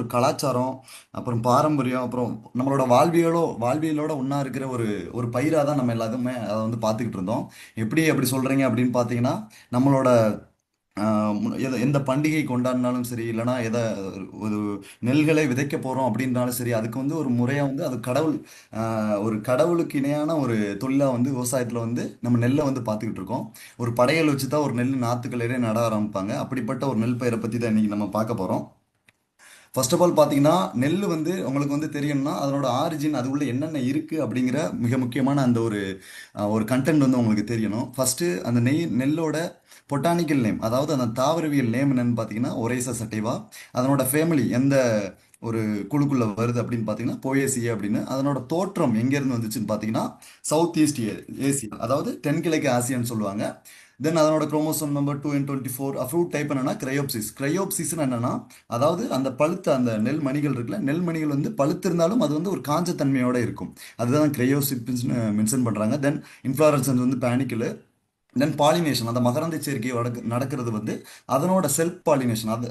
அப்புறம் கலாச்சாரம், அப்புறம் பாரம்பரியம், அப்புறம் நம்மளோட வாழ்வியலோட ஒன்றா இருக்கிற ஒரு ஒரு பயிராக தான் நம்ம எல்லாத்துமே அதை வந்து பார்த்துக்கிட்டு இருந்தோம். எப்படி அப்படி சொல்கிறீங்க அப்படின்னு பார்த்தீங்கன்னா, நம்மளோட எந்த பண்டிகை கொண்டாடினாலும் சரி, இல்லைனா ஒரு நெல்களை விதைக்க போகிறோம் அப்படின்னாலும் சரி, அதுக்கு வந்து ஒரு முறையாக வந்து அது ஒரு கடவுளுக்கு இணையான ஒரு தொழிலாக வந்து விவசாயத்தில் வந்து நம்ம நெல்லை வந்து பார்த்துக்கிட்டு இருக்கோம். ஒரு படையல் வச்சு தான் ஒரு நெல் நாற்றுக்களே நட ஆரம்பிப்பாங்க. அப்படிப்பட்ட ஒரு நெல் பயிரை பற்றி தான் இன்னைக்கு நம்ம பார்க்க போகிறோம். ஃபர்ஸ்ட் ஆஃப் ஆல் பார்த்தீங்கன்னா, நெல் வந்து உங்களுக்கு வந்து தெரியணும்னா அதனோட ஆரிஜின், அது உள்ள என்னென்ன இருக்குது அப்படிங்கிற மிக முக்கியமான அந்த ஒரு கண்டென்ட் வந்து உங்களுக்கு தெரியணும். ஃபர்ஸ்ட்டு அந்த நெல்லோட பொட்டானிக்கல் நேம், அதாவது அந்த தாவரவியல் நேம் என்னன்னு பார்த்தீங்கன்னா ஒரேசா சட்டைவா. அதனோட ஃபேமிலி எந்த ஒரு குழுக்குள்ள வருது அப்படின்னு பார்த்தீங்கன்னா போயேசியா அப்படின்னு. அதனோட தோற்றம் எங்கேருந்து வந்துச்சுன்னு பார்த்தீங்கன்னா சவுத் ஈஸ்ட் ஏசியா, அதாவது தென்கிழக்கு ஆசியான்னு சொல்லுவாங்க. தென் அதனோட chromosome number 2n24. Fruit type என்னன்னா கிரையோப்சிஸ். கிரையோப்சிஸ்னு என்னன்னா, அதாவது அந்த பழுத்த அந்த நெல் மணிகள் இருக்குல்ல, நெல் மணிகள் வந்து பழுத்திருந்தாலும் அது வந்து ஒரு காஞ்ச தன்மையோட இருக்கும். அதுதான் கிரையோசிப்ஸ்னு மென்ஷன் பண்றாங்க. தென் இன்ஃப்ளாரன்சன்ஸ் வந்து பேனிக்கல். தென் பாலினேஷன், அந்த மகரந்த சேர்க்கை நடக்கிறது வந்து அதனோட செல்ஃப் பாலினேஷன், அது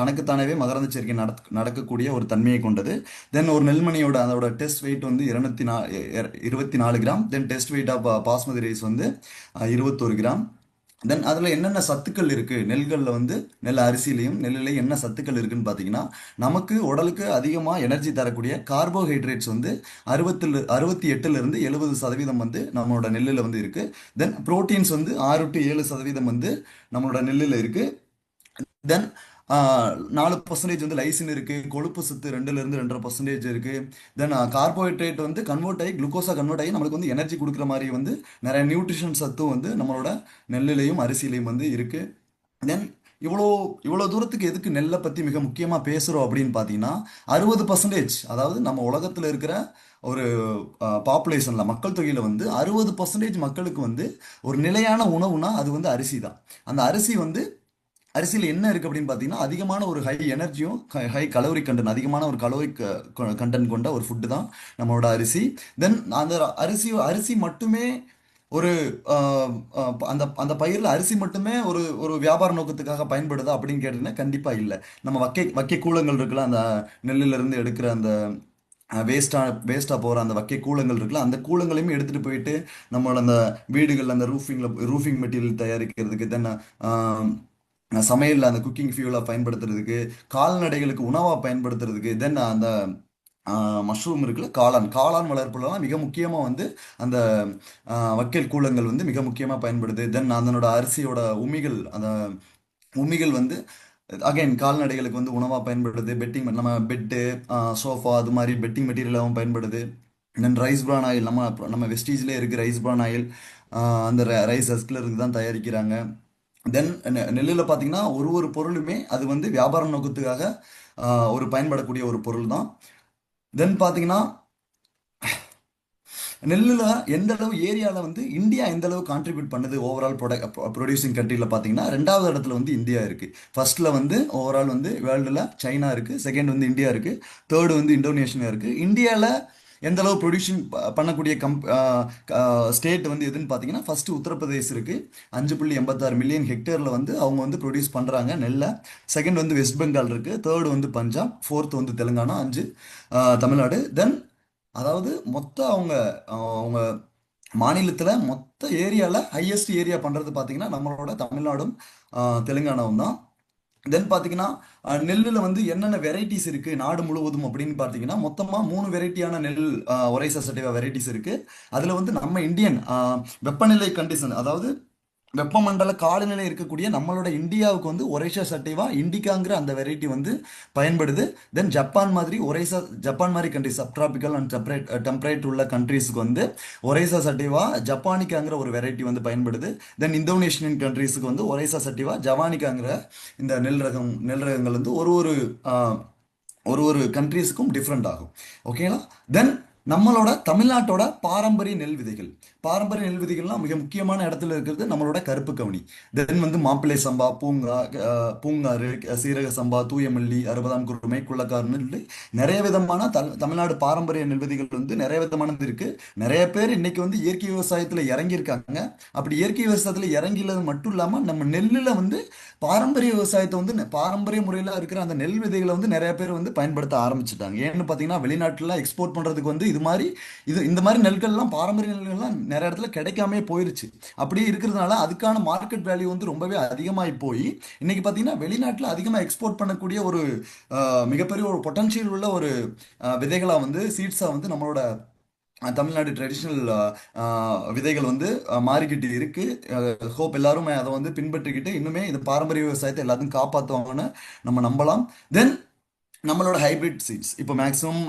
தனக்குத்தானவே மகரந்த சேர்க்கை நடக்கக்கூடிய ஒரு தன்மையை கொண்டது. தென் ஒரு நெல்மணியோட அதோட டெஸ்ட் வெயிட் வந்து 24 gram. Then test weight of basmati rice வந்து 21 கிராம். தென் அதில் என்னென்ன சத்துக்கள் இருக்குது நெல்களில் வந்து, நெல் அரிசியிலையும் நெல்லிலையும் என்ன சத்துக்கள் இருக்குன்னு பார்த்தீங்கன்னா, நமக்கு உடலுக்கு அதிகமாக எனர்ஜி தரக்கூடிய கார்போஹைட்ரேட்ஸ் வந்து 68லிருந்து 70% வந்து நம்மளோட நெல்லில் வந்து இருக்குது. தென் புரோட்டீன்ஸ் வந்து 6 to 7% வந்து நம்மளோட நெல்லில் இருக்குது. தென் 4% வந்து லைசின் இருக்கு. கொழுப்பு சத்து 2-2.5% இருக்கு. தென் கார்போஹைட்ரேட் வந்து கன்வெர்ட் ஆகி குளுக்கோஸா கன்வெர்ட் ஆகி நம்மளுக்கு வந்து எனர்ஜி கொடுக்குற மாதிரி வந்து நிறைய நியூட்ரிஷன் சத்தும் வந்து நம்மளோட நெல்லிலையும் அரிசியிலையும் வந்து இருக்கு. தென் இவ்வளோ இவ்வளோ தூரத்துக்கு எதுக்கு நெல்லை பற்றி மிக முக்கியமாக பேசுகிறோம் அப்படின்னு பார்த்தீங்கன்னா, 60%, அதாவது நம்ம உலகத்தில் இருக்கிற ஒரு பாப்புலேஷனில், மக்கள் தொகையில் வந்து 60% மக்களுக்கு வந்து ஒரு நிலையான உணவுனா அது வந்து அரிசி தான். அந்த அரிசியில் என்ன இருக்குது அப்படின்னு பார்த்தீங்கன்னா, அதிகமான ஒரு ஹை எனர்ஜியும் ஹை கலோரி கண்டென்ட், அதிகமான ஒரு கலோரி கண்டென்ட் கொண்ட ஒரு ஃபுட்டு தான் நம்மளோட அரிசி. தென் அந்த அரிசி அரிசி மட்டுமே ஒரு அந்த அந்த பயிரில் அரிசி மட்டுமே ஒரு ஒரு வியாபார நோக்கத்துக்காக பயன்படுதா அப்படின்னு கேட்டிங்கன்னா கண்டிப்பாக இல்லை. நம்ம வக்கை கூலங்கள் இருக்குல்ல, அந்த நெல்லிலிருந்து எடுக்கிற அந்த வேஸ்ட்டாக போகிற அந்த வக்கை கூலங்கள் இருக்குல்ல, அந்த கூலங்களையுமே எடுத்துகிட்டு போயிட்டு நம்மளோட அந்த வீடுகளில் அந்த ரூஃபிங் மெட்டீரியல் தயாரிக்கிறதுக்கு, தென் சமையலில் அந்த குக்கிங் ஃபியூலாக பயன்படுத்துறதுக்கு, கால்நடைகளுக்கு உணவாக பயன்படுத்துறதுக்கு, தென் அந்த மஷ்ரூம் இருக்குல்ல, காளான் காளான் வளர்ப்புலாம் மிக முக்கியமாக வந்து அந்த வக்கேல் கூலங்கள் வந்து மிக முக்கியமாக பயன்படுது. தென் அதனோட அரிசியோட அந்த உமிகள் வந்து அகைன் கால்நடைகளுக்கு வந்து உணவாக பயன்படுது. நம்ம பெட்டு, சோஃபா, அது மாதிரி பெட்டிங் மெட்டீரியலாகவும் பயன்படுது. தென் ரைஸ் பிரான் ஆயில், நம்ம வெஸ்டீஜ்லேயே இருக்குது ரைஸ் பிரான் ஆயில். அந்த ரைஸ் ஹஸ்க்ல இருந்து தான் தயாரிக்கிறாங்க. தென் நெல்லில் பார்த்தீங்கன்னா ஒரு ஒரு பொருளுமே அது வந்து வியாபார நோக்கத்துக்காக ஒரு பயன்படக்கூடிய ஒரு பொருள் தான். தென் பார்த்தீங்கன்னா நெல்லில் எந்த அளவு ஏரியாவில் வந்து இந்தியா எந்த அளவு கான்ட்ரிபியூட் பண்ணுது ஓவரால் ப்ரொடியூசிங் கண்ட்ரியில் பார்த்தீங்கன்னா, 2வது இடத்துல வந்து இந்தியா இருக்குது. ஃபர்ஸ்ட்டில் வந்து ஓவரால் வந்து வேர்ல்டில் சைனா இருக்குது. செகண்ட் வந்து இந்தியா இருக்குது. தேர்டு வந்து இந்தோனேஷியா இருக்குது. இந்தியாவில் எந்த அளவு ப்ரொடியூஷன் பண்ணக்கூடிய ஸ்டேட் வந்து எதுன்னு பார்த்தீங்கன்னா, ஃபர்ஸ்ட் உத்தரப்பிரதேஷ் இருக்குது. 5.86 மில்லியன் ஹெக்டேரில் வந்து அவங்க வந்து ப்ரொடியூஸ் பண்ணுறாங்க நெல்லை. செகண்ட் வந்து வெஸ்ட் பெங்கால் இருக்குது. தேர்டு வந்து பஞ்சாப். ஃபோர்த் வந்து தெலுங்கானா. 5 தமிழ்நாடு. தென் அதாவது மொத்தம் அவங்க அவங்க மாநிலத்தில் மொத்த ஏரியாவில் ஹையஸ்ட் ஏரியா பண்ணுறது பார்த்தீங்கன்னா நம்மளோட தமிழ்நாடும் தெலுங்கானாவும் தான். தென் பார்த்தீங்கன்னா நெல்லில் வந்து என்னென்ன வெரைட்டிஸ் இருக்குது நாடு முழுவதும் அப்படின்னு பார்த்தீங்கன்னா, மொத்தமாக 3 வெரைட்டியான நெல் ஒரைசா சட்டிவா வெரைட்டிஸ் இருக்குது. அதில் வந்து நம்ம இந்தியன் வெப்பநிலை கண்டிஷன், அதாவது வெப்பமண்டல காலநிலை இருக்கக்கூடிய நம்மளோட இந்தியாவுக்கு வந்து ஒரைசா சட்டிவா இண்டிகாங்கிற அந்த வெரைட்டி வந்து பயன்படுது. தென் ஜப்பான் மாதிரி கண்ட்ரி, சப்ட்ராபிக்கல் அண்ட் டெம்பரேட் உள்ள கண்ட்ரீஸுக்கு வந்து ஒரைசா சட்டிவா ஜப்பானிக்காங்கிற ஒரு வெரைட்டி வந்து பயன்படுது. தென் இந்தோனேஷியன் கண்ட்ரீஸுக்கு வந்து ஒரைசா சட்டிவா ஜவானிக்காங்கிற இந்த நெல் ரகங்கள் வந்து ஒரு ஒரு கண்ட்ரீஸுக்கும் டிஃப்ரெண்ட் ஆகும். ஓகேங்களா? தென் நம்மளோட தமிழ்நாட்டோட பாரம்பரிய நெல் விதைகள். பாரம்பரிய நெல் விதைகள்லாம் மிக முக்கியமான இடத்துல இருக்கிறது நம்மளோட கருப்பு கவுனி. தென் வந்து மாப்பிள்ளை சம்பா, பூங்காறு, சீரக சம்பா, தூயமல்லி, அறுபதாம் குருமை, குள்ளக்காருன்னு சொல்லி நிறைய விதமான தமிழ்நாடு பாரம்பரிய நெல் விதைகள் வந்து நிறைய விதமானது இருக்கு. நிறைய பேர் இன்னைக்கு வந்து இயற்கை விவசாயத்துல இறங்கியிருக்காங்க. அப்படி இயற்கை விவசாயத்துல இறங்கினது மட்டும் இல்லாம நம்ம நெல்லுல வந்து பாரம்பரிய விவசாயத்தை வந்து பாரம்பரிய முறையில் இருக்கிற அந்த நெல் விதைகளை வந்து நிறைய பேர் வந்து பயன்படுத்த ஆரம்பிச்சுட்டாங்க. ஏன்னு பார்த்தீங்கன்னா வெளிநாட்டுல எக்ஸ்போர்ட் பண்றதுக்கு வந்து இந்த மாதிரி நெல்கள்லாம் பாரம்பரிய நெல்கள்லாம் நிறைய இடத்துல கிடைக்காம போயிருச்சு. அப்படி இருக்கிறதுனால அதுக்கான மார்க்கெட் வேல்யூ வந்து ரொம்பவே அதிகமாகி போய் இன்னைக்கு பார்த்தீங்கன்னா வெளிநாட்டில் அதிகமாக எக்ஸ்போர்ட் பண்ணக்கூடிய ஒரு மிகப்பெரிய ஒரு பொட்டன்ஷியல் உள்ள ஒரு விதைகளாக வந்து சீட்ஸாக வந்து நம்மளோட தமிழ்நாடு ட்ரெடிஷ்னல் விதைகள் வந்து மாறிக்கிட்டு இருக்கு. ஹோப் எல்லாரும் அதை வந்து பின்பற்றிக்கிட்டு இன்னுமே இந்த பாரம்பரிய விவசாயத்தை எல்லாத்தையும் காப்பாற்றுவாங்கன்னு நம்ம நம்பலாம். தென் நம்மளோட ஹைபிரிட் சீட்ஸ் இப்போ மேக்ஸிமம்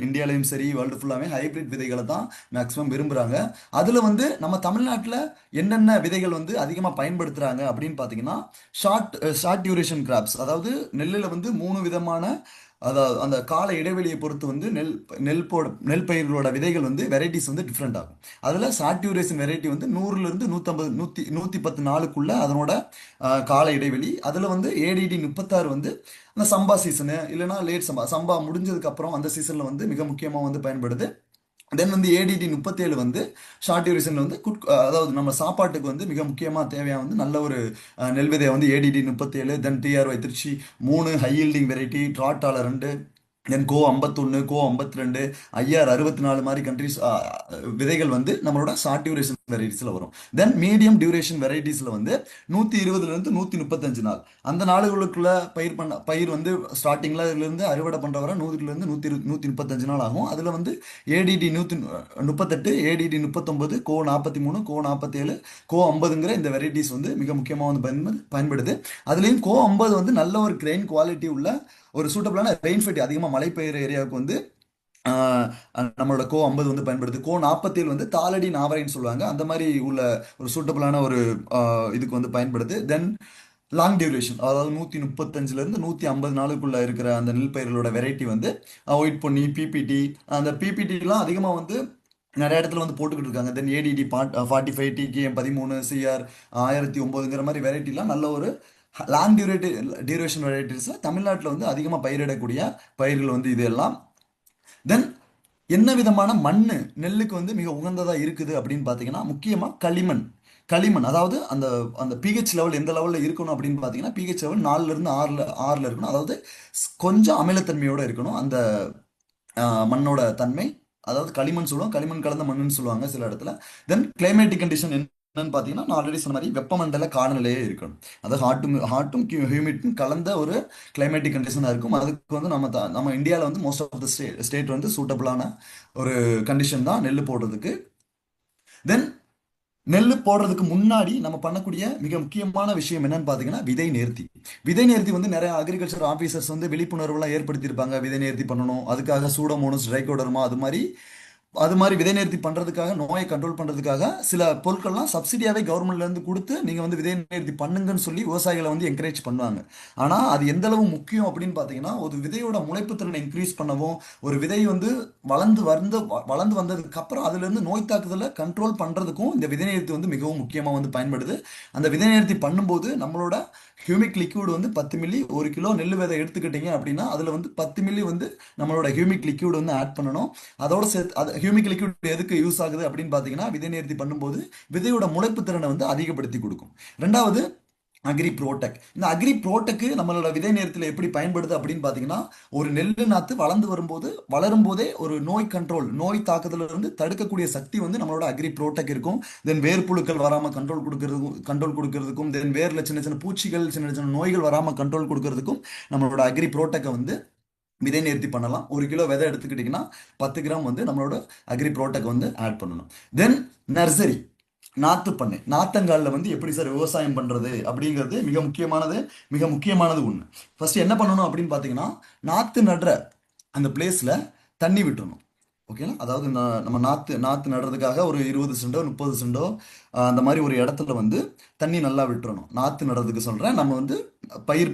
இந்தியாலையும் சரி வேர்ல்டு ஃபுல்லாமே ஹைபிரிட் விதைகளை தான் மேக்ஸிமம் விரும்புகிறாங்க. அதில் வந்து நம்ம தமிழ்நாட்டில் என்னென்ன விதைகள் வந்து அதிகமாக பயன்படுத்துகிறாங்க அப்படின்னு பார்த்தீங்கன்னா ஷார்ட் டியூரேஷன் கிராப்ஸ், அதாவது நெல்லில் வந்து 3 விதமான, அதாவது அந்த கால இடைவெளியை பொறுத்து வந்து நெல் பயிர்களோட விதைகள் வந்து வெரைட்டிஸ் வந்து டிஃப்ரெண்ட் ஆகும். அதில் ஷார்ட் டியூரேஷன் வெரைட்டி வந்து 100லேருந்து 150 110 நாளுக்குள்ள அதனோட கால இடைவெளி. அதில் வந்து ஏடிடி 36 வந்து அந்த சம்பா சீசனு இல்லைன்னா லேட் சம்பா முடிஞ்சதுக்கு அப்புறம் அந்த சீசனில் வந்து மிக முக்கியமாக வந்து பயன்படுது. தென் வந்து ஏடிடி 37 வந்து ஷார்ட் டியூரேஷனில் வந்து அதாவது நம்ம சாப்பாட்டுக்கு வந்து மிக முக்கியமாக தேவையான வந்து நல்ல ஒரு நெல் விதையை வந்து ஏடிடி 37. Then TRY Trichy 3 high yielding variety, ட்ராட்டால 2, தென் கோ 51, கோ 52, ஐஆர் 64 மாதிரி கண்ட்ரிஸ் விதைகள் வந்து நம்மளோட ஷார்ட் டியூரேஷன் வெரைட்டிஸில் வரும். தென் மீடியம் டியூரேஷன் வெரைட்டிஸில் வந்து 120லேருந்து 135 நாள் அந்த நாளுகளுக்குள்ள பயிர் வந்து ஸ்டார்டிங்கில் இதுலேருந்து அறுவடை பண்ணுற வர 100லேருந்து 135 நாள் ஆகும். அதில் வந்து ஏடிடி 138, ஏடிடி 39, கோ 43, கோ 47, கோ 50ங்கிற இந்த வெரைட்டிஸ் வந்து மிக முக்கியமாக வந்து பயன்படுது. அதுலேயும் கோ 50 வந்து நல்ல ஒரு கிரெயின் குவாலிட்டி உள்ள ஒரு சூட்டபிளான ரெயின்ஃபெட் அதிகமாக மழை பெய்யுற ஏரியாவுக்கு வந்து நம்மளோட கோ 50 வந்து பயன்படுது. கோ 47 வந்து தாளடி நாவரைன்னு சொல்லுவாங்க, அந்த மாதிரி உள்ள ஒரு சூட்டபிளான ஒரு இதுக்கு வந்து பயன்படுது. தென் லாங் டியூரேஷன், அதாவது 135லேருந்து 150 நாளுக்குள்ள இருக்கிற அந்த நெல் பயிர்களோட வெரைட்டி வந்து ஒயிட் பொன்னி, பிபிடி, அந்த பிபிடிலாம் அதிகமாக வந்து நிறைய இடத்துல வந்து போட்டுக்கிட்டு இருக்காங்க. தென் ஏடிடி 45, டிகேஎம் 13, சிஆர் 1009ங்கிற மாதிரி வெரைட்டிலாம் நல்ல ஒரு லாங் டியூரேஷன் வெரைட்டிஸில் தமிழ்நாட்டில் வந்து அதிகமாக பயிரிடக்கூடிய பயிர்கள் வந்து இது எல்லாம். தென் என்ன விதமான மண் நெல்லுக்கு வந்து மிக உகந்ததாக இருக்குது அப்படின்னு பார்த்தீங்கன்னா முக்கியமாக களிமண், அதாவது அந்த அந்த பிஹெச் லெவல் எந்த லெவலில் இருக்கணும் அப்படின்னு பார்த்தீங்கன்னா பிஹெச் லெவல் 4லேருந்து 6ல் இருக்கணும். அதாவது கொஞ்சம் அமிலத்தன்மையோடு இருக்கணும் அந்த மண்ணோட தன்மை, அதாவது களிமண் சொல்லுவோம், களிமண் கலந்த மண்ணுன்னு சொல்லுவாங்க சில இடத்துல. தென் கிளைமேட்டிக் கண்டிஷன் என்னன்னு பார்த்தீங்கன்னா நான் ஆல்ரெடி சொன்ன மாதிரி வெப்பமண்டல காலநிலையே இருக்கணும். அதாவது ஹாட்டும் ஹியூமிட்டும் கலந்த ஒரு கிளைமேட்டிக் கண்டிஷனாக இருக்கும். அதுக்கு வந்து நம்ம இந்தியாவில் வந்து மோஸ்ட் ஆஃப் த ஸ்டேட் வந்து சூட்டபிளான ஒரு கண்டிஷன் தான் நெல் போடுறதுக்கு. தென் நெல் போடுறதுக்கு முன்னாடி நம்ம பண்ணக்கூடிய மிக முக்கியமான விஷயம் என்னன்னு பார்த்தீங்கன்னா விதை நேர்த்தி வந்து நிறைய அக்ரிகல்ச்சர் ஆஃபீஸர்ஸ் வந்து விழிப்புணர்வுலாம் ஏற்படுத்தியிருப்பாங்க. விதை நேர்த்தி பண்ணணும், அதுக்காக சூடோமோனஸ், ட்ரைகோடர்மா அது மாதிரி விதை நேர்த்தி பண்ணுறதுக்காக, நோயை கண்ட்ரோல் பண்ணுறதுக்காக சில பொருட்கள்லாம் சப்சிடியாகவே கவர்மெண்ட்லேருந்து கொடுத்து நீங்கள் வந்து விதை நேர்த்தி பண்ணுங்கன்னு சொல்லி விவசாயிகளை வந்து என்கரேஜ் பண்ணுவாங்க. ஆனால் அது எந்த அளவு முக்கியம் அப்படின்னு பார்த்தீங்கன்னா ஒரு விதையோட முளைப்பு திறனை இன்க்ரீஸ் பண்ணவும், ஒரு விதை வந்து வளர்ந்து வந்ததுக்கு அப்புறம் அதுலேருந்து நோய் தாக்குதலை கண்ட்ரோல் பண்ணுறதுக்கும் இந்த விதை நேர்த்தி வந்து மிகவும் முக்கியமாக வந்து பயன்படுது. அந்த விதை நேர்த்தி பண்ணும்போது நம்மளோட ஹியூமிக் லிக்யூட் வந்து 10 மில்லி, 1 கிலோ நெல் விதை எடுத்துக்கிட்டீங்க அப்படின்னா அதில் வந்து 10 மில்லி வந்து நம்மளோட ஹியூமிக் லிக்யூட் வந்து ஆட் பண்ணணும். அதோட சேர்த்து ஹியூமிக் லிக்விட் எதுக்கு யூஸ் ஆகுது அப்படின்னு பார்த்தீங்கன்னா விதை நேர்த்தி பண்ணும்போது விதையோட முளைப்பு திறனை வந்து அதிகப்படுத்தி கொடுக்கும். ரெண்டாவது அக்ரி ப்ரோடெக். இந்த அக்ரி ப்ரோடெக் நம்மளோட விதை நேரத்தில் எப்படி பயன்படுது அப்படின்னு பார்த்தீங்கன்னா ஒரு நெல் நாற்று வளரும் போதே ஒரு நோய் தாக்குதல இருந்து தடுக்கக்கூடிய சக்தி வந்து நம்மளோட அக்ரி ப்ரோடெக் இருக்கும். தென் வேர்ப்புழுக்கள் வராமல் கண்ட்ரோல் கொடுக்கறதுக்கும் தென் வேர்ல சின்ன சின்ன பூச்சிகள், சின்ன சின்ன நோய்கள் வராமல் கண்ட்ரோல் கொடுக்கறதுக்கும் நம்மளோட அக்ரி ப்ரோடெக்கை வந்து விதை நேர்த்தி பண்ணலாம். 1 கிலோ விதை எடுத்துக்கிட்டிங்கன்னா 10 கிராம் வந்து நம்மளோட அக்ரி ப்ரோடெக் வந்து ஆட் பண்ணணும். தென் நர்சரி, நாத்தங்காலில் வந்து எப்படி சார் விவசாயம் பண்ணுறது அப்படிங்கிறது மிக முக்கியமானது ஒன்று. ஃபர்ஸ்ட் என்ன பண்ணணும் அப்படின்னு பார்த்தீங்கன்னா நாற்று நடுற அந்த பிளேஸில் தண்ணி விட்டுறணும். ஓகேங்களா, அதாவது நம்ம நாற்று நடுறதுக்காக ஒரு 20 சென்டோ 30 சென்டோ அந்த மாதிரி ஒரு இடத்துல வந்து தண்ணி நல்லா விட்டுறணும். நாற்று நடுறதுக்கு சொல்கிறேன், நம்ம வந்து பயிர்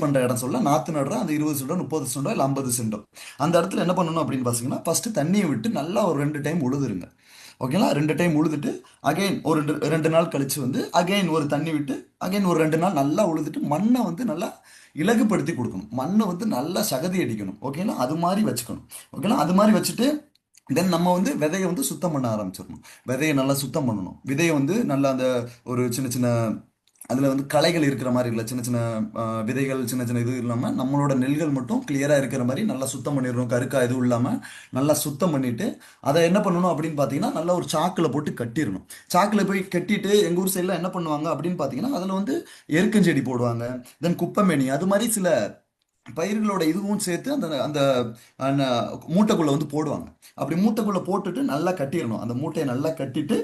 பண்ணுற இடம் சொல்ல நாற்று நடுற அந்த 20 சென்டோ 30 சென்டோ இல்லை 50 சென்டோ அந்த இடத்துல என்ன பண்ணணும் அப்படின்னு பார்த்தீங்கன்னா ஃபஸ்ட்டு தண்ணியை விட்டு நல்லா ஒரு 2 டைம் உழுதுருங்க. ஓகேங்களா? 2 டைம் உழுதுட்டு அகைன் ஒரு 2 நாள் கழிச்சு வந்து அகைன் ஒரு தண்ணி விட்டு அகைன் ஒரு 2 நாள் நல்லா உழுதுட்டு மண்ணை வந்து நல்லா இலகுப்படுத்தி கொடுக்கணும். மண்ணை வந்து நல்லா சகதி அடிக்கணும். ஓகேங்களா? அது மாதிரி வச்சுக்கணும். ஓகேங்களா? அது மாதிரி வச்சுட்டு தென் நம்ம வந்து விதையை வந்து சுத்தம் பண்ண ஆரம்பிச்சிடணும். விதையை நல்லா சுத்தம் பண்ணணும். விதையை வந்து நல்லா அந்த ஒரு சின்ன சின்ன அதில் வந்து களைகள் இருக்கிற மாதிரி இல்லை, சின்ன சின்ன விதைகள் சின்ன சின்ன இது இல்லாமல் நம்மளோட நெல்கள் மட்டும் கிளியராக இருக்கிற மாதிரி நல்லா சுத்தம் பண்ணிடணும். கருக்கா எதுவும் இல்லாமல் நல்லா சுத்தம் பண்ணிட்டு அதை என்ன பண்ணணும் அப்படின்னு பார்த்தீங்கன்னா நல்லா ஒரு சாக்கில் போட்டு கட்டிடணும். சாக்கில் போய் கட்டிட்டு எங்கள் ஊர் சைடில் என்ன பண்ணுவாங்க அப்படின்னு பார்த்தீங்கன்னா அதில் வந்து எருக்கஞ்செடி போடுவாங்க, தென் குப்பைமேனி, அது மாதிரி சில பயிர்களோட இதுவும் சேர்த்து அந்த அந்த அந்த மூட்டைக்குள்ள வந்து போடுவாங்க. அப்படி மூட்டைக்குள்ள போட்டுட்டு நல்லா கட்டிடணும். அந்த மூட்டையை நல்லா கட்டிட்டு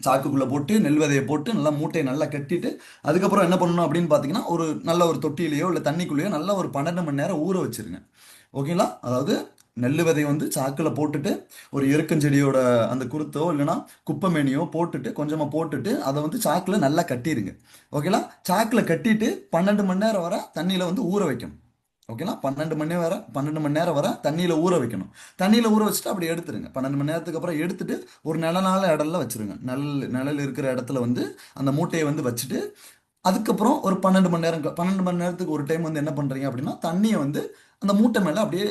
சாக்குக்குள்ள போட்டு நெல் விதையை போட்டு நல்லா மூட்டையை நல்லா கட்டிட்டு அதுக்கப்புறம் என்ன பண்ணணும் அப்படின்னு பார்த்தீங்கன்னா ஒரு நல்ல ஒரு தொட்டியிலையோ இல்லை தண்ணிக்குள்ளேயோ நல்லா ஒரு 12 மணி நேரம் ஊற வச்சிருங்க. ஓகேங்களா? அதாவது நெல் விதையை வந்து சாக்கில் போட்டுட்டு ஒரு எருக்கஞ்செடியோட அந்த குருத்தோ இல்லைன்னா குப்பைமேனியோ போட்டுட்டு கொஞ்சமாக போட்டுட்டு அதை வந்து சாக்கில் நல்லா கட்டிடுங்க. ஓகேங்களா? சாக்கில் கட்டிட்டு 12 மணி நேரம் வரை தண்ணியில் வந்து ஊற வைக்கணும். ஓகேங்களா? 12 மணி நேரம் வரை தண்ணியில் ஊற வைக்கணும். தண்ணியில் ஊற வச்சுட்டு அப்படி எடுத்துருங்க. 12 மணி நேரத்துக்கு அப்புறம் எடுத்துட்டு ஒரு நிழலான இடம்ல வச்சிருங்க. நிழல் இருக்கிற இடத்துல வந்து அந்த மூட்டையை வந்து வச்சுட்டு அதுக்கப்புறம் ஒரு 12 மணி நேரத்துக்கு ஒரு டைம் வந்து என்ன பண்றீங்க அப்படின்னா தண்ணியை வந்து அந்த மூட்டை மேல அப்படியே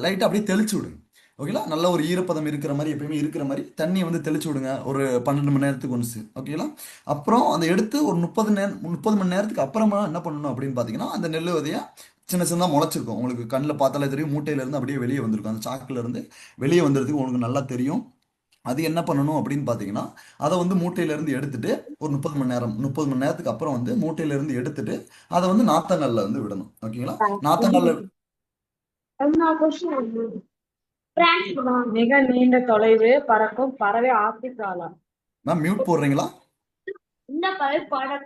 லைட்டா அப்படியே தெளிச்சு விடுங்க. ஓகேங்களா? நல்ல ஒரு ஈரப்பதம் இருக்கிற மாதிரி எப்பயுமே இருக்கிற மாதிரி தண்ணியை வந்து தெளிச்சு விடுங்க ஒரு 12 மணி நேரத்துக்கு ஒன்ஸ். ஓகேங்களா? அப்புறம் அதை எடுத்து ஒரு 30 மணி நேரத்துக்கு அப்புறமா என்ன பண்ணணும் அப்படின்னு பார்த்தீங்கன்னா அந்த நெல் விதைய சின்ன சின்னதாக முளைச்சிருக்கும். உங்களுக்கு கண்ணில் பார்த்தாலே தெரியும். மூட்டையில இருந்து அப்படியே வெளியே வந்திருக்கும். அந்த சாக்குல இருந்து வெளியே வந்ததுக்கு உங்களுக்கு நல்லா தெரியும். அது என்ன பண்ணணும் அப்படின்னு பார்த்தீங்கன்னா அதை வந்து மூட்டையிலேருந்து எடுத்துட்டு ஒரு 30 மணி நேரத்துக்கு அப்புறம் வந்து மூட்டையிலேருந்து எடுத்துட்டு அதை வந்து நாத்தங்கல்ல வந்து விடணும். ஓகேங்களா? நாத்தங்கல்ல மிக நீண்ட தொலைவு பறக்கும் பறவை ஆப்பிரிக்கால. மேம் மியூட் போடுறீங்களா? இந்த பறவை பாட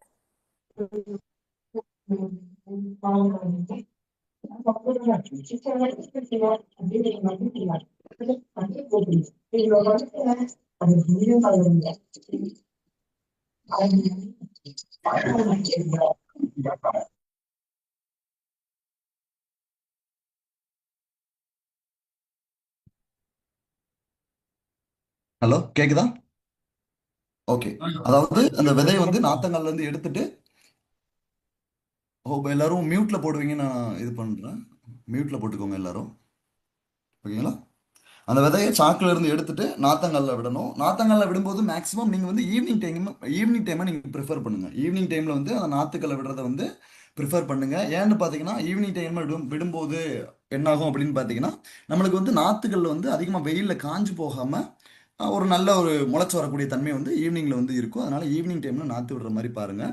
ஹலோ, கேக்குதா? ஓகே. அதாவது அந்த விதையை வந்து நாத்தங்கல்ல இருந்து எடுத்துட்டு எல்லாரும் மியூட்ல போடுவீங்கன்னு நான் இது பண்றேன். மியூட்ல போட்டுக்கோங்க எல்லாரும். ஓகேங்களா? அந்த விதையை சாக்குல இருந்து எடுத்துட்டு நாத்தங்கல்ல விடணும். நாத்தங்கல்ல விடும்போது மேக்ஸிமம் நீங்க வந்து ஈவினிங் டைமை நீங்க ப்ரிஃபர் பண்ணுங்க. ஈவினிங் டைம்ல வந்து அந்த நாத்துக்களை விடுறத வந்து ப்ரிஃபர் பண்ணுங்க. ஏன்னு பார்த்தீங்கன்னா ஈவினிங் டைம் விடும்போது என்னாகும் அப்படின்னு பார்த்தீங்கன்னா நம்மளுக்கு வந்து நாத்துக்கள் வந்து அதிகமாக வெயிலில் காஞ்சு போகாம ஒரு நல்ல ஒரு முளைச்சு வரக்கூடிய தன்மை வந்து ஈவினிங்ல வந்து இருக்கும். அதனால ஈவினிங் டைம்ல நாத்து விடுற மாதிரி பாருங்க.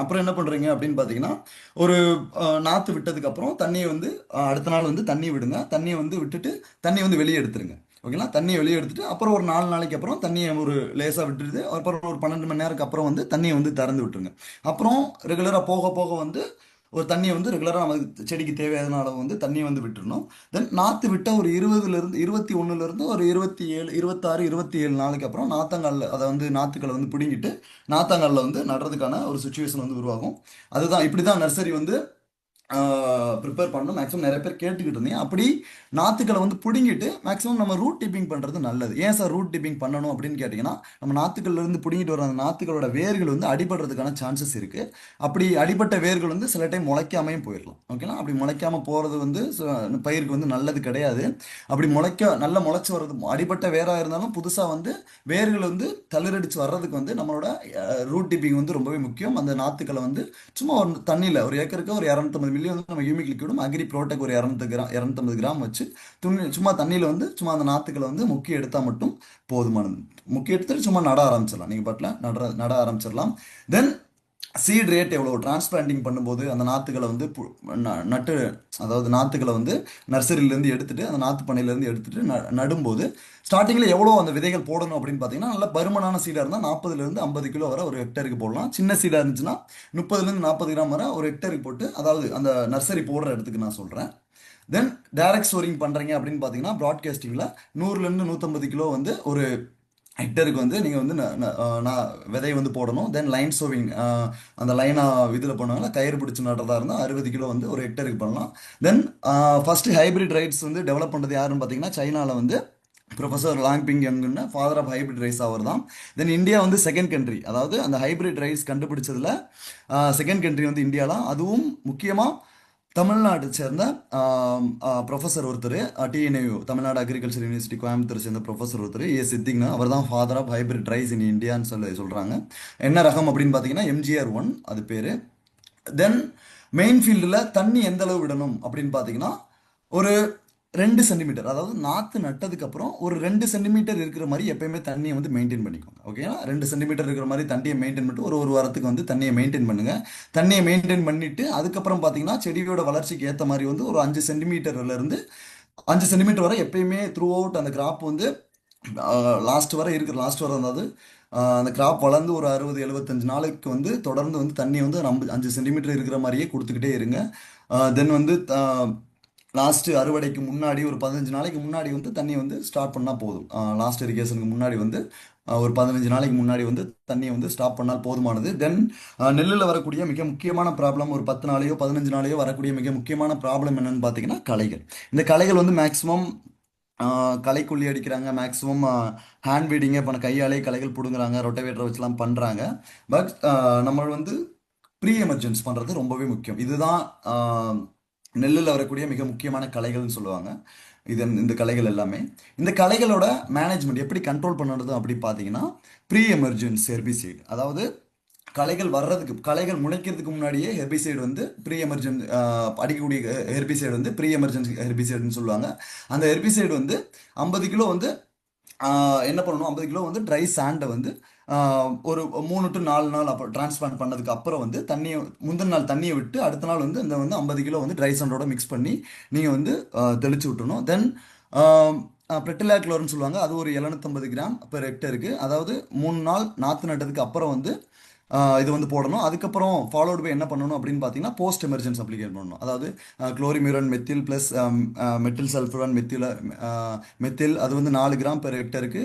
அப்புறம் என்ன பண்றீங்க அப்படின்னு பார்த்தீங்கன்னா ஒரு நாத்து விட்டதுக்கு அப்புறம் தண்ணியை வந்து அடுத்த நாள் வந்து தண்ணி விடுங்க. தண்ணியை வந்து விட்டுட்டு தண்ணியை வந்து வெளியே எடுத்துருங்க. ஓகேங்களா? தண்ணியை வெளியே எடுத்துட்டு அப்புறம் ஒரு 4 நாளைக்கு அப்புறம் தண்ணியை ஒரு லேசாக விட்டுட்டு அப்புறம் ஒரு 12 மணி நேரத்துக்கு அப்புறம் வந்து தண்ணியை வந்து திறந்து விட்டுருங்க. அப்புறம் ரெகுலராக போக போக வந்து ஒரு தண்ணியை வந்து ரெகுலராக நம்ம செடிக்கு தேவையான அளவு வந்து தண்ணியை வந்து விட்டுறணும். தென் நாற்று விட்ட ஒரு 21லேருந்து ஒரு 27 26 27 நாளைக்கு அப்புறம் நாத்தங்காலில் அதை வந்து நாற்றுக்களை வந்து பிடுங்கிட்டு நாத்தாங்கல்ல வந்து நடுறதுக்கான ஒரு சுச்சுவேஷன் வந்து உருவாகும். அதுதான் இப்படி தான் நர்சரி வந்து ப்ரிப்பேர் பண்ணணும். மேக்ஸிமம் நிறைய பேர் கேட்டுக்கிட்டு இருந்தீங்க. அப்படி நாற்றுக்களை வந்து பிடுங்கிட்டு மேக்ஸிமம் நம்ம ரூட் டிப்பிங் பண்ணுறது நல்லது. ஏன் சார் ரூட் டிப்பிங் பண்ணணும் அப்படின்னு கேட்டிங்கன்னா நம்ம நாற்றுக்கள்ல இருந்து பிடுங்கிட்டு வர அந்த நாற்றுகளோட வேர்கள் வந்து அடிபடுறதுக்கான சான்சஸ் இருக்குது. அப்படி அடிபட்ட வேர்கள் வந்து சில டைம் முளைக்காமையும் போயிடலாம். ஓகேங்களா? அப்படி முளைக்காம போகிறது வந்து பயிருக்கு வந்து நல்லது கிடையாது. அப்படி நல்லா முளைச்சி வர்றது அடிபட்ட வேராக இருந்தாலும் புதுசாக வந்து வேர்கள் வந்து தளிரடிச்சு வர்றதுக்கு வந்து நம்மளோட ரூட் டிப்பிங் வந்து ரொம்பவே முக்கியம். அந்த நாற்றுக்களை வந்து சும்மா ஒரு தண்ணியில் ஒரு ஏக்கருக்கு ஒரு 250 மில்லி வந்து நம்ம ஹியூமிக் லிக்விடும் அக்ரி ப்ரோடெக் ஒரு 250 கிராம் வச்சு சும்மா தண்ணியில் வந்து சும்மா அந்த நாற்றுக்களை வந்து முக்கி எடுத்தால் மட்டும் போதுமானது. முக்கி எடுத்துட்டு சும்மா நட ஆரம்பிச்சிடலாம். நீங்கள் பாட்டில் நட ஆரம்பிச்சிடலாம். தென் சீட் ரேட் எவ்வளோ டிரான்ஸ்பிளான்டிங் பண்ணும்போது அந்த நாற்றுகளை வந்து நட்டு அதாவது நாற்றுகளை வந்து நர்சரியிலேருந்து எடுத்துட்டு அந்த நாற்று பண்ணையிலேருந்து எடுத்துட்டு நடும்போது ஸ்டார்டிங்கில் எவ்வளோ அந்த விதைகள் போடணும் அப்படின்னு பார்த்தீங்கன்னா நல்ல பருமனான சீடாக இருந்தால் 40லேருந்து 50 கிலோ வரை ஒரு ஹெக்டருக்கு போடலாம். சின்ன சீடாக இருந்துச்சுன்னா 30லேருந்து 40 கிராம் வரை ஒரு ஹெக்டருக்கு போட்டு அதாவது அந்த நர்சரி போடுற இடத்துக்கு நான் சொல்கிறேன். தென் டைரக்ட் ஸ்டோரிங் பண்ணுறீங்க அப்படின்னு பார்த்தீங்கன்னா ப்ராட்காஸ்டிங்கில் 100லேருந்து 150 கிலோ வந்து ஒரு ஹெக்டருக்கு வந்து நீங்கள் வந்து நான் விதையை வந்து போடணும். தென் லைன் சோவிங் அந்த லைனாக இதில் பண்ணுவாங்க கயிறு பிடிச்சி நடுறதா இருந்தால் 60 கிலோ வந்து ஒரு ஹெக்டருக்கு பண்ணலாம். தென் ஃபர்ஸ்ட் ஹைபிரிட் ரைட்ஸ் வந்து டெவலப் பண்ணுறது யாருன்னு பார்த்தீங்கன்னா சைனாவில் வந்து ப்ரொஃபசர் லாங்பிங் யங்னு ஃபாதர் ஆஃப் ஹைபிரிட் ரைஸ் அவர் தான். தென் இந்தியா வந்து செகண்ட் கண்ட்ரி, அதாவது அந்த ஹைபிரிட் ரைஸ் கண்டுபிடிச்சதுல செகண்ட் கண்ட்ரி வந்து இந்தியா தான். அதுவும் முக்கியமாக தமிழ்நாட்டை சேர்ந்த ப்ரொஃபஸர் ஒருத்தர், TNAU Tamil Nadu agriculture university Coimbatore சேர்ந்த ப்ரொஃபஸர் ஒருத்தர் சித்திங்னா அவர் தான் father of hybrid rice in இந்தியான்னு சொல்கிறாங்க. என்ன ரகம் அப்படின்னு பார்த்தீங்கன்னா MGR1 அது பேர். தென் மெயின் ஃபீல்டில் தண்ணி எந்த அளவு விடணும் அப்படின்னு பார்த்தீங்கன்னா ஒரு 2 சென்டிமீட்டர், அதாவது நாற்று நட்டதுக்கு அப்புறம் ஒரு 2 சென்டிமீட்டர் இருக்கிற மாதிரி எப்பயுமே தண்ணியை வந்து மெயின்டைன் பண்ணிக்கோங்க. ஓகேங்களா? 2 சென்டிமீட்டர் இருக்கிற மாதிரி தண்ணியை மெயின்டைன் பண்ணிட்டு ஒரு ஒரு வாரத்துக்கு வந்து தண்ணியை மெயின்டைன் பண்ணுங்க. தண்ணியை மெயின்டைன் பண்ணிட்டு அதுக்கப்புறம் பார்த்தீங்கன்னா செடியோட வளர்ச்சிக்கு ஏற்ற மாதிரி வந்து ஒரு 5 சென்டிமீட்டர்ல இருந்து 5 சென்டிமீட்டர் வரை எப்பயுமே த்ரூ அவுட் அந்த கிராப் வந்து லாஸ்ட் வரை அதாவது அந்த கிராப் வளர்ந்து ஒரு 60-75 நாளைக்கு வந்து தொடர்ந்து வந்து தண்ணி வந்து 5 சென்டிமீட்டர் இருக்கிற மாதிரியே கொடுத்துக்கிட்டே இருங்க. தென் வந்து லாஸ்ட் அறுவடைக்கு முன்னாடி ஒரு 15 நாளைக்கு முன்னாடி வந்து தண்ணி வந்து ஸ்டார்ட் பண்ணால் போதும். லாஸ்ட் இரிகேஷனுக்கு முன்னாடி வந்து ஒரு 15 நாளைக்கு முன்னாடி வந்து தண்ணியை வந்து ஸ்டாப் பண்ணால் போதுமானது. தென் நெல்லில் வரக்கூடிய மிக முக்கியமான ப்ராப்ளம், ஒரு 10 நாளையோ 15 நாளையோ வரக்கூடிய மிக முக்கியமான ப்ராப்ளம் என்னன்னு பார்த்தீங்கன்னா களைகள். இந்த களைகள் வந்து மேக்ஸிமம் களைக்கொல்லி அடிக்கிறாங்க, மேக்ஸிமம் ஹேண்ட் வீடிங்கே பண்ண கையாலே களைகள் பிடுங்குறாங்க, ரொட்டவேட்டரை வச்சுலாம் பண்ணுறாங்க. பட் நம்ம வந்து ப்ரீ எமர்ஜென்ஸ் பண்ணுறது ரொம்பவே முக்கியம். இதுதான் நெல்லில் வரக்கூடிய மிக முக்கியமான களைகள்னு சொல்லுவாங்க. இந்த களைகள் எல்லாமே, இந்த களைகளோட மேனேஜ்மெண்ட் எப்படி கண்ட்ரோல் பண்ணுறது அப்படி பார்த்தீங்கன்னா ப்ரீ எமர்ஜென்ஸ் ஹெர்பிசைட், அதாவது களைகள் முளைக்கிறதுக்கு முன்னாடியே ஹெர்பிசைடு வந்து ப்ரீ எமர்ஜென்சி அடிக்கக்கூடிய ஹெர்பிசைடு வந்து ப்ரீ எமர்ஜென்சி ஹெர்பிசைடுன்னு சொல்லுவாங்க. அந்த ஹெர்பிசைடு வந்து 50 கிலோ வந்து என்ன பண்ணணும், 50 கிலோ வந்து ட்ரை சாண்டை வந்து ஒரு 3 to 4 நாள் அப்புறம் டிரான்ஸ்பிளான்ட் பண்ணதுக்கு அப்புறம் வந்து தண்ணியை முந்தின நாள் தண்ணியை விட்டு அடுத்த நாள் வந்து இந்த வந்து 50 கிலோ வந்து ட்ரை சாண்டோட மிக்ஸ் பண்ணி நீங்கள் வந்து தெளிச்சு விட்டணும். தென் பெட்டிலாக்ளோர்னு சொல்லுவாங்க, அது ஒரு 750 கிராம் பெர் ஹெக்டருக்கு, அதாவது 3 நாள் நாற்று நட்டதுக்கு அப்புறம் வந்து இது வந்து போடணும். அதுக்கப்புறம் ஃபாலோடு பை என்ன பண்ணணும் அப்படின்னு பார்த்தீங்கன்னா போஸ்ட் எமர்ஜென்சி அப்ளிகேட் பண்ணணும். அதாவது குளோரிமியூரன் மெத்தில் ப்ளஸ் மெத்தில் சல்ஃபுரான் மெத்தில் அது வந்து 4 கிராம் பெர் ஹெக்டருக்கு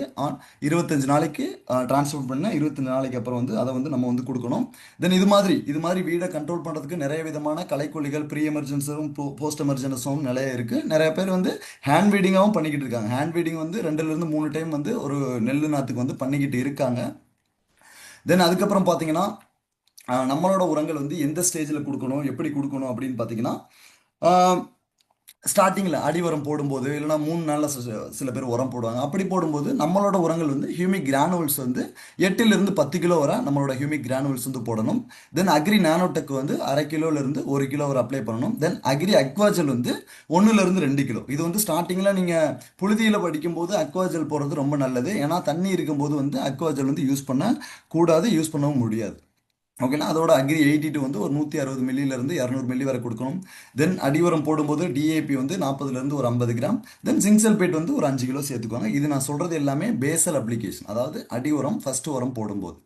25 நாளைக்கு டிரான்ஸ்ஃபர் பண்ண 25 நாளைக்கு அப்புறம் வந்து அதை வந்து நம்ம வந்து கொடுக்கணும். தென் இது மாதிரி வீடை கண்ட்ரோல் பண்ணுறதுக்கு நிறைய விதமான களைக்கொல்லிகள் ப்ரீ எமர்ஜென்ஸும் போஸ்ட் எமர்ஜென்ஸும் நிறைய இருக்குது. நிறைய பேர் வந்து ஹேண்ட் வீடிங்காகவும் பண்ணிக்கிட்டு இருக்காங்க. ஹேண்ட் வீடிங் வந்து 2 to 3 டைம் வந்து ஒரு நெல் நாற்றுக்கு வந்து பண்ணிக்கிட்டு இருக்காங்க. தென் அதுக்கப்புறம் பார்த்தீங்கன்னா நம்மளோட உரங்கள் வந்து எந்த ஸ்டேஜில் கொடுக்கணும், எப்படி கொடுக்கணும் அப்படின்னு பார்த்தீங்கன்னா ஸ்டார்டிங்கில் அடி உரம் போடும்போது இல்லைனா 3 நாளில் சில பேர் உரம் போடுவாங்க. அப்படி போடும்போது நம்மளோட உரங்கள் வந்து ஹியூமிக் கிரானுவல்ஸ் வந்து 8 to 10 கிலோ வரை நம்மளோட ஹியூமிக் கிரானுவல்ஸ் வந்து போடணும். தென் அக்ரி நானோடெக் வந்து 1/2 கிலோலேருந்து 1 கிலோ வரை அப்ளை பண்ணணும். தென் அக்ரி அக்வாஜல் வந்து 1 to 2 கிலோ. இது வந்து ஸ்டார்டிங்கில் நீங்கள் புழுதியில் படிக்கும்போது அக்வாஜல் போடுறது ரொம்ப நல்லது. ஏன்னா தண்ணி இருக்கும்போது வந்து அக்வாஜல் வந்து யூஸ் பண்ணக்கூடாது, யூஸ் பண்ணவும் முடியாது. ஓகேனா? அதோட அக்ரி 82 வந்து ஒரு 160 மில்லியிலேருந்து 200 மில்லி வரை கொடுக்கணும். தென் அடி உரம் போடும்போது டிஏபி வந்து 40லேருந்து ஒரு 50 கிராம், தென் ஜிங்க் சல்பேட் வந்து ஒரு 5 கிலோ சேர்த்துக்குவாங்க. இது நான் சொல்கிறது எல்லாமே பேசல் அப்ளிகேஷன், அதாவது அடி உரம் ஃபஸ்ட்டு உரம் போடும்போது.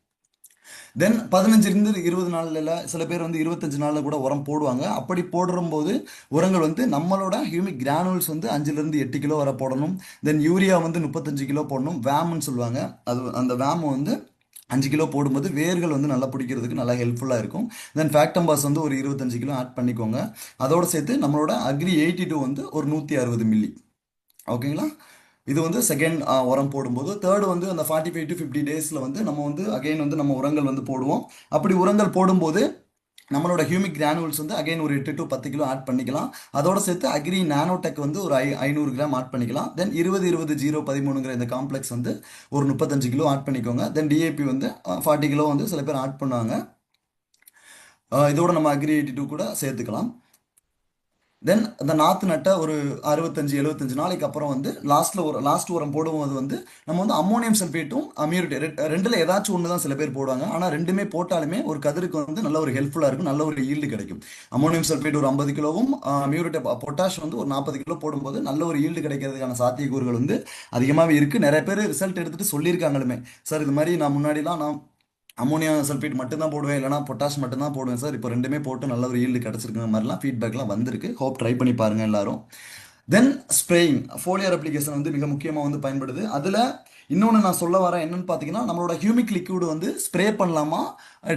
தென் 15-20 நாளில் சில பேர் வந்து 25 நாளில் கூட உரம் போடுவாங்க. அப்படி போடும்போது உரங்கள் வந்து நம்மளோட ஹியூமிக் கிரானுவல்ஸ் வந்து 5-8 கிலோ வரை போடணும். தென் யூரியா வந்து 35 கிலோ போடணும். வேம்னு சொல்லுவாங்க, அது அந்த வேம் வந்து 5 கிலோ போடும்போது வேர்கள் வந்து நல்லா பிடிக்கிறதுக்கு நல்லா ஹெல்ப்ஃபுல்லாக இருக்கும். தென் ஃபேக்டம்பாஸ் வந்து ஒரு 25 கிலோ ஆட் பண்ணிக்கோங்க. அதோடு சேர்த்து நம்மளோட அக்ரி 82 வந்து ஒரு 160 மில்லி. ஓகேங்களா? இது வந்து செகண்ட் உரம் போடும்போது. தேர்டு வந்து அந்த 45 to 50 டேஸில் வந்து நம்ம வந்து அகைன் வந்து நம்ம உரங்கள் வந்து போடுவோம். அப்படி உரங்கள் போடும்போது நம்மளோட ஹியூமிக் கிரானுவல்ஸ் வந்து அகைன் ஒரு 8 to 10 கிலோ ஆட் பண்ணிக்கலாம். அதோட சேர்த்து அக்ரி நானோடெக் வந்து ஒரு 500 கிராம் ஆட் பண்ணிக்கலாம். தென் 20-20-0-13ங்கிற இந்த காம்ப்ளெக்ஸ் வந்து ஒரு 35 கிலோ ஆட் பண்ணிக்கோங்க. தென் டிஏபி வந்து 40 கிலோ வந்து சில பேர் ஆட் பண்ணுவாங்க. இதோட நம்ம அக்ரி 82 கூட சேர்த்துக்கலாம். தென் அந்த நாற்று நட்ட ஒரு 65-75 நாளைக்கு அப்புறம் வந்து லாஸ்ட் உரம் போடும்போது வந்து நம்ம வந்து அம்மோனியம் சல்ஃபேட்டும் அம்யூரிட்டி ரெண்டில் ஏதாச்சும் ஒன்று தான் சில பேர் போடுவாங்க. ஆனால் ரெண்டுமே போட்டாலுமே ஒரு கதிருக்கு வந்து நல்ல ஒரு ஹெல்ப்ஃபுல்லாக இருக்கும், நல்ல ஒரு ஈல்டு கிடைக்கும். அம்மோனியம் சல்ஃபேட் ஒரு 50 கிலோவும் அம்யூரிட்டி பொட்டாஷ் வந்து ஒரு 40 கிலோ போடும்போது நல்ல ஒரு ஈல்டு கிடைக்கிறதுக்கான சாத்தியக்கூறுகள் வந்து அதிகமாகவே இருக்குது. நிறைய பேர் ரிசல்ட் எடுத்துகிட்டு சொல்லியிருக்காங்களுமே, சார் இது மாதிரி நான் முன்னாடிலாம் நான் அமோனியா சல்ஃபேட் மட்டும்தான் போடுவேன், இல்லைனா பொட்டாஷ் மட்டும்தான் போடுவேன் சார், இப்போ ரெண்டுமே போட்டு நல்ல ஒரு ஈல்டு கிடச்சிருக்குற மாதிரிலாம் ஃபீட்பேக்லாம் வந்திருக்கு. ஹோப் ட்ரை பண்ணி பாருங்கள் எல்லாரும். தென் ஸ்ப்ரேயிங் ஃபோலியர் அப்ளிகேஷன் வந்து மிக முக்கியமாக வந்து பயன்படுது. அதில் இன்னொன்று நான் சொல்ல வரேன் என்னன்னு பார்த்தீங்கன்னா, நம்மளோட ஹியூமிக் லிக்விட் வந்து ஸ்ப்ரே பண்ணலாமா,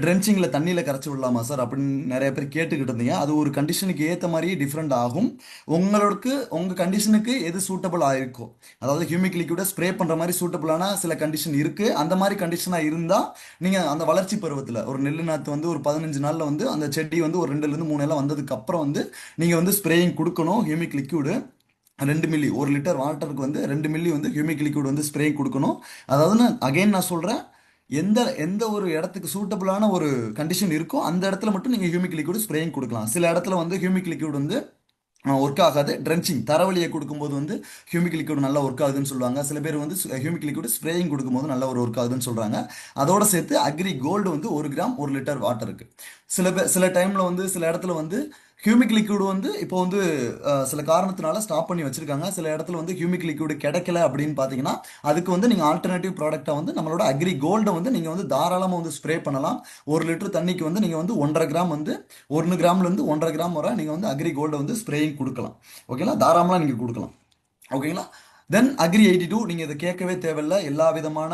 ட்ரென்ச்சிங்கில் தண்ணியில் கரைச்சி விடலாமா சார் அப்படின்னு நிறைய பேர் கேட்டுக்கிட்டு இருந்தீங்க. அது ஒரு கண்டிஷனுக்கு ஏற்ற மாதிரி டிஃப்ரெண்ட் ஆகும். உங்களுக்கு உங்கள் கண்டிஷனுக்கு எது சூட்டபிள் ஆயிருக்கோ, அதாவது ஹியூமிக் லிக்விடை ஸ்ப்ரே பண்ணுற மாதிரி சூட்டபிளான சில கண்டிஷன் இருக்குது. அந்த மாதிரி கண்டிஷனாக இருந்தால் நீங்கள் அந்த வளர்ச்சி பருவத்தில் ஒரு நெல்லு நாற்று வந்து ஒரு 15 நாளில் வந்து அந்த செடி வந்து ஒரு 2லேருந்து 3 இலை வந்ததுக்கு அப்புறம் வந்து நீங்கள் வந்து ஸ்ப்ரேயிங் கொடுக்கணும். ஹியூமிக் லிக்விடு 2 மில்லி, 1 லிட்டர் வாட்டருக்கு வந்து 2 மில்லி வந்து ஹியூமிக் லிக்விட் வந்து ஸ்ப்ரே கொடுக்கணும். அதாவது நான் சொல்கிறேன், எந்த எந்த ஒரு இடத்துக்கு சூட்டபிளான ஒரு கண்டிஷன் இருக்கோ அந்த இடத்துல மட்டும் நீங்கள் ஹியூமிக் லிக்விட் ஸ்ப்ரேயிங் கொடுக்கலாம். சில இடத்துல வந்து ஹியூமிக் லிக்விட் வந்து ஒர்க் ஆகாது. ட்ரென்ச்சிங் தரவழியை கொடுக்கும்போது வந்து ஹியூமிக் லிக்விட் நல்லா ஒர்க் ஆகுதுன்னு சொல்லுவாங்க. சில பேர் வந்து ஹியூமிக் லிக்விட் ஸ்ப்ரேயிங் கொடுக்கும்போது நல்ல ஒரு ஒர்க் ஆகுதுன்னு சொல்கிறாங்க. அதோட சேர்த்து அக்ரி கோல்டு வந்து 1 கிராம் 1 லிட்டர் வாட்டருக்கு. சில டைமில் வந்து சில இடத்துல வந்து ஹியூமிக் லிக்விட் வந்து இப்போ வந்து சில காரணத்தினால ஸ்டாப் பண்ணி வச்சிருக்காங்க. சில இடத்துல வந்து ஹியூமிக் லிக்விட் கிடைக்கல அப்படின்னு பார்த்தீங்கன்னா, அதுக்கு வந்து நீங்கள் ஆல்டர்னேட்டிவ் ப்ராடக்டாக வந்து நம்மளோட அக்ரி கோல்டை வந்து நீங்கள் வந்து தாராளமாக வந்து ஸ்ப்ரே பண்ணலாம். 1 லிட்டர் தண்ணிக்கு வந்து நீங்கள் வந்து 1.5 கிராம் வந்து 1 கிராம்லேருந்து 1.5 கிராம் வரை நீங்கள் வந்து அக்ரி கோல்டை வந்து ஸ்ப்ரேயிங் கொடுக்கலாம். ஓகேங்களா, தாராளமாக நீங்கள் கொடுக்கலாம். ஓகேங்களா. தென் அக்ரி 82 நீங்கள் இதை கேட்கவே தேவையில்லை. எல்லா விதமான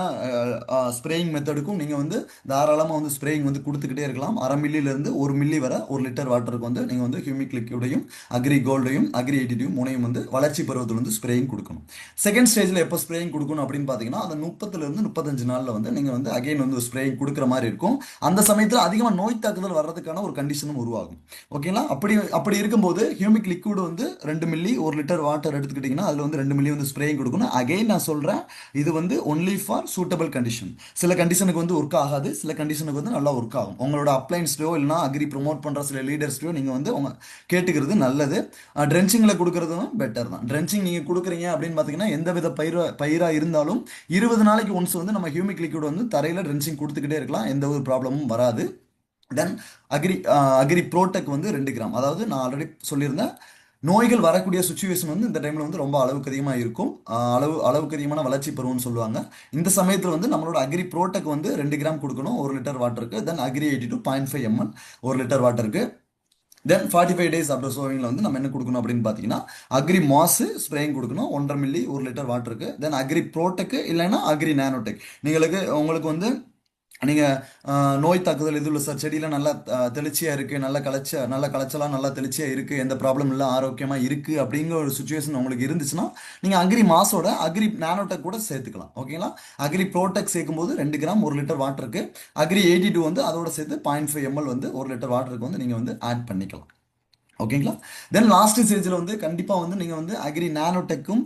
ஸ்ப்ரேயிங் மெத்தடுக்கும் நீங்கள் வந்து தாராளமாக வந்து ஸ்ப்ரேயிங் வந்து கொடுத்துக்கிட்டே இருக்கலாம். 1/2 மில்லிலேருந்து 1 மில்லி வரை 1 லிட்டர் வாட்டருக்கு வந்து நீங்கள் வந்து ஹியூமிக் லிக்விடையும் அக்ரி கோல்டையும் அக்ரி 82 மூணையும் வந்து வளர்ச்சி பருவத்தில் வந்து ஸ்ப்ரேயிங் கொடுக்கணும். செகண்ட் ஸ்டேஜில் எப்போ ஸ்ப்ரேயிங் கொடுக்கணும் அப்படின்னு பார்த்தீங்கன்னா, அந்த 30லேருந்து 35 நாளில் வந்து நீங்கள் வந்து அகைன் வந்து ஸ்ப்ரேயிங் கொடுக்குற மாதிரி இருக்கும். அந்த சமயத்தில் அதிகமாக நோய் தாக்குதல் வர்றதுக்கான ஒரு கண்டிஷனும் உருவாகும். ஓகேங்களா. அப்படி அப்படி இருக்கும்போது ஹியூமிக் லிக்விட் வந்து 2 மில்லி 1 லிட்டர் வாட்டர் எடுத்துக்கிட்டிங்கன்னா அதில் வந்து 2 மில்லி வந்து ஸ்ப்ரேயிங் கொடுக்கணும். அகைன் நான் சொல்கிறேன், இது வந்து ஒன்லி ஃபார் சூட்டபிள் கண்டிஷன். சில கண்டிஷனுக்கு வந்து ஒர்க் ஆகாது, சில கண்டிஷனுக்கு வந்து நல்லா ஒர்க் ஆகும். உங்களோட அப்ளைன்ஸ்லையோ இல்லைனா அக்ரி ப்ரொமோட் பண்ணுற சில லீடர்ஸ்லையோ நீங்கள் வந்து உங்க கேட்டுக்கிறது நல்லது. ட்ரென்ச்சிங்கில் கொடுக்கறதும் பெட்டர் தான். ட்ரென்ச்சிங் நீங்கள் கொடுக்குறீங்க அப்படின்னு பார்த்தீங்கன்னா, எந்த வித பயிராக இருந்தாலும் 20 நாளைக்கு ஒன்ஸ் வந்து நம்ம ஹியூமிக் லிக்விட் வந்து தரையில் ட்ரென்ச்சிங் கொடுத்துக்கிட்டே இருக்கலாம். எந்த ஒரு ப்ராப்ளமும் வராது. தென் அக்ரி அக்ரி ப்ரோடெக் வந்து 2 கிராம், அதாவது நான் ஆல்ரெடி சொல்லியிருந்தேன், நோய்கள் வரக்கூடிய சுச்சுவேஷன் வந்து இந்த டைமில் வந்து ரொம்ப அளவுக்கு அதிகமாக இருக்கும். அளவுக்கு அதிகமான வளர்ச்சி பருவம்னு சொல்லுவாங்க. இந்த சமயத்தில் வந்து நம்மளோட அக்ரி ப்ரோடெக் வந்து 2 கிராம் கொடுக்கணும் 1 லிட்டர் வாட்டருக்கு. தென் அக்ரி 82 0.5 ml 1 லிட்டர் வாட்டருக்கு. தென் 45 டேஸ் ஆஃப்டர் சோவிங்கில் வந்து நம்ம என்ன கொடுக்கணும் அப்படின்னு பார்த்தீங்கன்னா, அக்ரி மாசு ஸ்ப்ரேயிங் கொடுக்கணும் 1.5 மில்லி 1 லிட்டர் வாட்டருக்கு. தென் அக்ரி ப்ரோடெக் இல்லைன்னா அக்ரி நானோடெக். உங்களுக்கு வந்து நீங்கள் நோய் தாக்குதல் எதுவும் இல்லை சார், செடியில் நல்லா தெளிச்சியாக இருக்குது, நல்ல களைச்சலாக நல்லா தெளிச்சியாக இருக்குது, எந்த ப்ராப்ளம் இல்லை, ஆரோக்கியமாக இருக்குது அப்படிங்கிற ஒரு சுச்சுவேஷன் உங்களுக்கு இருந்துச்சுன்னா நீங்கள் அக்ரி மாஸோட அக்ரி நானோடெக் கூட சேர்த்துக்கலாம். ஓகேங்களா. அக்ரி ப்ரோடெக் சேர்க்கும்போது 2 கிராம் 1 லிட்டர் வாட்டருக்கு, அக்ரி 82 வந்து அதோட சேர்த்து 0.5 ml வந்து 1 லிட்டர் வாட்டருக்கு வந்து நீங்கள் வந்து ஆட் பண்ணிக்கலாம். ஓகேங்களா. தென் லாஸ்ட் ஸ்டேஜில் வந்து கண்டிப்பாக வந்து நீங்கள் வந்து அக்ரி நானோடெக்கும்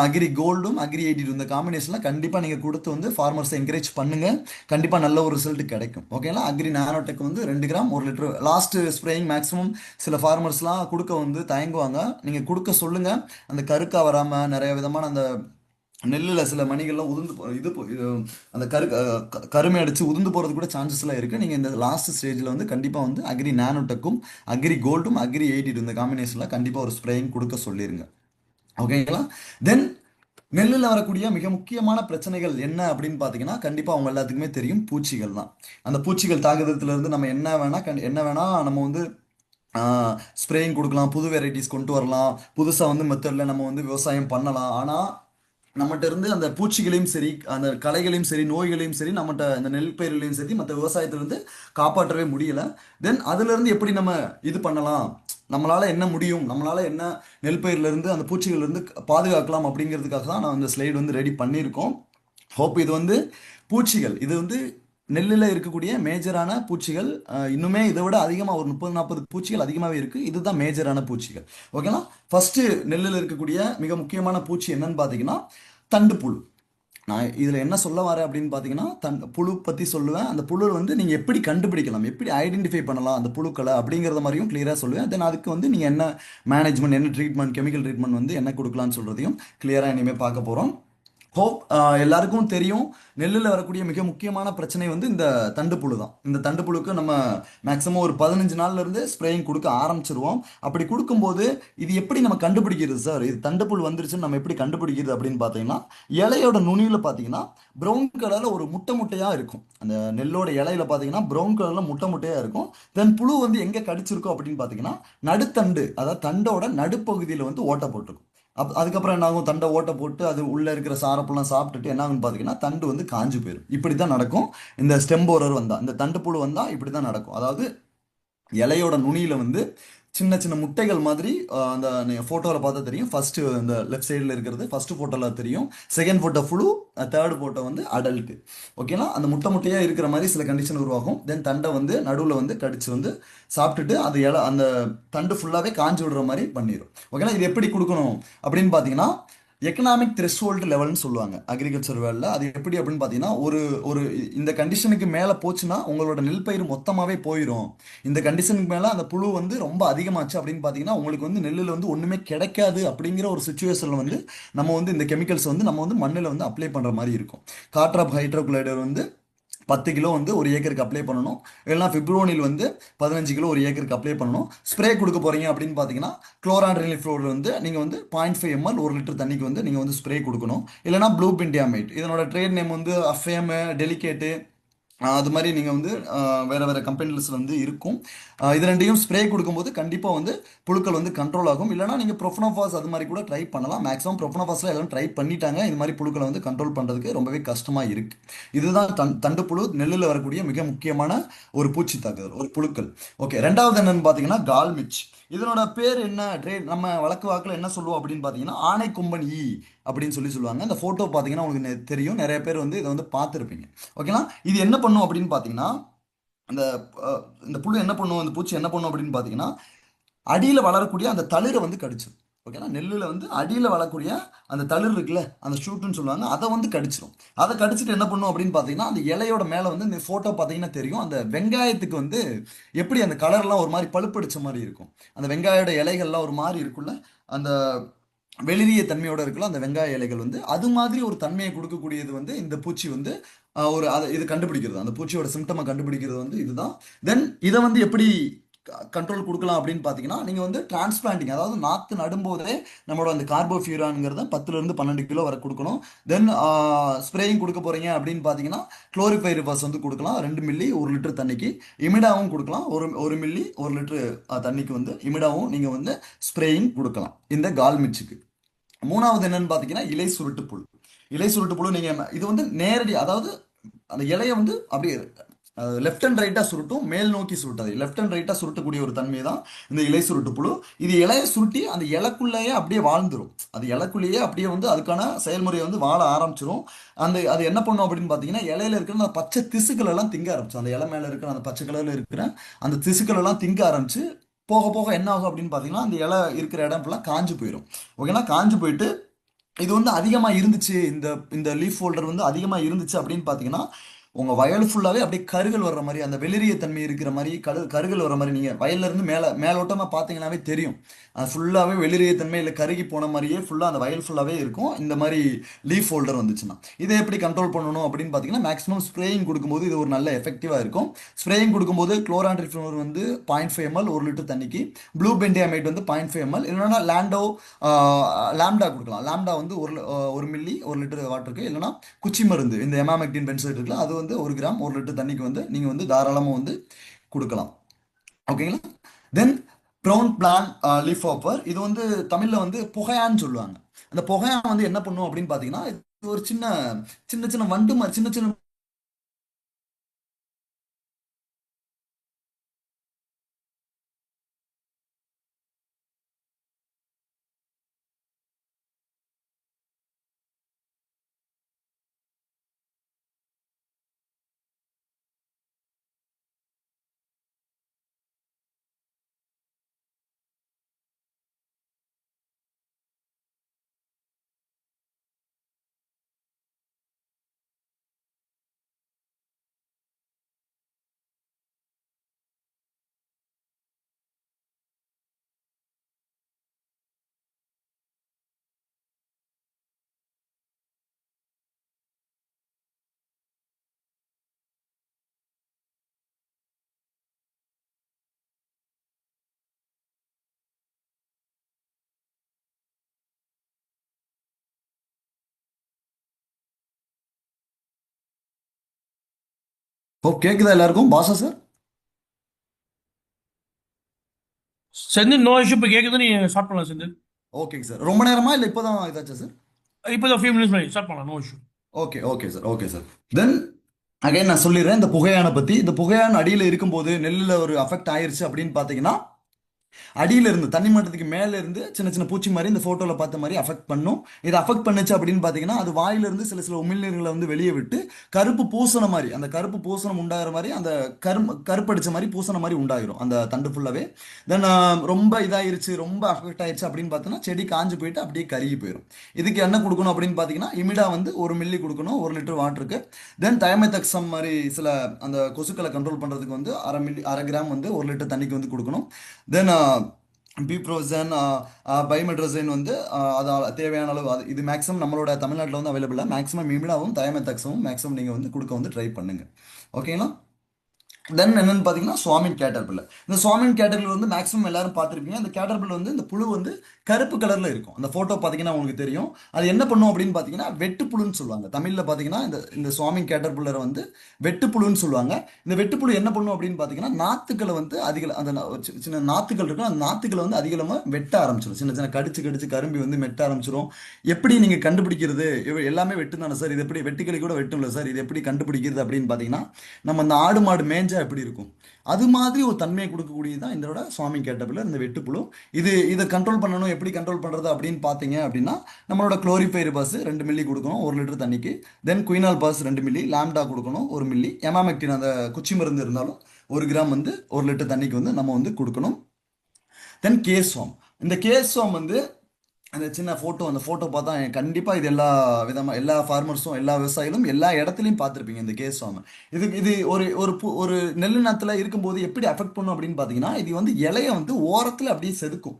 அக்ரி கோல்டும் அக்ரி 82 இந்த காம்பினேஷனில் கண்டிப்பாக நீங்கள் கொடுத்து வந்து ஃபார்மர்ஸை என்கரேஜ் பண்ணுங்கள். கண்டிப்பாக நல்ல ஒரு ரிசல்ட் கிடைக்கும். ஓகேங்களா. அக்ரி நானோடெக் வந்து 2 gram 1 litre last spraying maximum சில ஃபார்மர்ஸ்லாம் கொடுக்க வந்து தயங்குவாங்க. நீங்கள் கொடுக்க சொல்லுங்கள். அந்த கருக்கா வராமல் நிறைய விதமான அந்த நெல்லில் சில மணிகள்லாம் உதிர்ந்து அந்த கருமை அடித்து உதிர்ந்து போகிறது கூட சான்சஸ்லாம் இருக்குது. நீங்கள் இந்த லாஸ்ட் ஸ்டேஜில் வந்து கண்டிப்பாக வந்து அக்ரி நானோடெக்கும் அக்ரி கோல்டும் அக்ரி 82 இந்த காம்பினேஷனில் கண்டிப்பாக ஒரு ஸ்ப்ரேயிங் கொடுக்க சொல்லிடுங்க. ஓகேங்களா. தென் நெல்லில் வரக்கூடிய மிக முக்கியமான பிரச்சனைகள் என்ன அப்படின்னு பார்த்தீங்கன்னா, கண்டிப்பாக அவங்க எல்லாத்துக்குமே தெரியும், பூச்சிகள் தான். அந்த பூச்சிகள் தாக்குதத்துலேருந்து நம்ம என்ன வேணால் நம்ம வந்து ஸ்ப்ரேயிங் கொடுக்கலாம், புது வெரைட்டிஸ் கொண்டு வரலாம், புதுசாக வந்து மெத்தடில் நம்ம வந்து விவசாயம் பண்ணலாம். ஆனால் நம்மகிட்ட இருந்து அந்த பூச்சிகளையும் சரி, அந்த களைகளையும் சரி, நோய்களையும் சரி, நம்மகிட்ட அந்த நெல் பயிர்களையும் சரி, மற்ற விவசாயத்திலிருந்து காப்பாற்றவே முடியல. தென் அதுலேருந்து எப்படி நம்ம இது பண்ணலாம், நம்மளால் என்ன முடியும், நம்மளால் என்ன நெல் பயிர்லேருந்து அந்த பூச்சிகள்லேருந்து பாதுகாக்கலாம் அப்படிங்கிறதுக்காக தான் நான் இந்த ஸ்லைடு வந்து ரெடி பண்ணியிருக்கோம். ஹோப் இது வந்து பூச்சிகள், இது வந்து நெல்லில் இருக்கக்கூடிய மேஜரான பூச்சிகள். இன்னுமே இதை விட அதிகமாக ஒரு 30-40 பூச்சிகள் அதிகமாகவே இருக்குது. இதுதான் மேஜரான பூச்சிகள். ஓகேங்களா. ஃபஸ்ட்டு நெல்லில் இருக்கக்கூடிய மிக முக்கியமான பூச்சி என்னன்னு பார்த்தீங்கன்னா தண்டுப்புழு. நான் இதில் என்ன சொல்ல வரேன் அப்படின்னு பார்த்தீங்கன்னா, புழு பற்றி சொல்லுவேன். அந்த புழு வந்து நீங்கள் எப்படி கண்டுபிடிக்கலாம், எப்படி ஐடென்டிஃபை பண்ணலாம் அந்த புழுக்களை அப்படிங்கிறத மாதிரியும் கிளியராக சொல்லுவேன். தென் அதுக்கு வந்து நீங்கள் என்ன மேனேஜ்மெண்ட், என்ன ட்ரீட்மெண்ட், கெமிக்கல் ட்ரீட்மெண்ட் வந்து என்ன கொடுக்கலான்னு சொல்கிறதையும் கிளியராக இனிமேல் பார்க்க போகிறோம். ஹோப் எல்லாருக்கும் தெரியும், நெல்லில் வரக்கூடிய மிக முக்கியமான பிரச்சனை வந்து இந்த தண்டுப்புழு தான். இந்த தண்டுப்புழுக்கு நம்ம மேக்ஸிமம் ஒரு 15 நாள்லேருந்து ஸ்ப்ரேயிங் கொடுக்க ஆரம்பிச்சிருவோம். அப்படி கொடுக்கும்போது இது எப்படி நம்ம கண்டுபிடிக்கிறது சார், இது தண்டுப்புழு வந்துருச்சுன்னு நம்ம எப்படி கண்டுபிடிக்கிறது அப்படின்னு பார்த்தீங்கன்னா, இலையோட நுனியில் பார்த்தீங்கன்னா ப்ரௌன் கலரில் ஒரு முட்டையாக இருக்கும். அந்த நெல்லோட இலையில பார்த்தீங்கன்னா ப்ரௌன் கலரில் முட்டையாக இருக்கும். தென் புழு வந்து எங்கே கடிச்சிருக்கோம் அப்படின்னு பார்த்தீங்கன்னா, நடுத்தண்டு, அதாவது தண்டோட நடுப்பகுதியில் வந்து ஓட்டை போட்டிருக்கும். அதுக்கப்புறம் என்ன ஆகும், தண்டை ஓட்டை போட்டு அது உள்ள இருக்கிற சாரப்பெல்லாம் சாப்பிட்டுட்டு என்ன ஆகும்னு பார்த்தீங்கன்னா தண்டு வந்து காஞ்சு போயிடும். இப்படி தான் நடக்கும். இந்த ஸ்டெம் போரர் வந்தா, இந்த தண்டு புழு வந்தா இப்படி தான் நடக்கும். அதாவது இலையோட நுனியில வந்து சின்ன சின்ன முட்டைகள் மாதிரி, அந்த நீங்கள் ஃபோட்டோவில் பார்த்தா தெரியும். ஃபர்ஸ்ட் இந்த லெஃப்ட் சைடில் இருக்கிறது ஃபர்ஸ்ட் ஃபோட்டோவில் தெரியும். செகண்ட் ஃபோட்டோ ஃபுழு, தேர்ட் ஃபோட்டோ வந்து அடல்ட். ஓகேனா அந்த முட்டை முட்டையாக இருக்கிற மாதிரி சில கண்டிஷன் உருவாகும். தென் தண்டை வந்து நடுவில் வந்து கடிச்சு வந்து சாப்பிட்டுட்டு அது அந்த தண்டு ஃபுல்லாகவே காஞ்சி விடுற மாதிரி பண்ணிடும். ஓகேனா இது எப்படி கொடுக்கணும் அப்படின்னு பார்த்தீங்கன்னா எக்கனாமிக் த்ரெஷ்ஹோல்டு லெவல்னு சொல்லுவாங்க அக்ரிகல்ச்சர் வேர்ல்டில். அது எப்படி அப்படின்னு பார்த்தீங்கன்னா ஒரு ஒரு இந்த கண்டிஷனுக்கு மேலே போச்சுன்னா உங்களோட நெல் பயிர் மொத்தமாகவே போயிடும். இந்த கண்டிஷனுக்கு மேலே அந்த புழு வந்து ரொம்ப அதிகமாச்சு அப்படின்னு பார்த்தீங்கன்னா உங்களுக்கு வந்து நெல்லில் வந்து ஒன்றுமே கிடைக்காது. அப்படிங்கிற ஒரு சுச்சுவேஷனில் வந்து நம்ம வந்து இந்த கெமிக்கல்ஸ் வந்து நம்ம வந்து மண்ணில் வந்து அப்ளை பண்ணுற மாதிரி இருக்கும். கார்ட்ராப் ஹைட்ரோகுளைடர் வந்து 10 கிலோ வந்து ஒரு ஏக்கருக்கு அப்ளை பண்ணணும். இல்லைனா ஃபிப்ரோனில் வந்து 15 கிலோ ஒரு ஏக்கருக்கு அப்ளை பண்ணணும். ஸ்ப்ரே கொடுக்க போறீங்க அப்படின்னு பார்த்தீங்கன்னா குளோரான்ட்ரினிலிப்ரோல் வந்து நீங்கள் வந்து 0.5 ml 1 லிட்டர் தண்ணிக்கு வந்து நீங்கள் வந்து ஸ்ப்ரே கொடுக்கணும். இல்லைனா ப்ளூ பெண்டியாமைட், இதனோட ட்ரேட் நேம் வந்து அஃபேமு, டெலிகேட்டு, அது மாதிரி நீங்கள் வந்து வேறு வேறு கம்பெனிஸ் வந்து இருக்கும். இது ரெண்டையும் ஸ்ப்ரே கொடுக்கும்போது கண்டிப்பாக வந்து புழுக்கள் வந்து கண்ட்ரோல் ஆகும். இல்லைனா நீங்கள் ப்ரொஃபனோஃபாஸ் அது மாதிரி கூட ட்ரை பண்ணலாம். மேக்ஸிமம் ப்ரொஃபனோஃபாஸில் எல்லாம் ட்ரை பண்ணிட்டாங்க. இது மாதிரி புழுக்களை வந்து கண்ட்ரோல் பண்ணுறதுக்கு ரொம்பவே கஷ்டமாக இருக்குது. இதுதான் தண்டுப்புழு நெல்லில் வரக்கூடிய மிக முக்கியமான ஒரு பூச்சி தாக்குதல், ஒரு புழுக்கள். ஓகே, ரெண்டாவது என்னன்னு பார்த்தீங்கன்னா கால்மிச். இதனோட பேர் என்ன, நம்ம வழக்கு வாக்கில் என்ன சொல்லுவோம் அப்படின்னு பார்த்தீங்கன்னா ஆனைக்கொம்பன் ஈ அப்படின்னு சொல்லுவாங்க. இந்த ஃபோட்டோ பார்த்தீங்கன்னா உங்களுக்கு தெரியும். நிறைய பேர் வந்து இதை வந்து பார்த்துருப்பீங்க. ஓகேங்களா. இது என்ன பண்ணும் அப்படின்னு பார்த்தீங்கன்னா அந்த இந்த புழு என்ன பண்ணும், இந்த பூச்சி என்ன பண்ணும் அப்படின்னு பார்த்தீங்கன்னா அடியில் வளரக்கூடிய அந்த தளிரை வந்து கடிச்சிடும். ஓகேனா நெல்லில் வந்து அடியில் வளரக்கூடிய அந்த தளிர் இருக்குல்ல, அந்த ஷூட்டுன்னு சொல்லுவாங்க, அதை வந்து கடிச்சிடும். அதை கடிச்சிட்டு என்ன பண்ணும் அப்படின்னு பார்த்தீங்கன்னா அந்த இலையோட மேலே வந்து இந்த ஃபோட்டோ பார்த்தீங்கன்னா தெரியும். அந்த வெங்காயத்துக்கு வந்து எப்படி அந்த கலர்லாம் ஒரு மாதிரி பழுப்படிச்ச மாதிரி இருக்கும். அந்த வெங்காயோட இலைகள்லாம் ஒரு மாதிரி இருக்குல்ல, அந்த வெளிரிய தன்மையோட இருக்குல்ல அந்த வெங்காய இலைகள் வந்து அது மாதிரி ஒரு தன்மையை கொடுக்கக்கூடியது வந்து இந்த பூச்சி வந்து ஒரு அதை இது கண்டுபிடிக்கிறது, அந்த பூச்சியோட சிம்டமை கண்டுபிடிக்கிறது வந்து இதுதான். தென் இதை வந்து எப்படி கண்ட்ரோல் கொடுக்கலாம் அப்படின்னு பார்த்தீங்கன்னா நீங்கள் வந்து டிரான்ஸ்பிளான்டிங், அதாவது நாற்று நடும்போதே நம்மளோட அந்த கார்போஃபியூரான்ங்கிறத 10 to 12 கிலோ வரை கொடுக்கணும். தென் ஸ்ப்ரேயிங் கொடுக்க போறீங்க அப்படின்னு பார்த்தீங்கன்னா குளோரிஃபைரிஃபாஸ் வந்து கொடுக்கலாம் 2 மில்லி 1 லிட்டர் தண்ணிக்கு. இமிடாவும் கொடுக்கலாம் 1 மில்லி 1 லிட்டர் தண்ணிக்கு வந்து இமிடாவும் நீங்கள் வந்து ஸ்ப்ரேயிங் கொடுக்கலாம் இந்த கால்மிச்சுக்கு. மூணாவது என்னன்னு பார்த்தீங்கன்னா இலை சுருட்டு புழு. இலை சுருட்டு புழு நீங்கள் இது வந்து நேரடி, அதாவது அந்த இலையை வந்து அப்படியே லெஃப்ட் அண்ட் ரைட்டாக சுருட்டும், மேல் நோக்கி சுருட்டாது. லெஃப்ட் அண்ட் ரைட்டாக சுருட்டக்கூடிய ஒரு தன்மை தான் இந்த இலை சுருட்டு புழு. இது இலையை சுருட்டி அந்த இலைக்குள்ளேயே அப்படியே வாழ்ந்துரும். அது இலைக்குள்ளேயே அப்படியே வந்து அதுக்கான செயல்முறையை வந்து வாழ ஆரம்பிச்சிரும். அது என்ன பண்ணும் அப்படின்னு பார்த்தீங்கன்னா இலையில இருக்கிற அந்த பச்சை திசுக்கள் எல்லாம் திங்க ஆரம்பிச்சு, அந்த இலை மேலே இருக்கிற அந்த பச்சை கலரில் இருக்கிற அந்த திசுக்கள் எல்லாம் திங்க ஆரம்பிச்சு போக போக என்ன ஆகும் அப்படின்னு பார்த்தீங்கன்னா அந்த இலை இருக்கிற இடம் ஃபுல்லாக காஞ்சு போயிடும். ஓகேனா காஞ்சு போயிட்டு இது வந்து அதிகமாக இருந்துச்சு, இந்த இந்த லீஃப் ஹோல்டர் வந்து அதிகமாக இருந்துச்சு அப்படின்னு பார்த்தீங்கன்னா உங்கள் வயல் ஃபுல்லாகவே அப்படியே கருகள் வர்ற மாதிரி, அந்த வெளிரிய தன்மை இருக்கிற மாதிரி கருகள் வர்ற மாதிரி நீங்கள் வயல்ல இருந்து மேலோட்டமாக பார்த்தீங்கன்னாவே தெரியும். அது ஃபுல்லாகவே வெளிரிய தன்மை இல்லை கருகி போன மாதிரியே ஃபுல்லாக அந்த வயல் ஃபுல்லாகவே இருக்கும் இந்த மாதிரி லீஃப் ஹோல்டர் வந்துச்சுன்னா. இதை எப்படி கண்ட்ரோல் பண்ணணும் அப்படின்னு பார்த்தீங்கன்னா மேக்ஸிமம் ஸ்ப்ரேயிங் கொடுக்கும்போது இது ஒரு நல்ல எஃபெக்டிவாக இருக்கும். ஸ்ப்ரேயிங் கொடுக்கும்போது குளோரான்ட்ரிஃபினோர் வந்து 0.5 ml 1 லிட்டர் தண்ணிக்கு, ப்ளூ பெண்டியாமைட் வந்து 0.5 ml, இல்லைன்னா லாம்டா கொடுக்கலாம். லாம்டா வந்து 1 மில்லி 1 லிட்டர் வாட்டருக்கு, இல்லைன்னா குச்சி மருந்து இந்த எமாமெக்டின் பென்சைட் இருக்குல்ல அது வந்து 1 கிராம் 1 லிட்டர் தண்ணிக்கு வந்து நீங்கள் வந்து தாராளமாக வந்து கொடுக்கலாம். ஓகேங்களா. தென் ப்ரௌன் பிளான் லீஃப் ஹாப்பர், இது வந்து தமிழில் வந்து புகையான்னு சொல்லுவாங்க. அந்த புகையான் வந்து என்ன பண்ணும் அப்படின்னு பார்த்தீங்கன்னா இது ஒரு சின்ன சின்ன சின்ன வண்டு மாதிரி சின்ன சின்ன ஓ கேட்குதா எல்லாருக்கும் Basha sir? Senthil, no issue. இப்போ கேட்குது, நீ ஸ்டார்ட் பண்ணலாம் செந்தில். ஓகேங்க சார். ரொம்ப நேரமா இல்லை இப்போதான் இதாச்சா சார்? இப்போ ஃபியூ மினிட்ஸ் மாதிரி ஸ்டார்ட் பண்ணலாம், no issue. Okay okay sir, okay sir. Then again நான் சொல்லிடுறேன் இந்த புகையான பற்றி. இந்த புகையான அடியில் இருக்கும்போது நெல்லில் ஒரு அஃபெக்ட் ஆயிருச்சு அப்படின்னு பார்த்தீங்கன்னா, அடியில இருந்து தண்ணி மட்டத்துக்கு மேல இருந்து சின்ன சின்ன பூச்சி மாதிரி இந்த போட்டோல பார்த்த மாதிரி அஃபெக்ட் பண்ணும். இது அஃபெக்ட் பண்ணுச்சு அப்படின்னு பாத்தீங்கன்னா, அது வாயில இருந்து சில சில உமிழ்நீர்களை வந்து வெளியே விட்டு கருப்பு பூசண மாதிரி, அந்த கருப்பு பூசணம் உண்டாகிற மாதிரி, அந்த கருப்படிச்ச மாதிரி பூசண மாதிரி உண்டாகிரும் அந்த தண்டு ஃபுல்லாவே. தென் ரொம்ப இதாயிருச்சு, ரொம்ப அஃபெக்ட் ஆயிருச்சு அப்படின்னு பார்த்தோன்னா செடி காஞ்சு போயிட்டு அப்படியே கருகி போயிடும். இதுக்கு என்ன கொடுக்கணும் அப்படின்னு பார்த்தீங்கன்னா, இமிடா வந்து 1 மில்லி கொடுக்கணும் 1 லிட்டர் வாட்டருக்கு. தென் தயமெத்தக்சம் மாதிரி சில அந்த கொசுக்களை கண்ட்ரோல் பண்றதுக்கு வந்து 1/2 கிராம் வந்து 1 லிட்டர் தண்ணிக்கு வந்து கொடுக்கணும். தென் பிப்ரோசன், பைமெட்ரோசைன் வந்து அது தேவையான அளவு. அது இது மேக்ஸிமம் நம்மளோட தமிழ்நாட்டில் வந்து அவைலபிளாக மேக்ஸிமம் இமிடாவும் தயமெத்தக்ஸமும் மேக்ஸிமம் நீங்கள் வந்து கொடுக்க வந்து ட்ரை பண்ணுங்க. ஓகேங்களா? தென் என்னன்னு பார்த்தீங்கன்னா சுவாமின் கேட்டர்பில்லர். இந்த சுவாமின் கேட்டர்பில்லர் வந்து மேக்ஸிமம் எல்லாரும் பார்த்துருப்பீங்க. இந்த கேட்டர்பில்லர் வந்து இந்த புழு வந்து கருப்பு கலரில் இருக்கும். அந்த ஃபோட்டோ பார்த்தீங்கன்னா உங்களுக்கு தெரியும். அது என்ன பண்ணும் அப்படின்னு பார்த்தீங்கன்னா வெட்டுப்புழுன்னு சொல்லுவாங்க. தமிழில் பார்த்தீங்கன்னா இந்த இந்த சுவாமின் கேட்டர்பில்லரை வந்து வெட்டுப்புழுன்னு சொல்லுவாங்க. இந்த வெட்டுப்புழு என்ன பண்ணும் அப்படின்னு பார்த்தீங்கன்னா நாற்றுக்களை வந்து அதிக அந்த சின்ன நாற்றுகள் இருக்கும். அந்த நாற்றுக்களை வந்து அதிகமாக வெட்ட ஆரம்பிச்சிடும். சின்ன சின்ன கடிச்சு கடிச்சு கரும்பி வந்து வெட்ட ஆரம்பிச்சிடும். எப்படி நீங்கள் கண்டுபிடிக்கிறது? எல்லாமே வெட்டு தானே சார், இது எப்படி வெட்டுக்கிளி கூட வெட்டும் இல்லை சார், இது எப்படி கண்டுபிடிக்கிறது அப்படின்னு பார்த்தீங்கன்னா, நம்ம அந்த ஆடு மாடு மேஞ்சா எப்படி இருக்கும் அது மாதிரி ஒரு தன்மையை கொடுக்கக்கூடியது தான் இதோட சுவாமி கேட்டபில்லர், இந்த வெட்டுப்புழு. இதை கண்ட்ரோல் பண்ணணும். எப்படி கண்ட்ரோல் பண்ணுறது அப்படின்னு பார்த்தீங்க அப்படின்னா, நம்மளோட குளோரிஃபைர் பாஸ் 2 மில்லி கொடுக்கணும் 1 லிட்டர் தண்ணிக்கு. தென் குயினால் பாஸ் 2 மில்லி, லாம்டா கொடுக்கணும் 1 மில்லி, எமாமெக்டின் அந்த குச்சி மருந்து இருந்தாலும் 1 கிராம் வந்து 1 லிட்டர் தண்ணிக்கு வந்து நம்ம வந்து கொடுக்கணும். தென் கேஸ்வாம். இந்த கேஸ்வாம் வந்து அந்த சின்ன ஃபோட்டோ, அந்த ஃபோட்டோ பார்த்தா கண்டிப்பாக இது எல்லா விதமாக எல்லா ஃபார்மர்ஸும் எல்லா விவசாயிகளும் எல்லா இடத்துலையும் பார்த்துருப்பீங்க இந்த கேஸ்வாம். இது ஒரு நெல் நாத்தில் இருக்கும்போது எப்படி அஃபெக்ட் பண்ணும் அப்படின்னு பார்த்தீங்கன்னா, இது வந்து இலையை வந்து ஓரத்தில் அப்படியே செதுக்கும்.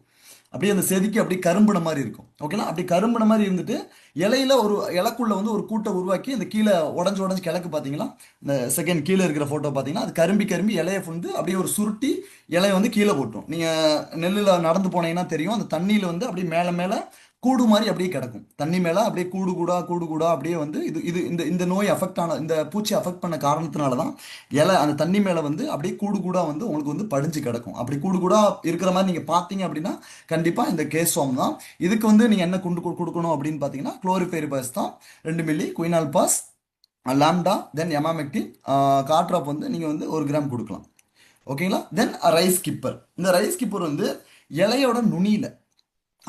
அப்படியே அந்த செதுக்கி அப்படியே கரும்புன மாதிரி இருக்கும். ஓகேங்களா? அப்படி கரும்புன மாதிரி இருந்துட்டு இலையில ஒரு இலக்குள்ள வந்து ஒரு கூட்டை உருவாக்கி அந்த கீழே உடஞ்சு உடஞ்சு கிழக்கு பார்த்தீங்களா, இந்த செகண்ட் கீழே இருக்கிற ஃபோட்டோ பார்த்தீங்கன்னா, அது கரும்பி கரும்பி இலையை வந்து அப்படியே ஒரு சுருட்டி இலையை வந்து கீழே போட்டும். நீங்கள் நெல்லில் நடந்து போனீங்கன்னா தெரியும், அந்த தண்ணியில் வந்து அப்படியே மேலே மேலே கூடு மாதிரி அப்படியே கிடக்கும். தண்ணி மேலே அப்படியே கூடு கூடா கூடு கூடா அப்படியே வந்து இது இது இந்த இந்த நோய் அஃபெக்ட் ஆன, இந்த பூச்சி அஃபெக்ட் பண்ண காரணத்தினால தான் இலை அந்த தண்ணி மேலே வந்து அப்படியே கூடு கூடா வந்து உங்களுக்கு வந்து படிஞ்சு கிடக்கும். அப்படி கூடு கூடா இருக்கிற மாதிரி நீங்கள் பார்த்தீங்க அப்படின்னா கண்டிப்பாக இந்த கேஸ்வாம் தான். இதுக்கு வந்து நீங்கள் என்ன கொடுக்கணும் அப்படின்னு பார்த்தீங்கன்னா, குளோரிஃபைரிபாஸ் தான் 2 மில்லி, குயினால் பாஸ், லாம்டா, தென் எமாமெக்டின், காட்ராப் வந்து நீங்கள் வந்து 1 கிராம் கொடுக்கலாம். ஓகேங்களா? தென் ரைஸ் கிப்பர். இந்த ரைஸ் கிப்பர் வந்து இலையோட நுனியில்,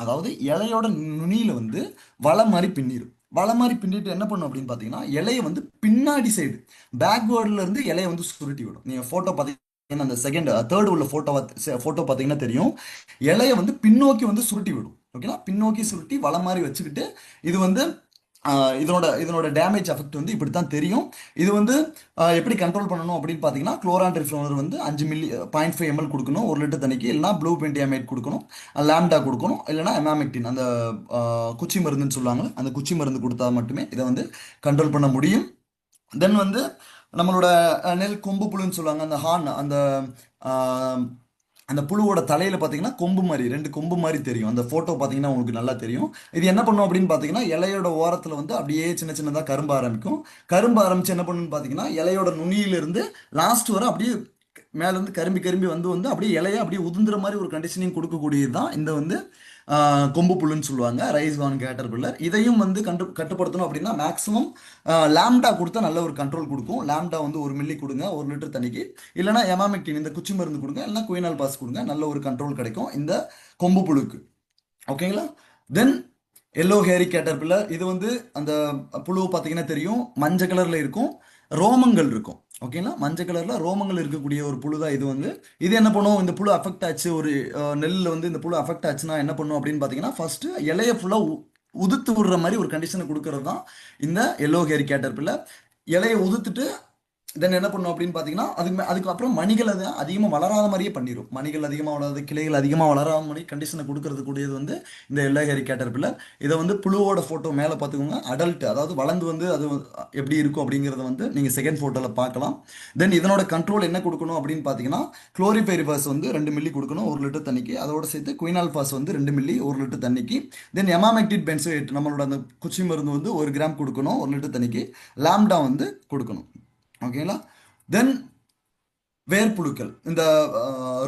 அதாவது இலையோட நுனியில் வந்து வலை மாதிரி பின்னிடும். வலை மாதிரி பின்னிட்டு என்ன பண்ணும் அப்படின்னு பார்த்தீங்கன்னா, இலையை வந்து பின்னாடி சைடு பேக்வேர்டில் இருந்து இலையை வந்து சுருட்டி விடும். நீங்கள் ஃபோட்டோ பார்த்தீங்கன்னா அந்த செகண்ட் தேர்ட் உள்ள ஃபோட்டோ பார்த்தீங்கன்னா தெரியும், இலையை வந்து பின்னோக்கி வந்து சுருட்டி விடும். ஓகேங்களா? பின்னோக்கி சுருட்டி வலை மாதிரி வச்சுக்கிட்டு இது வந்து இதனோட டேமேஜ் எஃபெக்ட் வந்து இப்படி தான் தெரியும். இது வந்து எப்படி கண்ட்ரோல் பண்ணணும் அப்படின்னு பார்த்தீங்கன்னா, குளோரான்ட்ரிஃப்ளோனர் வந்து 5 மில்லி 0.5 ml கொடுக்கணும் 1 லிட்டர் தண்ணிக்கு. இல்லைனா ப்ளூ பென்டியாமேட் கொடுக்கணும், லாம்டா கொடுக்கணும், இல்லைனா எமாமெக்டின் அந்த குச்சி மருந்துன்னு சொல்லுவாங்க, அந்த குச்சி மருந்து கொடுத்தா மட்டுமே இதை வந்து கண்ட்ரோல் பண்ண முடியும். தென் வந்து நம்மளோட நெல் கொம்பு புழுன்னு சொல்லுவாங்க, அந்த ஹார்ன், அந்த அந்த புழுவோட தலையில் பார்த்தீங்கன்னா கொம்பு மாதிரி 2 கொம்பு மாதிரி தெரியும். அந்த ஃபோட்டோ பார்த்தீங்கன்னா உங்களுக்கு நல்லா தெரியும். இது என்ன பண்ணும் அப்படின்னு பார்த்தீங்கன்னா, இலையோட ஓரத்தில் வந்து அப்படியே சின்ன சின்னதாக கரும்பு ஆரம்பிக்கும். கரும்பு ஆரம்பித்து என்ன பண்ணுன்னு பார்த்தீங்கன்னா, இலையோட நுனியிலிருந்து லாஸ்ட் வரை அப்படியே மேலேருந்து கரும்பி கரும்பி வந்து வந்து அப்படியே இலையை அப்படியே உதிர்ந்துற மாதிரி ஒரு கண்டிஷனிங் கொடுக்கக்கூடியது தான் இந்த வந்து கொம்பு புல்லுன்னு சொல்லுவாங்க, ரைஸ் கான் கேட்டர்பில்லர். இதையும் வந்து கட்டுப்படுத்தணும் அப்படின்னா மேக்ஸிமம் லாம்டா கொடுத்தா நல்ல ஒரு கண்ட்ரோல் கொடுக்கும். லாம்டா வந்து 1 மில்லி கொடுங்க 1 லிட்டர் தண்ணிக்கு. இல்லைனா எமாமெக்டின் இந்த குச்சி மருந்து கொடுங்க, இல்லைனா குயினால் பாஸ் கொடுங்க, நல்ல ஒரு கண்ட்ரோல் கிடைக்கும் இந்த கொம்பு புழுக்கு. ஓகேங்களா? Then yellow hairy caterpillar. இது வந்து அந்த புழு பார்த்தீங்கன்னா தெரியும், மஞ்சள் கலரில் இருக்கும், ரோமங்கள் இருக்கும். ஓகேங்களா? மஞ்சள் கலரில் ரோமங்கள் இருக்கக்கூடிய ஒரு புழு தான் இது வந்து. இது என்ன பண்ணும், இந்த புழு அஃபெக்ட் ஆச்சு, ஒரு நெல்லில் வந்து இந்த புழு அஃபெக்ட் ஆச்சுன்னா என்ன பண்ணும் அப்படின்னு பார்த்தீங்கன்னா, ஃபர்ஸ்ட் இலையை ஃபுல்லாக உதுத்து விடுற மாதிரி ஒரு கண்டிஷனை கொடுக்கறது தான் இந்த எல்லோ ஹேரி கேட்டர்பில்லர். இலையை உதுத்துட்டு தென் என்ன பண்ணும் அப்படின்னு பார்த்தீங்கன்னா, அதுக்கப்புறம் மணிகள் அது அதிகமாக வளராத மாதிரியே பண்ணிடும். மணிகள் அதிகமாக வளராது, கிளைகள் அதிகமாக வளராத மாதிரி கண்டிஷனை கொடுக்கறது கூடியது வந்து இந்த எல்லோ ஹேரி கேட்டர்பில்லர். இதை வந்து புழுவோட ஃபோட்டோ மேலே பார்த்துக்கோங்க. அடல்ட், அதாவது வளர்ந்து வந்து அது எப்படி இருக்கும் அப்படிங்கிறத வந்து நீங்கள் செகண்ட் ஃபோட்டோவில் பார்க்கலாம். தென் இதனோட கண்ட்ரோல் என்ன கொடுக்கணும் அப்படின்னு பார்த்தீங்கன்னா, குளோரிஃபைரிபாஸ் வந்து 2 மில்லி கொடுக்கணும் 1 லிட்டர் தண்ணிக்கு. அதோட சேர்த்து குயினால் பாஸ் வந்து 2 மில்லி 1 லிட்டர் தண்ணிக்கு. தென் எமாமெக்டின் பென்சோயேட் நம்மளோட அந்த குச்சி மருந்து வந்து 1 கிராம் கொடுக்கணும் 1 லிட்டர் தண்ணிக்கு. லாம்டா வந்து கொடுக்கணும். ஓகேங்களா? தென் வேர்ப்புழுக்கள் இந்த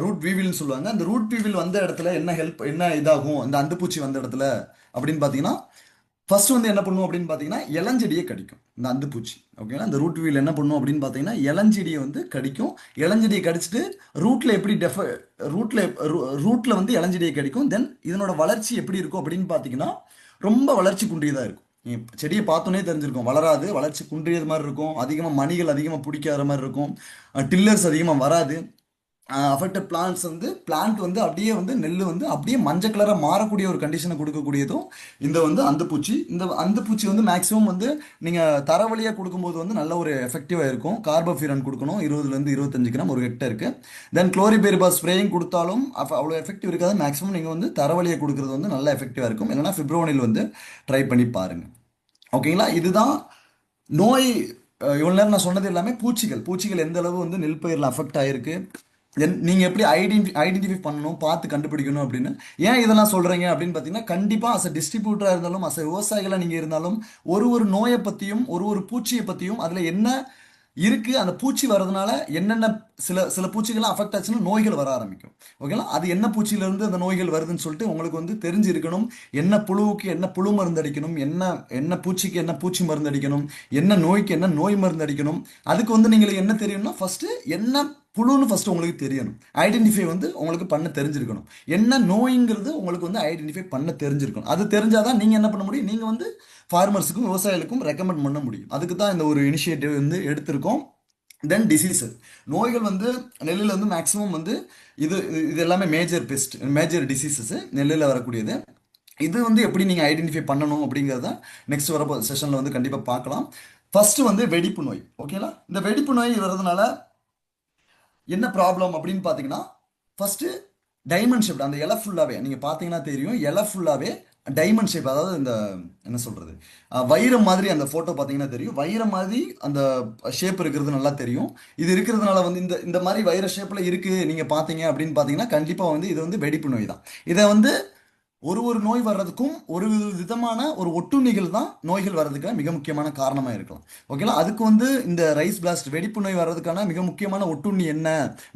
ரூட் வீவில்னு சொல்லுவாங்க. அந்த ரூட் வீவில் வந்த இடத்துல என்ன இதாகும் இந்த அந்துப்பூச்சி வந்த இடத்துல அப்படின்னு பார்த்தீங்கன்னா, ஃபர்ஸ்ட் வந்து என்ன பண்ணும் அப்படின்னு பார்த்தீங்கன்னா இளஞ்செடியை கடிக்கும் இந்த அந்துப்பூச்சி. ஓகேங்களா, இந்த ரூட் வீல் என்ன பண்ணும் அப்படின்னு பார்த்தீங்கன்னா இளஞ்செடியை வந்து கடிக்கும். இளஞ்செடியை கடிச்சிட்டு ரூட்ல எப்படி ரூட்ல ரூட்ல வந்து இளஞ்செடியை கடிக்கும். தென் இதனோட வளர்ச்சி எப்படி இருக்கும் அப்படின்னு பார்த்தீங்கன்னா ரொம்ப வளர்ச்சி குன்றியதாக இருக்கும். நீ செடியை பார்த்தோன்னே தெரிஞ்சிருக்கும், வளராது, வளர்ச்சி குன்றியது மாதிரி இருக்கும், அதிகமாக மணிகள் அதிகமாக பிடிக்காத மாதிரி இருக்கும், டில்லர்ஸ் அதிகமாக வராது. அஃபெக்டட் பிளான்ட்ஸ் வந்து பிளான்ட் வந்து அப்படியே வந்து நெல் வந்து அப்படியே மஞ்சள் கலராக மாறக்கூடிய ஒரு கண்டிஷனை கொடுக்கக்கூடியதும் இந்த வந்து அந்துப்பூச்சி. இந்த அந்துப்பூச்சி வந்து மேக்ஸிமம் வந்து நீங்கள் தரவழியாக கொடுக்கும்போது வந்து நல்ல ஒரு எஃபெக்டிவாக இருக்கும். கார்போஃபிரான் கொடுக்கணும் 20லேருந்து 25 கிராம் ஒரு ஹெக்டருக்கு. தென் குளோரிபெரிபா ஸ்ப்ரேயிங் கொடுத்தாலும் அவ்வளோ எஃபெக்டிவ் இருக்காது. மேக்ஸிமம் நீங்கள் வந்து தரவழியாக கொடுக்குறது வந்து நல்ல எஃபெக்டிவாக இருக்கும். இல்லைனா ஃபிப்ரோனில் வந்து ட்ரை பண்ணி பாருங்கள். ஓகேங்களா, இதுதான் நோய். இவ்வளோ நேரம் நான் சொன்னது எல்லாமே பூச்சிகள் எந்த அளவு வந்து நெல் பயிரில் அஃபெக்ட் ஆகிருக்கு, தென் நீங்கள் எப்படி ஐடென்டிஃபை பண்ணணும், பார்த்து கண்டுபிடிக்கணும் அப்படின்னு. ஏன் இதெல்லாம் சொல்கிறீங்க அப்படின்னு பார்த்தீங்கன்னா, கண்டிப்பாக அஸ் அ டிஸ்ட்ரிபியூட்டராக இருந்தாலும் அஸ் அ விவசாயிகளாக நீங்கள் இருந்தாலும் ஒரு நோயை பற்றியும் ஒரு பூச்சியை பற்றியும் அதில் என்ன இருக்குது, அந்த பூச்சி வர்றதுனால என்னென்ன சில பூச்சிகள்லாம் அஃபெக்ட் ஆச்சுன்னா நோய்கள் வர ஆரம்பிக்கும். ஓகேங்களா, அது என்ன பூச்சியிலேருந்து அந்த நோய்கள் வருதுன்னு சொல்லிட்டு உங்களுக்கு வந்து தெரிஞ்சிருக்கணும். என்ன புழுவுக்கு என்ன புழு மருந்து அடிக்கணும், என்ன பூச்சிக்கு என்ன பூச்சி மருந்து அடிக்கணும், என்ன நோய்க்கு என்ன நோய் மருந்து அடிக்கணும். அதுக்கு வந்து நீங்கள் என்ன தெரியணும்னா ஃபஸ்ட்டு என்ன புழுன்னு ஃபஸ்ட்டு உங்களுக்கு தெரியணும். ஐடென்டிஃபை வந்து உங்களுக்கு பண்ண தெரிஞ்சிருக்கணும். என்ன நோய்ங்கிறது உங்களுக்கு வந்து ஐடென்டிஃபை பண்ண தெரிஞ்சிருக்கணும். அது தெரிஞ்சாதான் நீங்கள் என்ன பண்ண முடியும், நீங்கள் வந்து ஃபார்மர்ஸுக்கும் விவசாயிகளுக்கும் ரெக்கமெண்ட் பண்ண முடியும். அதுக்கு தான் இந்த ஒரு இனிஷியேட்டிவ் வந்து எடுத்திருக்கோம். தென் டிசீசஸ், நோய்கள் வந்து நெல்லில் வந்து மேக்ஸிமம் வந்து இது எல்லாமே மேஜர் டிசீசஸ் நெல்லில் வரக்கூடியது. இது வந்து எப்படி நீங்கள் ஐடென்டிஃபை பண்ணணும் அப்படிங்கிறத நெக்ஸ்ட் வரப்போ செஷனில் வந்து கண்டிப்பாக பார்க்கலாம். ஃபர்ஸ்ட் வந்து வெடிப்பு நோய். ஓகேங்களா, இந்த வெடிப்பு நோய் வர்றதுனால என்ன ப்ராப்ளம் அப்படின்னு பார்த்தீங்கன்னா, ஃபர்ஸ்ட் டைமண்ட் ஷேப், அந்த இலை ஃபுல்லாகவே நீங்கள் பார்த்தீங்கன்னா தெரியும், இலை ஃபுல்லாகவே டைமண்ட் ஷேப், அதாவது இந்த என்ன சொல்கிறது, வைரம் மாதிரி அந்த ஃபோட்டோ பார்த்தீங்கன்னா தெரியும், வைரம் மாதிரி அந்த ஷேப் இருக்கிறது நல்லா தெரியும். இது இருக்கிறதுனால வந்து இந்த மாதிரி வைர ஷேப்பில் இருக்குது நீங்கள் பார்த்தீங்க அப்படின்னு பார்த்தீங்கன்னா கண்டிப்பாக வந்து இது வந்து வெடிப்பு நோய் தான். இதை வந்து ஒரு நோய் வர்றதுக்கும் ஒரு விதமான ஒரு ஒட்டுண்ணிகள் தான் நோய்கள் வர்றதுக்கு மிக முக்கியமான காரணமாக இருக்கலாம். ஓகேங்களா, அதுக்கு வந்து இந்த ரைஸ் பிளாஸ்ட் வெடிப்பு நோய் வர்றதுக்கான மிக முக்கியமான ஒட்டுண்ணி என்ன,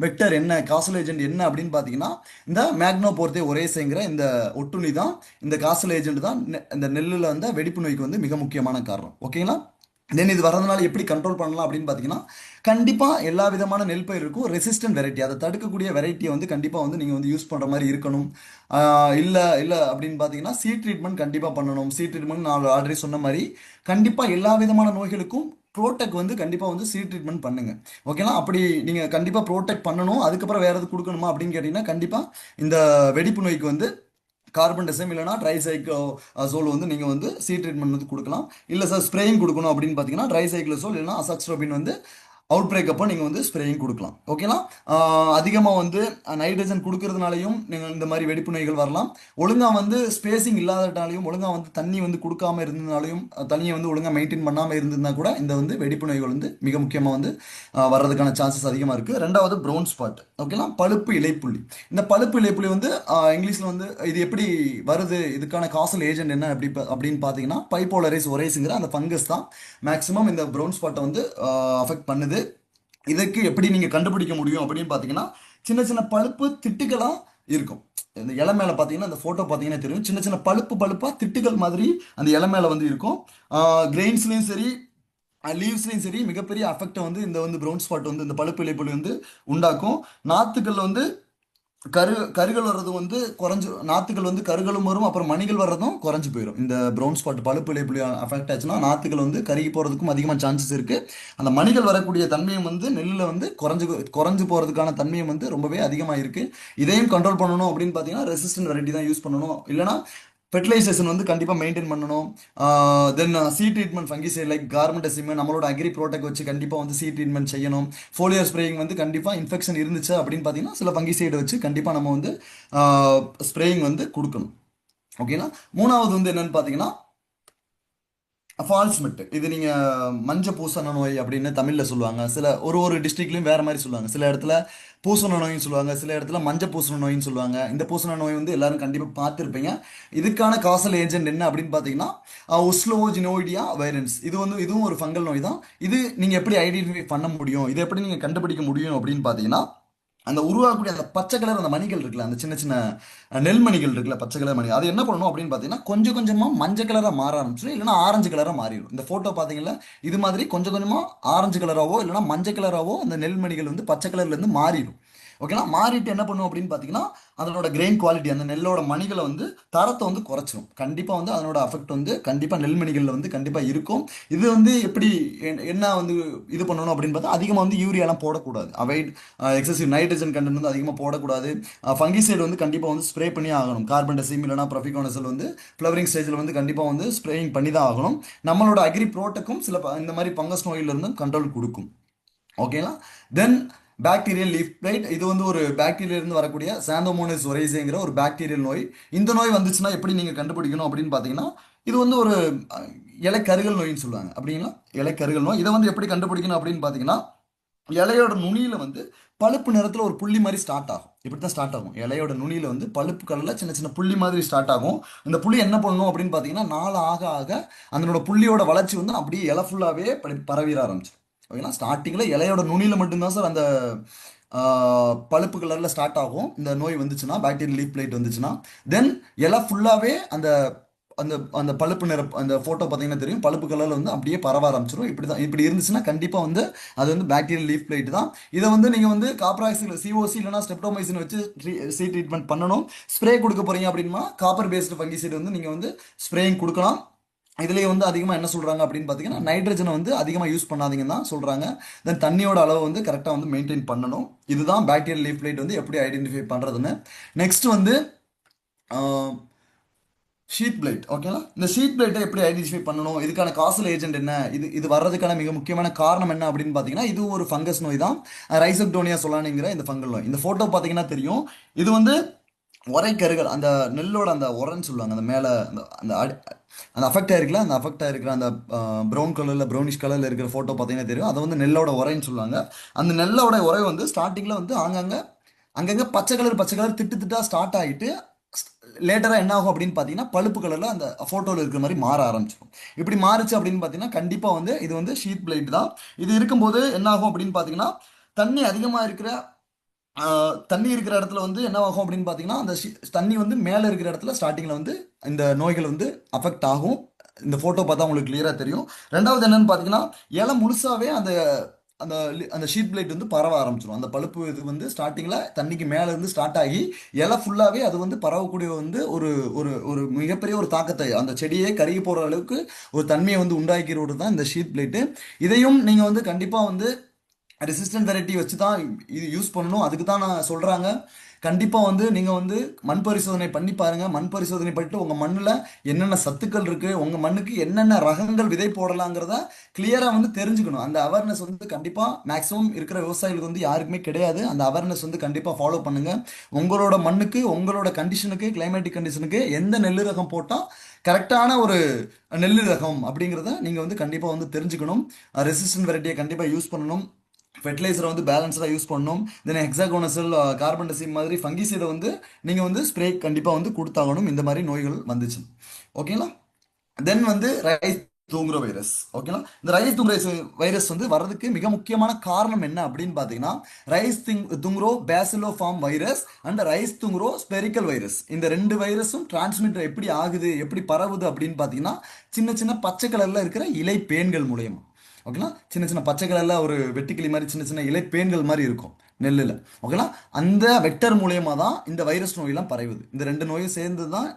வெக்டர் என்ன, காசல் ஏஜென்ட் என்ன அப்படின்னு பார்த்தீங்கன்னா இந்த மேக்னோபோர்த்தே ஒரேசேங்கிற இந்த ஒட்டுண்ணி தான், இந்த காசல் ஏஜென்ட் தான் இந்த நெல்லில் வந்து வெடிப்பு நோய்க்கு வந்து மிக முக்கியமான காரணம். ஓகேங்களா, தென் இது வரதுனால எப்படி கண்ட்ரோல் பண்ணலாம் அப்படின்னு பார்த்தீங்கன்னா, கண்டிப்பாக எல்லா விதமான நெல் பயிர் இருக்கும், ரெசிஸ்டன்ட் வெரைட்டி, அதை தடுக்கக்கூடிய வெரைட்டியை வந்து கண்டிப்பாக வந்து நீங்கள் வந்து யூஸ் பண்ணுற மாதிரி இருக்கணும். இல்லை அப்படின்னு பார்த்தீங்கன்னா சீட் ட்ரீட்மெண்ட் கண்டிப்பாக பண்ணணும். சீட் ட்ரீட்மெண்ட் நான் ஆல்ரெடி சொன்ன மாதிரி கண்டிப்பாக எல்லா விதமான நோய்களுக்கும் ப்ரோடெக்ட் வந்து கண்டிப்பாக வந்து சீட் ட்ரீட்மெண்ட் பண்ணுங்க. ஓகேங்களா, அப்படி நீங்கள் கண்டிப்பாக ப்ரோடெக்ட் பண்ணணும். அதுக்கப்புறம் வேறு எது கொடுக்கணுமா அப்படின்னு கேட்டிங்கன்னா கண்டிப்பாக இந்த வெடிப்பு நோய்க்கு வந்து கார்பன் டெசம் இல்லைனா ட்ரைசைக்ளோசோல் வந்து நீங்கள் வந்து சீட் ட்ரீட்மெண்ட் வந்து கொடுக்கலாம். இல்லை சார் ஸ்ப்ரேயிங் கொடுக்கணும் அப்படின்னு பார்த்தீங்கன்னா ட்ரைசைக்ளோசோல் இல்லைனா அசாக்ஸ்ட்ரோபின் வந்து அவுட் பிரேக் அப்போ நீங்கள் வந்து ஸ்ப்ரேயிங் கொடுக்கலாம். ஓகேங்களா, அதிகமாக வந்து நைட்ரஜன் கொடுக்கறதுனாலையும் நீங்கள் இந்த மாதிரி வெடிப்பு நோய்கள் வரலாம். ஒழுங்காக வந்து ஸ்பேசிங் இல்லாதனாலையும், ஒழுங்காக வந்து தண்ணி வந்து கொடுக்காம இருந்ததுனாலையும், தண்ணியை வந்து ஒழுங்காக மெயின்டைன் பண்ணாமல் இருந்ததுனா கூட இந்த வந்து வெடிப்பு நோய்கள் வந்து மிக முக்கியமாக வந்து வர்றதுக்கான சான்சஸ் அதிகமாக இருக்குது. ரெண்டாவது ப்ரௌன் ஸ்பாட். ஓகேங்களா, பழுப்பு இலைப்புள்ளி. இந்த பழுப்பு இலைப்புள்ளி வந்து இங்கிலீஷில் வந்து இது எப்படி வருது, இதுக்கான காசல் ஏஜென்ட் என்ன அப்படின்னு பார்த்தீங்கன்னா பைபோலரைஸ் ஒரேஸுங்கிற அந்த ஃபங்கஸ் தான் மேக்ஸிமம் இந்த ப்ரௌன் ஸ்பாட்டை வந்து அஃபெக்ட் பண்ணுது. இதுக்கு எப்படி நீங்கள் கண்டுபிடிக்க முடியும் அப்படின்னு பார்த்தீங்கன்னா சின்ன சின்ன பழுப்பு திட்டுகளாக இருக்கும். இந்த இலை மேலே பார்த்தீங்கன்னா அந்த ஃபோட்டோ பார்த்தீங்கன்னா தெரியும், சின்ன சின்ன பழுப்பாக திட்டுகள் மாதிரி அந்த இலை மேலே வந்து இருக்கும். கிரெயின்ஸ்லேயும் சரி லீவ்ஸ்லையும் சரி மிகப்பெரிய அஃபெக்டை வந்து இந்த வந்து ப்ரௌன் ஸ்பாட் வந்து இந்த பழுப்பு இலைப்புள்ளி வந்து உண்டாக்கும். நாற்றுகள் வந்து கருகள் வர்றது வந்து நாற்றுகள் வந்து கருகளும் வரும், அப்புறம் மணிகள் வர்றதும் குறைஞ்சு போயிடும். இந்த ப்ரௌன் ஸ்பாட் பழுப்பு இலைப்புள்ளி அஃபெக்ட் ஆச்சுன்னா நாற்றுகள் வந்து கருகி போகிறதுக்கும் அதிகமாக சான்சஸ் இருக்குது. அந்த மணிகள் வரக்கூடிய தன்மையும் வந்து நெல்லில் வந்து குறைஞ்சு போகிறதுக்கான தன்மையும் வந்து ரொம்பவே அதிகமாக இருக்குது. இதையும் கண்ட்ரோல் பண்ணணும் அப்படின்னு பார்த்தீங்கன்னா ரெசிஸ்டன்ட் வெரைட்டி தான் யூஸ் பண்ணணும். இல்லைனா ஃபெர்டிலைசேஷன் வந்து கண்டிப்பாக மெயின்டைன் பண்ணணும். தென் சீட் ட்ரீட்மெண்ட் ஃபங்கிசைட் லைக் கார்மெண்டசிம் நம்மளோட அக்ரி ப்ரோடக்ட் வச்சு கண்டிப்பாக வந்து சீட் ட்ரீட்மெண்ட் செய்யணும். ஃபோலியர் ஸ்ப்ரேயிங் வந்து கண்டிப்பாக இன்ஃபெக்ஷன் இருந்துச்சு அப்படின்னு பார்த்தீங்கன்னா சில ஃபங்கிசைடை வச்சு கண்டிப்பாக நம்ம வந்து ஸ்ப்ரேயிங் வந்து கொடுக்கணும். ஓகேங்களா, மூணாவது வந்து என்னன்னு பார்த்தீங்கன்னா ஃபால்ஸ் மிட் இது நீங்க மஞ்ச பூசண நோய் அப்படின்னு தமிழ்ல சொல்லுவாங்க. சில ஒரு ஒரு டிஸ்ட்ரிக்ட்லயும் வேற மாதிரி சொல்லுவாங்க. சில இடத்துல பூசண நோயின்னு சொல்லுவாங்க, சில இடத்துல மஞ்ச பூசண நோயின்னு சொல்லுவாங்க. இந்த பூசண நோய் வந்து எல்லாரும் கண்டிப்பா பார்த்துருப்பீங்க. இதுக்கான காசல் ஏஜென்ட் என்ன அப்படின்னு பார்த்தீங்கன்னா ஒஸ்லோஜினோயிடியா வைரன்ஸ். இது வந்து இதுவும் ஒரு ஃபங்கல் நோய் தான். இது நீங்க எப்படி ஐடென்டிஃபை பண்ண முடியும், இதை எப்படி நீங்க கண்டுபிடிக்க முடியும் அப்படின்னு பார்த்தீங்கன்னா அந்த உருவாகக்கூடிய அந்த பச்சை கலர் அந்த மணிகள் இருக்குல்ல, அந்த சின்ன சின்ன நெல்மணிகள் இருக்குல்ல, பச்சை கலர் மணி, அது என்ன பண்ணணும் அப்படின்னு பார்த்தீங்கன்னா கொஞ்சம் கொஞ்சமா மஞ்சள் கலரா மாற ஆரம்பிச்சிடும், இல்லைன்னா ஆரஞ்சு கலரா மாறிடும். இந்த போட்டோ பார்த்தீங்கன்னா இது மாதிரி கொஞ்சம் கொஞ்சமா ஆரஞ்சு கலராவோ இல்லைன்னா மஞ்சள் கலராவோ அந்த நெல்மணிகள் வந்து பச்சை கலர்ல இருந்து மாறிடும். ஓகேங்களா? மாறிட்டு என்ன பண்ணும் அப்படின்னு பார்த்தீங்கன்னா அதனோட கிரெயின் குவாலிட்டி, அந்த நெல்லோட மணிகளை வந்து தரத்தை வந்து குறைச்சிரும். கண்டிப்பாக வந்து அதனோட அஃபெக்ட் வந்து கண்டிப்பாக நெல்மணிகளில் வந்து கண்டிப்பாக இருக்கும். இது வந்து எப்படி என்ன வந்து இது பண்ணணும் அப்படின்னு பார்த்தா அதிகமாக வந்து யூரியாலாம் போடக்கூடாது. அவாய்ட் எக்ஸசிவ் நைட்ரஜன் கண்டென்ட் வந்து அதிகமாக போடக்கூடாது. ஃபங்கிசைடு வந்து கண்டிப்பாக வந்து ஸ்ப்ரே பண்ணி ஆகணும். கார்பன் டெசிம் இல்லைனா ப்ரொஃபிகோனசல் வந்து ஃப்ளவரிங் ஸ்டேஜில் வந்து கண்டிப்பாக வந்து ஸ்ப்ரேயிங் பண்ணி தான் ஆகணும். நம்மளோட அக்ரி ப்ரோட்டக்கும் சில இந்த மாதிரி ஃபங்கஸ் நோயிலிருந்தும் கண்ட்ரோல் கொடுக்கும். ஓகேங்களா? தென் பாக்டீரியல் லீஃப் பிளைட், இது வந்து ஒரு பாக்டீரியா இருந்து வரக்கூடிய சாந்தோமோனஸ் ஒரைசேங்கிற ஒரு பாக்டீரியல் நோய். இந்த நோய் வந்துச்சுன்னா எப்படி நீங்க கண்டுபிடிக்கணும் அப்படின்னு பார்த்தீங்கன்னா இது வந்து ஒரு இலைக்கருகல் நோயின்னு சொல்லுவாங்க. அப்படிங்களா? இலைக்கருகல் நோய். இதை வந்து எப்படி கண்டுபிடிக்கணும் அப்படின்னு பார்த்தீங்கன்னா இலையோட நுனியில வந்து பழுப்பு நிறத்துல ஒரு புள்ளி மாதிரி ஸ்டார்ட் ஆகும். இப்படி தான் ஸ்டார்ட் ஆகும். இலையோட நுனியில வந்து பழுப்பு கலர்ல சின்ன சின்ன புள்ளி மாதிரி ஸ்டார்ட் ஆகும். இந்த புள்ளி என்ன பண்ணணும் அப்படின்னு பார்த்தீங்கன்னா நாள் ஆக ஆக அதனோட புள்ளியோட வளர்ச்சி வந்து அப்படியே இலை ஃபுல்லாவே பரவிட ஆரம்பிச்சிடும். ஓகேங்களா? ஸ்டார்டிங்ல இலையோட நுனியில மட்டும்தான் சார் அந்த பழுப்பு கலர்ல ஸ்டார்ட் ஆகும். இந்த நோய் வந்துச்சுன்னா பாக்டீரியல் லீப் லைட் வந்துச்சுன்னா தென் இலை ஃபுல்லாவே அந்த அந்த அந்த பழுப்பு நிற அந்த போட்டோ பார்த்தீங்கன்னா தெரியும், பழுப்பு கலர்ல வந்து அப்படியே பரவ ஆரம்பிச்சிடும். இப்படி தான் இப்படி இருந்துச்சுன்னா கண்டிப்பா வந்து அது வந்து பாக்டீரியல் லீஃப் பிளைட் தான். இதை வந்து நீங்க வந்து காப்ராக்சில் சிஓசி இல்லைனா ஸ்டெப்டோமைசின் வச்சு சி ட்ரீட்மெண்ட் பண்ணணும். ஸ்ப்ரே கொடுக்க போறீங்க அப்படின்னா காப்பர் பேஸ்டு ஃபங்கிசைடு வந்து நீங்க வந்து ஸ்ப்ரேயிங் கொடுக்கலாம். இதுலேயே வந்து அதிகமாக என்ன சொல்கிறாங்க அப்படின்னு பார்த்தீங்கன்னா நைட்ரஜனை வந்து அதிகமாக யூஸ் பண்ணாதீங்கன்னு தான் சொல்கிறாங்க. தென் தண்ணியோட அளவு வந்து கரெக்டாக வந்து மெயின்டைன் பண்ணணும். இதுதான் பாக்டீரியல் லீஃப் பிளைட் வந்து எப்படி ஐடென்டிஃபை பண்ணுறதுன்னு. நெக்ஸ்ட் வந்து ஷீட் பிளைட். ஓகேங்களா? இந்த ஷீட் பிளைட்டை எப்படி ஐடென்டிஃபை பண்ணணும், இதுக்கான காசல் ஏஜென்ட் என்ன, இது இது வர்றதுக்கான மிக முக்கியமான காரணம் என்ன அப்படின்னு பார்த்தீங்கன்னா இது ஒரு ஃபங்கஸ் நோய் தான். ரைசப்டோனியா சொலானிங்கிற இந்த ஃபங்கல் நோய். இந்த ஃபோட்டோ பார்த்தீங்கன்னா தெரியும், இது வந்து உரை கருகள் அந்த நெல்லோட அந்த உரன்னு சொல்லுவாங்க. அந்த மேலே அந்த அந்த அந்த அஃபெக்ட் ஆயிருக்குல்ல, அந்த அஃபெக்ட் ஆயிருக்கிற அந்த ப்ரௌன் கலரில் ப்ரௌனிஷ் கலரில் இருக்கிற ஃபோட்டோ பார்த்தீங்கன்னா தெரியும். அதை வந்து நெல்லோட உரைன்னு சொல்லுவாங்க. அந்த நெல்லோட உரை வந்து ஸ்டார்டிங்கில் வந்து அங்கங்கே பச்சை கலர் திட்டு திட்டா ஸ்டார்ட் ஆகிட்டு லேட்டராக என்ன ஆகும் அப்படின்னு பார்த்தீங்கன்னா பழுப்பு கலரில் அந்த ஃபோட்டோவில் இருக்கிற மாதிரி மாற ஆரம்பிச்சிடும். இப்படி மாறுச்சு அப்படின்னு பார்த்தீங்கன்னா கண்டிப்பாக வந்து இது வந்து ஷீட் பிளைட் தான். இது இருக்கும்போது என்ன ஆகும் அப்படின்னு பார்த்தீங்கன்னா தண்ணி அதிகமாக இருக்கிற தண்ணி இருக்கிற இடத்துல வந்து என்ன ஆகும் அப்படின்னு பார்த்தீங்கன்னா அந்த தண்ணி வந்து மேலே இருக்கிற இடத்துல ஸ்டார்டிங்கில் வந்து இந்த நோய்கள் வந்து அஃபெக்ட் ஆகும். இந்த ஃபோட்டோ பார்த்தா உங்களுக்கு கிளியராக தெரியும். ரெண்டாவது என்னன்னு பார்த்தீங்கன்னா இலை முழுசாவே அந்த அந்த அந்த ஷீட் பிளைட் வந்து பரவ ஆரம்பிச்சிடும். அந்த பழுப்பு இது வந்து ஸ்டார்டிங்கில் தண்ணிக்கு மேலே இருந்து ஸ்டார்ட் ஆகி இலை ஃபுல்லாகவே அது வந்து பரவக்கூடிய வந்து ஒரு ஒரு ஒரு மிகப்பெரிய ஒரு தாக்கத்தை அந்த செடியே கருகி போகிற அளவுக்கு ஒரு தன்மையை வந்து உண்டாக்கிறது தான் இந்த ஷீட் பிளைட்டு. இதையும் நீங்கள் வந்து கண்டிப்பாக வந்து ரெசிஸ்டன்ட் வெரைட்டி வச்சு தான் இது யூஸ் பண்ணணும். அதுக்கு தான் நான் சொல்கிறாங்க. கண்டிப்பாக வந்து நீங்கள் வந்து மண் பரிசோதனை பண்ணி பாருங்கள். மண் பரிசோதனை பண்ணிட்டு உங்கள் மண்ணில் என்னென்ன சத்துக்கள் இருக்குது, உங்கள் மண்ணுக்கு என்னென்ன ரகங்கள் விதை போடலாங்கிறத கிளியராக வந்து தெரிஞ்சுக்கணும். அந்த அவேர்னஸ் வந்து கண்டிப்பாக மேக்ஸிமம் இருக்கிற விவசாயிகளுக்கு வந்து யாருக்குமே கிடையாது. அந்த அவேர்னஸ் வந்து கண்டிப்பாக ஃபாலோ பண்ணுங்கள். உங்களோட மண்ணுக்கு உங்களோட கண்டிஷனுக்கு கிளைமேட்டிக் கண்டிஷனுக்கு எந்த நெல் ரகம் போட்டால் கரெக்டான ஒரு நெல் ரகம் அப்படிங்கிறத நீங்கள் வந்து கண்டிப்பாக வந்து தெரிஞ்சுக்கணும். ரெசிஸ்டன்ட் வெரைட்டியை கண்டிப்பாக யூஸ் பண்ணணும். ஃபெர்டிலைசரை வந்து பேலன்ஸ்டாக யூஸ் பண்ணணும். தென் ஹெக்ஸாகோனசல் கார்பன் டெசிம் மாதிரி ஃபங்கிசைடை வந்து நீங்கள் வந்து ஸ்ப்ரே கண்டிப்பாக வந்து கொடுத்தாகணும் இந்த மாதிரி நோய்கள் வந்துச்சு. ஓகேங்களா? தென் வந்து ரைஸ் தூங்குற வைரஸ். ஓகேங்களா? இந்த ரைஸ் தூங்குற வைரஸ் வந்து வர்றதுக்கு மிக முக்கியமான காரணம் என்ன அப்படின்னு பார்த்தீங்கன்னா rice tungro bacilliform virus and rice tungro spherical virus. இந்த ரெண்டு வைரஸும் டிரான்ஸ்மிட் எப்படி ஆகுது, எப்படி பரவுது அப்படின்னு பார்த்தீங்கன்னா சின்ன சின்ன பச்சை கலரில் இருக்கிற இலை பேன்கள் மூலயமா. ஓகேங்களா? சின்ன சின்ன பச்சை கலரில் ஒரு வெட்டுக்கிளி மாதிரி சின்ன சின்ன இலை பேன்கள் மாதிரி இருக்கும் நெல்லில். ஓகேங்களா? அந்த வெக்டர் மூலயமா தான் இந்த வைரஸ் நோயெல்லாம் பரவுது. இந்த ரெண்டு நோயும் சேர்ந்து தான்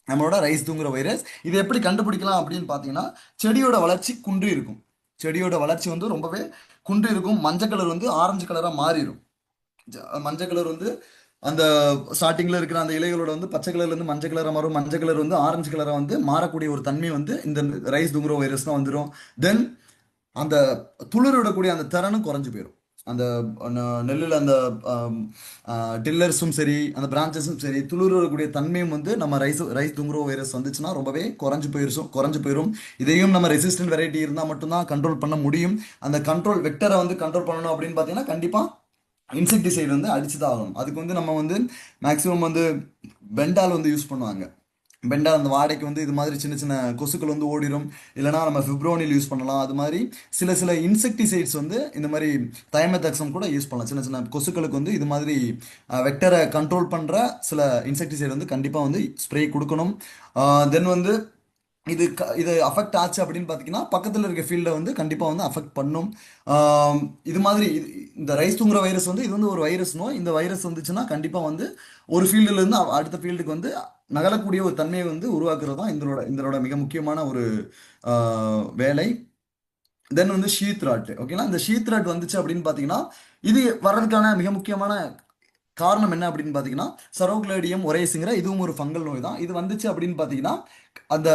நம்மளோட ரைஸ் தூங்குற வைரஸ். இதை எப்படி கண்டுபிடிக்கலாம் அப்படின்னு பார்த்தீங்கன்னா செடியோட வளர்ச்சி குன்றி இருக்கும். செடியோட வளர்ச்சி வந்து ரொம்பவே குன்றி இருக்கும். மஞ்சள் கலர் வந்து ஆரஞ்சு கலராக மாறிடும். மஞ்சள் கலர் வந்து அந்த ஸ்டார்டிங்கில் இருக்கிற அந்த இலைகளோட வந்து பச்சை கலர்லேருந்து மஞ்சள் கலராக மாறும். மஞ்சள் கலர் வந்து ஆரஞ்சு கலராக வந்து மாறக்கூடிய ஒரு தன்மை வந்து இந்த ரைஸ் தூங்குற வைரஸ் தான் வந்துடும். தென் அந்த துளிர் விடக்கூடிய அந்த திறனும் குறைஞ்சு போயிடும். அந்த நெல்லில் அந்த டில்லர்ஸும் சரி அந்த பிரான்ச்சஸும் சரி துளிரக்கூடிய தன்மையும் வந்து நம்ம ரைஸ் துங்குரோ வைரஸ் வந்துச்சுன்னா ரொம்பவே குறைஞ்சு போயிரும். இதையும் நம்ம ரெசிஸ்டன்ட் வெரைட்டி இருந்தால் மட்டும்தான் கண்ட்ரோல் பண்ண முடியும். அந்த கண்ட்ரோல் வெக்டரை வந்து கண்ட்ரோல் பண்ணணும் அப்படின்னு பார்த்தீங்கன்னா கண்டிப்பாக இன்செக்டிசைடு வந்து அடிச்சு தான் ஆகணும். அதுக்கு வந்து நம்ம வந்து மேக்ஸிமம் வந்து பெண்டால் வந்து யூஸ் பண்ணுவாங்க. பெண்டால் அந்த வாடைக்கு வந்து இது மாதிரி சின்ன சின்ன கொசுக்கள் வந்து ஓடிடும். இல்லைனா நம்ம ஃபிப்ரோனில் யூஸ் பண்ணலாம். அது மாதிரி சில சில இன்செக்டிசைட்ஸ் வந்து இந்த மாதிரி தயமெத்தாக்சம் கூட யூஸ் பண்ணலாம். சின்ன சின்ன கொசுக்களுக்கு வந்து இது மாதிரி வெக்டரை கண்ட்ரோல் பண்ணுற சில இன்செக்டிசைடு வந்து கண்டிப்பாக வந்து ஸ்ப்ரே கொடுக்கணும். தென் வந்து இது அஃபெக்ட் ஆச்சு அப்படின்னு பார்த்தீங்கன்னா பக்கத்தில் இருக்க ஃபீல்டை வந்து கண்டிப்பாக வந்து அஃபெக்ட் பண்ணும். இது மாதிரி இந்த ரைஸ் தூங்குற வைரஸ் வந்து இது வந்து ஒரு வைரஸ் நோய். இந்த வைரஸ் வந்துச்சுன்னா கண்டிப்பாக வந்து ஒரு ஃபீல்டுலேருந்து அடுத்த ஃபீல்டுக்கு வந்து நகலக்கூடிய ஒரு தன்மையை வந்து உருவாக்குறது தான் இதனோட மிக முக்கியமான ஒரு வேலை. தென் வந்து ஷீத் ராட். ஓகேங்களா, இந்த ஷீத் ராட் வந்துச்சு அப்படின்னு பார்த்தீங்கன்னா இது வர்றதுக்கான மிக முக்கியமான காரணம் என்ன அப்படின்னு பார்த்தீங்கன்னா சரோக்லேடியம் ஒரேஸுங்கிற இதுவும் ஒரு ஃபங்கல் நோய் தான். இது வந்துச்சு அப்படின்னு பார்த்தீங்கன்னா அந்த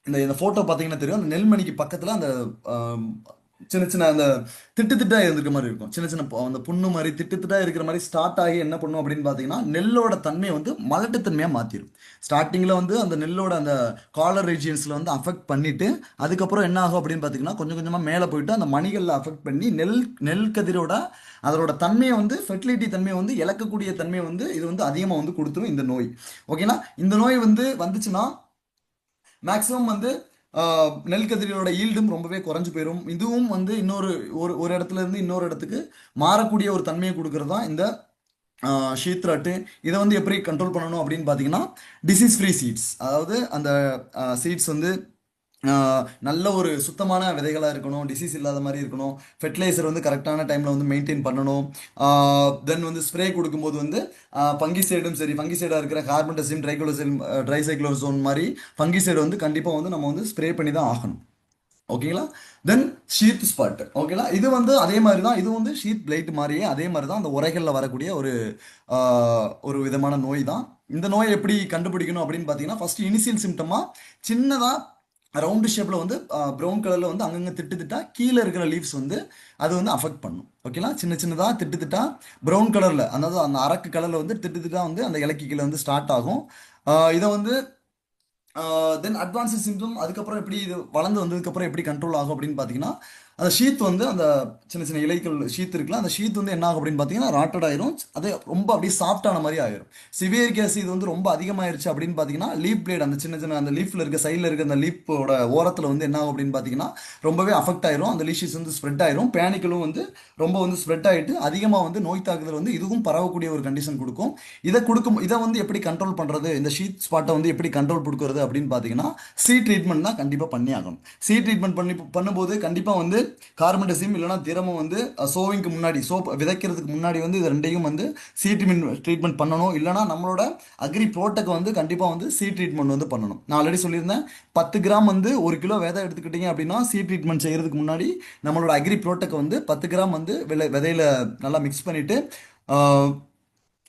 இந்த இந்த ஃபோட்டோ பார்த்தீங்கன்னா தெரியும். அந்த நெல்மணிக்கு பக்கத்தில் அந்த சின்ன சின்ன அந்த திட்டா இருந்துருக்க மாதிரி இருக்கும். சின்ன சின்ன அந்த புண்ணு மாதிரி திட்டா இருக்கிற மாதிரி ஸ்டார்ட் ஆகி என்ன பண்ணும் அப்படின்னு பார்த்தீங்கன்னா நெல்லோட தன்மையை வந்து மலட்டுத்தன்மையாக மாற்றிடும். ஸ்டார்டிங்கில் வந்து அந்த நெல்லோட அந்த காலர் ரீஜியன்ஸில் வந்து அஃபெக்ட் பண்ணிட்டு அதுக்கப்புறம் என்ன ஆகும் அப்படின்னு பார்த்தீங்கன்னா கொஞ்சம் கொஞ்சமாக மேலே போயிட்டு அந்த மணிகளில் அஃபெக்ட் பண்ணி நெல் கதிரோட அதோட தன்மையை வந்து ஃபெர்டிலிட்டி தன்மையை வந்து இழக்கக்கூடிய தன்மையை வந்து இது வந்து அதிகமாக வந்து கொடுத்துரும் இந்த நோய். ஓகேனா, இந்த நோய் வந்து வந்துச்சுன்னா மேக்ஸிமம் வந்து நெல் கதிரோட ஈல்டும் ரொம்பவே குறைஞ்சு போயிடும். இதுவும் வந்து ஒரு இடத்துல இருந்து இன்னொரு இடத்துக்கு மாறக்கூடிய ஒரு தன்மையை கொடுக்கறது தான் இந்த ஷீத்ராட்டு. இதை வந்து எப்படி கண்ட்ரோல் பண்ணணும் அப்படின்னு பார்த்தீங்கன்னா டிசீஸ் ஃப்ரீ சீட்ஸ், அதாவது அந்த சீட்ஸ் வந்து நல்ல ஒரு சுத்தமான விதைகளாக இருக்கணும், டிசீஸ் இல்லாத மாதிரி இருக்கணும், ஃபெர்டிலைசர் வந்து கரெக்டான டைமில் வந்து மெயின்டைன் பண்ணணும். தென் வந்து ஸ்ப்ரே கொடுக்கும்போது வந்து ஃபங்கிசைடும் சரி, ஃபங்கிசைடாக இருக்கிற கார்பன்டசிம் ட்ரைசைக்ளோசோன் மாதிரி ஃபங்கிசைடு வந்து கண்டிப்பாக வந்து நம்ம வந்து ஸ்ப்ரே பண்ணி தான் ஆகணும். ஓகேங்களா. தென் ஷீத் ஸ்பாட். ஓகேங்களா, இது வந்து அதே மாதிரி தான், இது வந்து ஷீத் பிளைட் மாதிரியே அதே மாதிரி தான் அந்த உரைகளில் வரக்கூடிய ஒரு விதமான நோய் தான். இந்த நோயை எப்படி கண்டுபிடிக்கணும் அப்படின்னு பார்த்தீங்கன்னா ஃபர்ஸ்ட் இனிஷியல் சிம்டமாக சின்னதாக ரவுண்டு ஷேப்பில் வந்து ப்ரௌன் கலரில் வந்து அங்கங்கே திட்டா கீழே இருக்கிற லீவ்ஸ் வந்து அது வந்து அஃபெக்ட் பண்ணும். ஓகேங்களா, சின்ன சின்னதாக திட்டா ப்ரௌன் கலரில், அதாவது அந்த அரக்கு கலரில் வந்து திட்டா வந்து அந்த இலக்கு கீழே வந்து ஸ்டார்ட் ஆகும். இதை வந்து தென் அட்வான்ஸ் சிம்டம் அதுக்கப்புறம் எப்படி இது வளர்ந்து வந்ததுக்கப்புறம் எப்படி கண்ட்ரோல் ஆகும் அப்படின்னு பார்த்தீங்கன்னா அந்த ஷீத் வந்து அந்த சின்ன சின்ன இலைகள் ஷீத் இருக்குல்ல, அந்த ஷீத் வந்து என்ன ஆகும் அப்படின்னு பார்த்தீங்கன்னா ராட்டட் ஆயிரும். அது ரொம்ப அப்படியே சாஃப்டான மாதிரி ஆயிரும். சிவியர் கேஸ் இது வந்து ரொம்ப அதிகமாயிருச்சு அப்படின்னு பார்த்தீங்கன்னா லீப் பிளேட், அந்த சின்ன சின்ன அந்த லீஃப்ல இருக்க சைடில் இருக்க அந்த லீப்போட ஓரத்தில் வந்து என்ன ஆகும் அப்படின்னு பார்த்தீங்கன்னா ரொம்பவே அஃபெக்ட் ஆயிரும். அந்த லீஷிஸ் வந்து ஸ்ப்ரெட் ஆயிரும். பேனிக்கலும் வந்து ரொம்ப வந்து ஸ்ப்ரெட் ஆகிட்டு அதிகமாக வந்து நோய் தாக்குதல் வந்து இதுவும் பரவக்கூடிய ஒரு கண்டிஷன் கொடுக்கும். இதை வந்து எப்படி கண்ட்ரோல் பண்ணுறது, இந்த ஷீத் ஸ்பாட்டை வந்து எப்படி கண்ட்ரோல் கொடுக்குறது அப்படின்னு பார்த்தீங்கன்னா ட்ரீட்மெண்ட் தான் கண்டிப்பாக பண்ணி ஆகணும். ட்ரீட்மெண்ட் பண்ணும்போது கண்டிப்பாக வந்து கார்பன்டசிம் இல்லைனா திரமும் வந்து சோவிங்க்கு முன்னாடி விதைக்கிறதுக்கு முன்னாடி வந்து இது ரெண்டையும் வந்து ட்ரீட்மெண்ட் பண்ணணும். இல்லைனா நம்மளோட அக்ரி ப்ரோட்டக்கு வந்து கண்டிப்பாக வந்து ட்ரீட்மெண்ட் வந்து பண்ணணும். நான் ஆல்ரெடி சொல்லியிருந்தேன் 10 கிராம் வந்து 1 கிலோ விதை எடுத்துக்கிட்டீங்க அப்படின்னா ட்ரீட்மெண்ட் செய்யறதுக்கு முன்னாடி நம்மளோட அக்ரி ப்ரோட்டக்கு வந்து 10 கிராம் வந்து விதையில நல்லா மிக்ஸ் பண்ணிட்டு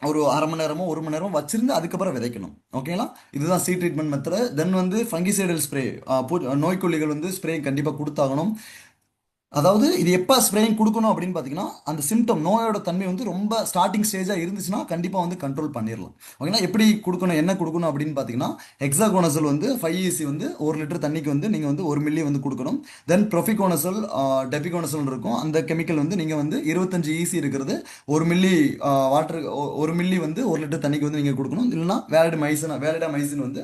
ஒரு அரை மணி நேரமோ 1 மணி நேரமோ வச்சிருந்து அதுக்கப்புறம் விதைக்கணும். ஓகேங்களா, இதுதான் ட்ரீட்மெண்ட் மெத்தடு. தென் வந்து ஃபங்கிசைடல் ஸ்ப்ரே, நோய்க்கொல்லிகள் வந்து ஸ்ப்ரே கண்டிப்பாக கொடுத்தாகணும். அதாவது இது எப்போ ஸ்ப்ரேயிங் கொடுக்கணும் அப்படின்னு பார்த்தீங்கன்னா அந்த சிம்டம் நோயோட தன்மை வந்து ரொம்ப ஸ்டார்டிங் ஸ்டேஜாக இருந்துச்சுன்னா கண்டிப்பாக வந்து கண்ட்ரோல் பண்ணிடலாம். ஓகேங்களா, எப்படி கொடுக்கணும் என்ன கொடுக்கணும் அப்படின்னு பார்த்தீங்கன்னா ஹெக்ஸாகோனசோல் வந்து 5 EC வந்து 1 லிட்டர் தண்ணிக்கு வந்து நீங்கள் வந்து 1 மில்லி வந்து கொடுக்கணும். தென் ப்ரொஃபிகோனசோல் டெபிகோனசோல் இருக்கும், அந்த கெமிக்கல் வந்து நீங்கள் வந்து 25 EC இருக்கிறது 1 மில்லி வாட்டர் 1 மில்லி வந்து 1 லிட்டர் தண்ணிக்கு வந்து நீங்கள் கொடுக்கணும். இல்லைன்னா வேலிடா மைசின் வந்து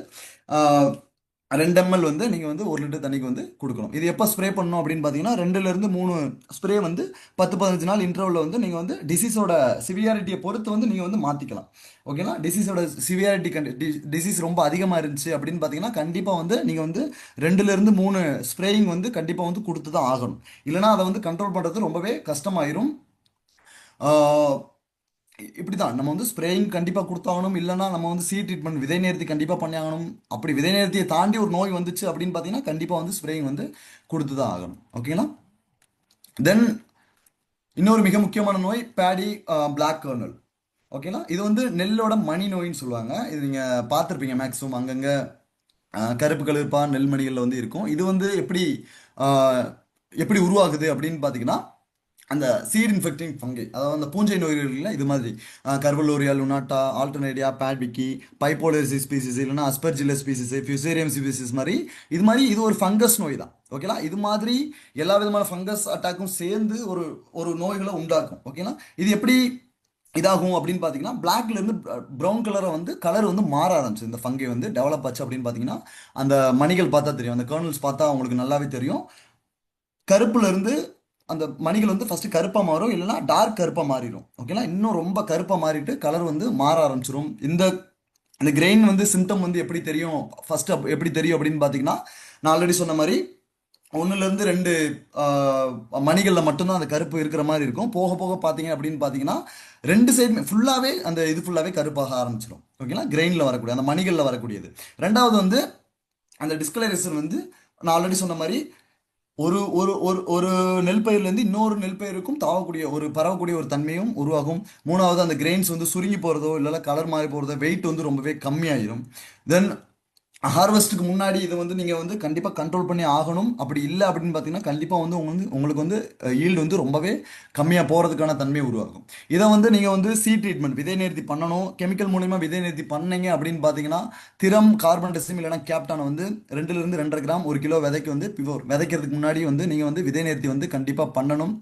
2 ml வந்து நீங்கள் வந்து 1 லிட்டர் தண்ணிக்கு வந்து கொடுக்கணும். இது எப்போ ஸ்ப்ரே பண்ணணும் அப்படின்னு பார்த்தீங்கன்னா 2லேருந்து 3 ஸ்ப்ரே வந்து 10-15 நாள் இன்டர்வலில் வந்து நீங்கள் வந்து டிசீஸோட சிவியாரிட்டியை பொறுத்து வந்து நீங்கள் வந்து மாற்றிக்கலாம். ஓகேங்களா, டிசீஸோட சிவியாரிட்டி டிசீஸ் ரொம்ப அதிகமாக இருந்துச்சு அப்படின்னு பார்த்தீங்கன்னா கண்டிப்பாக வந்து நீங்கள் வந்து 2லேருந்து 3 ஸ்ப்ரேயிங் வந்து கண்டிப்பாக வந்து கொடுத்து தான் ஆகணும். இல்லைனா அதை வந்து கண்ட்ரோல் பண்ணுறது ரொம்பவே கஷ்டமாயிரும். இப்படி தான் நம்ம வந்து ஸ்ப்ரேயிங் கண்டிப்பாக கொடுத்தாகணும். இல்லைனா நம்ம வந்து ட்ரீட்மெண்ட் விதை நேர்த்தி கண்டிப்பாக பண்ணி ஆகணும். அப்படி விதை நேர்த்தியை தாண்டி ஒரு நோய் வந்துச்சு அப்படின்னு பார்த்தீங்கன்னா கண்டிப்பாக வந்து ஸ்ப்ரேயிங் வந்து கொடுத்து தான் ஆகணும். ஓகேங்களா. தென் இன்னொரு மிக முக்கியமான நோய் பேடி பிளாக் கர்னல். ஓகேங்களா, இது வந்து நெல்லோட மணி நோயின்னு சொல்லுவாங்க. இது நீங்கள் பார்த்துருப்பீங்க மேக்ஸிமம் அங்கங்கே கருப்பு கருப்பா நெல்மணிகளில் வந்து இருக்கும். இது வந்து எப்படி உருவாகுது அப்படின்னு பார்த்தீங்கன்னா அந்த சீட் இன்ஃபெக்டிங் ஃபங்கை, அதாவது அந்த பூஞ்சை நோய்கள் இது மாதிரி கர்வலோரியா லுனாட்டா, ஆல்டர்னேரியா, பேட்விக்கி, பைப்போலரிசி ஸ்பீசிஸ், இல்லைன்னா அஸ்பெர்ஜிலஸ் ஸ்பீசிஸ், ஃபியூசேரியம் ஸ்பீசிஸ் மாதிரி இது ஒரு ஃபங்கஸ் நோய் தான். ஓகேங்களா? இது மாதிரி எல்லா விதமான ஃபங்கஸ் அட்டாக்கும் சேர்ந்து ஒரு ஒரு நோய்களை உண்டாக்கும். ஓகேங்களா? இது எப்படி இதாகும் அப்படின்னு பார்த்தீங்கன்னா, பிளாக்ல இருந்து ப்ரௌன் கலரை வந்து கலர் வந்து மாற ஆரம்பிச்சு இந்த ஃபங்கை வந்து டெவலப் ஆச்சு அப்படின்னு பார்த்தீங்கன்னா, அந்த மணிகள் பார்த்தா தெரியும், அந்த கர்னல்ஸ் பார்த்தா உங்களுக்கு நல்லாவே தெரியும். கருப்புல இருந்து அந்த மணிகள் வந்து ஃபர்ஸ்ட் கருப்பா மாறும், இல்லைன்னா டார்க் கருப்பா மாறிடும். ஓகேங்களா? இன்னும் ரொம்ப கருப்பா மாறிட்டு கலர் வந்து மாற ஆரம்பிச்சிரும். இந்த கிரெயின் வந்து சிம்டம் வந்து எப்படி தெரியும், ஃபர்ஸ்ட் எப்படி தெரியும் அப்படின்னு பார்த்தீங்கன்னா, நான் ஆல்ரெடி சொன்ன மாதிரி ஒன்றுல இருந்து ரெண்டு மணிகளில் மட்டும்தான் அந்த கருப்பு இருக்கிற மாதிரி இருக்கும். போக போக பார்த்தீங்க அப்படின்னு பார்த்தீங்கன்னா ரெண்டு சைடுமே ஃபுல்லாகவே அந்த இது ஃபுல்லாகவே கருப்பாக ஆரம்பிச்சிடும். ஓகேங்களா? கிரெயினில் வரக்கூடிய அந்த மணிகளில் வரக்கூடியது. ரெண்டாவது வந்து அந்த டிஸ்கலரேஷன் வந்து நான் ஆல்ரெடி சொன்ன மாதிரி ஒரு ஒரு ஒரு ஒரு நெல் பயிர்லேருந்து இன்னொரு நெல் பயிருக்கும் தாவக்கூடிய பரவக்கூடிய ஒரு தன்மையும் உருவாகும். மூணாவது அந்த கிரெயின்ஸ் வந்து சுருங்கி போகிறதோ இல்லைன்னா கலர் மாறி போகிறதோ வெயிட் வந்து ரொம்பவே கம்மியாயிரும். தென் ஹார்வெஸ்ட்டுக்கு முன்னாடி இதை வந்து நீங்கள் வந்து கண்டிப்பாக கண்ட்ரோல் பண்ணி ஆகணும். அப்படி இல்லை அப்படின்னு பார்த்தீங்கன்னா கண்டிப்பாக வந்து உங்களுக்கு வந்து ஈல்டு வந்து ரொம்பவே கம்மியாக போகிறதுக்கான தன்மை உருவாகும். இதை வந்து நீங்கள் வந்து சீட் ட்ரீட்மெண்ட் விதை நேர்த்தி பண்ணணும். கெமிக்கல் மூலிமா விதை நேர்த்தி பண்ணீங்க அப்படின்னு பார்த்தீங்கன்னா திரம், கார்பன் டெசிம் இல்லைனா கேப்டானை வந்து 2லிருந்து 2.5 கிராம் 1 கிலோ விதைக்கு வந்து விதைக்கிறதுக்கு முன்னாடி வந்து நீங்கள் வந்து விதை நேர்த்தி வந்து கண்டிப்பாக பண்ணணும்.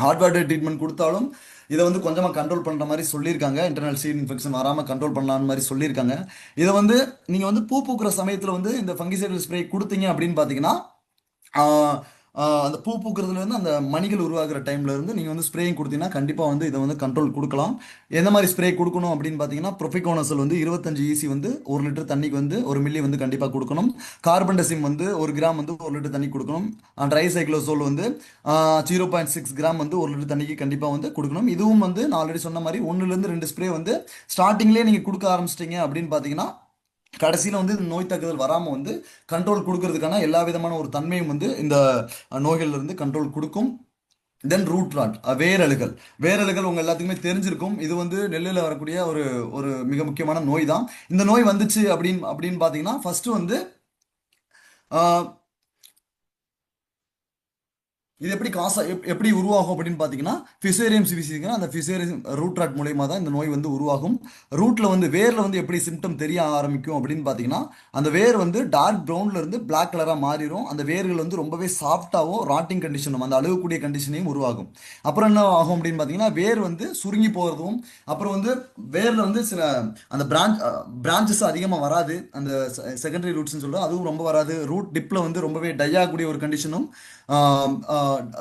ஹாட் வாட்டர் ட்ரீட்மெண்ட் கொடுத்தாலும் இதை வந்து கொஞ்சமாக கண்ட்ரோல் பண்ணுற மாதிரி சொல்லியிருக்காங்க. இன்டர்னல் சீட் இன்ஃபெக்ஷன் வராமல் கண்ட்ரோல் பண்ணலான்னு மாதிரி சொல்லியிருக்காங்க. இதை வந்து நீங்கள் வந்து பூ பூக்கிற சமயத்தில் வந்து இந்த ஃபங்கிசைடல் ஸ்ப்ரே கொடுத்தீங்க அப்படின்னு பார்த்தீங்கன்னா அந்த பூ பூக்கிறதுலேருந்து அந்த மணிகள் உருவாகிற டைம்ல இருந்து நீங்கள் வந்து ஸ்ப்ரேயிங் கொடுத்தீங்கன்னா கண்டிப்பாக வந்து இதை வந்து கண்ட்ரோல் கொடுக்கலாம். எந்த மாதிரி ஸ்ப்ரே கொடுக்கணும் அப்படின்னு பார்த்தீங்கன்னா, ப்ரொஃபிகோனசல் வந்து 25 ஈசி வந்து 1 லிட்டர் தண்ணிக்கு வந்து 1 மில்லி வந்து கண்டிப்பாக கொடுக்கணும். கார்பன் டெசிம் வந்து 1 கிராம் வந்து 1 லிட்டர் தண்ணி கொடுக்கணும். ட்ரைசைக்ளோசோல் வந்து 0.6 கிராம் வந்து 1 லிட்டர் தண்ணிக்கு கண்டிப்பாக வந்து கொடுக்கணும். இதுவும் வந்து நான் ஆல்ரெடி சொன்ன மாதிரி 1லேருந்து 2 ஸ்ப்ரே வந்து ஸ்டார்டிங்லேயே நீங்கள் கொடுக்க ஆரம்பிச்சிட்டிங்க அப்படின்னு பார்த்தீங்கன்னா கடைசியில் வந்து இந்த நோய் தாக்குதல் வராமல் வந்து கண்ட்ரோல் கொடுக்கறதுக்கான எல்லா விதமான ஒரு தன்மையும் வந்து இந்த நோய்கள்ல இருந்து கண்ட்ரோல் கொடுக்கும். தென் ரூட் ராட், வேரழுகள். வேரழுகள் உங்க எல்லாத்துக்குமே தெரிஞ்சிருக்கும். இது வந்து நெல்லில் வரக்கூடிய ஒரு ஒரு மிக முக்கியமான நோய் தான். இந்த நோய் வந்துச்சு அப்படின்னு அப்படின்னு பார்த்தீங்கன்னா ஃபர்ஸ்ட் வந்து இது எப்படி எப்படி உருவாகும் அப்படின்னு பார்த்தீங்கன்னா, ஃபிசேரியம் சிவிசிங்கிற அந்த ஃபிசேரியம் ரூட் ராட் மூலயமா தான் இந்த நோய் வந்து உருவாகும். ரூட்டில் வந்து வேரில் வந்து எப்படி சிம்டம் தெரிய ஆரம்பிக்கும் அப்படின்னு பார்த்தீங்கன்னா, அந்த வேர் வந்து டார்க் ப்ரௌன்ல இருந்து பிளாக் கலராக மாறிடும். அந்த வேர்கள் வந்து ரொம்பவே சாஃப்டாகவும் ராட்டிங் கண்டிஷனும் அந்த அழுகக்கூடிய கண்டிஷனையும் உருவாகும். அப்புறம் என்ன ஆகும் அப்படின்னு பார்த்தீங்கன்னா, வேர் வந்து சுருங்கி போகிறதும், அப்புறம் வந்து வேரில் வந்து சில அந்த பிரான்ச்சஸ் அதிகமாக வராது. அந்த செகண்டரி ரூட்ஸ்னு சொல்கிறோம், அதுவும் ரொம்ப வராது. ரூட் டிப்பில் வந்து ரொம்பவே டை ஆகக்கூடிய ஒரு கண்டிஷனும்,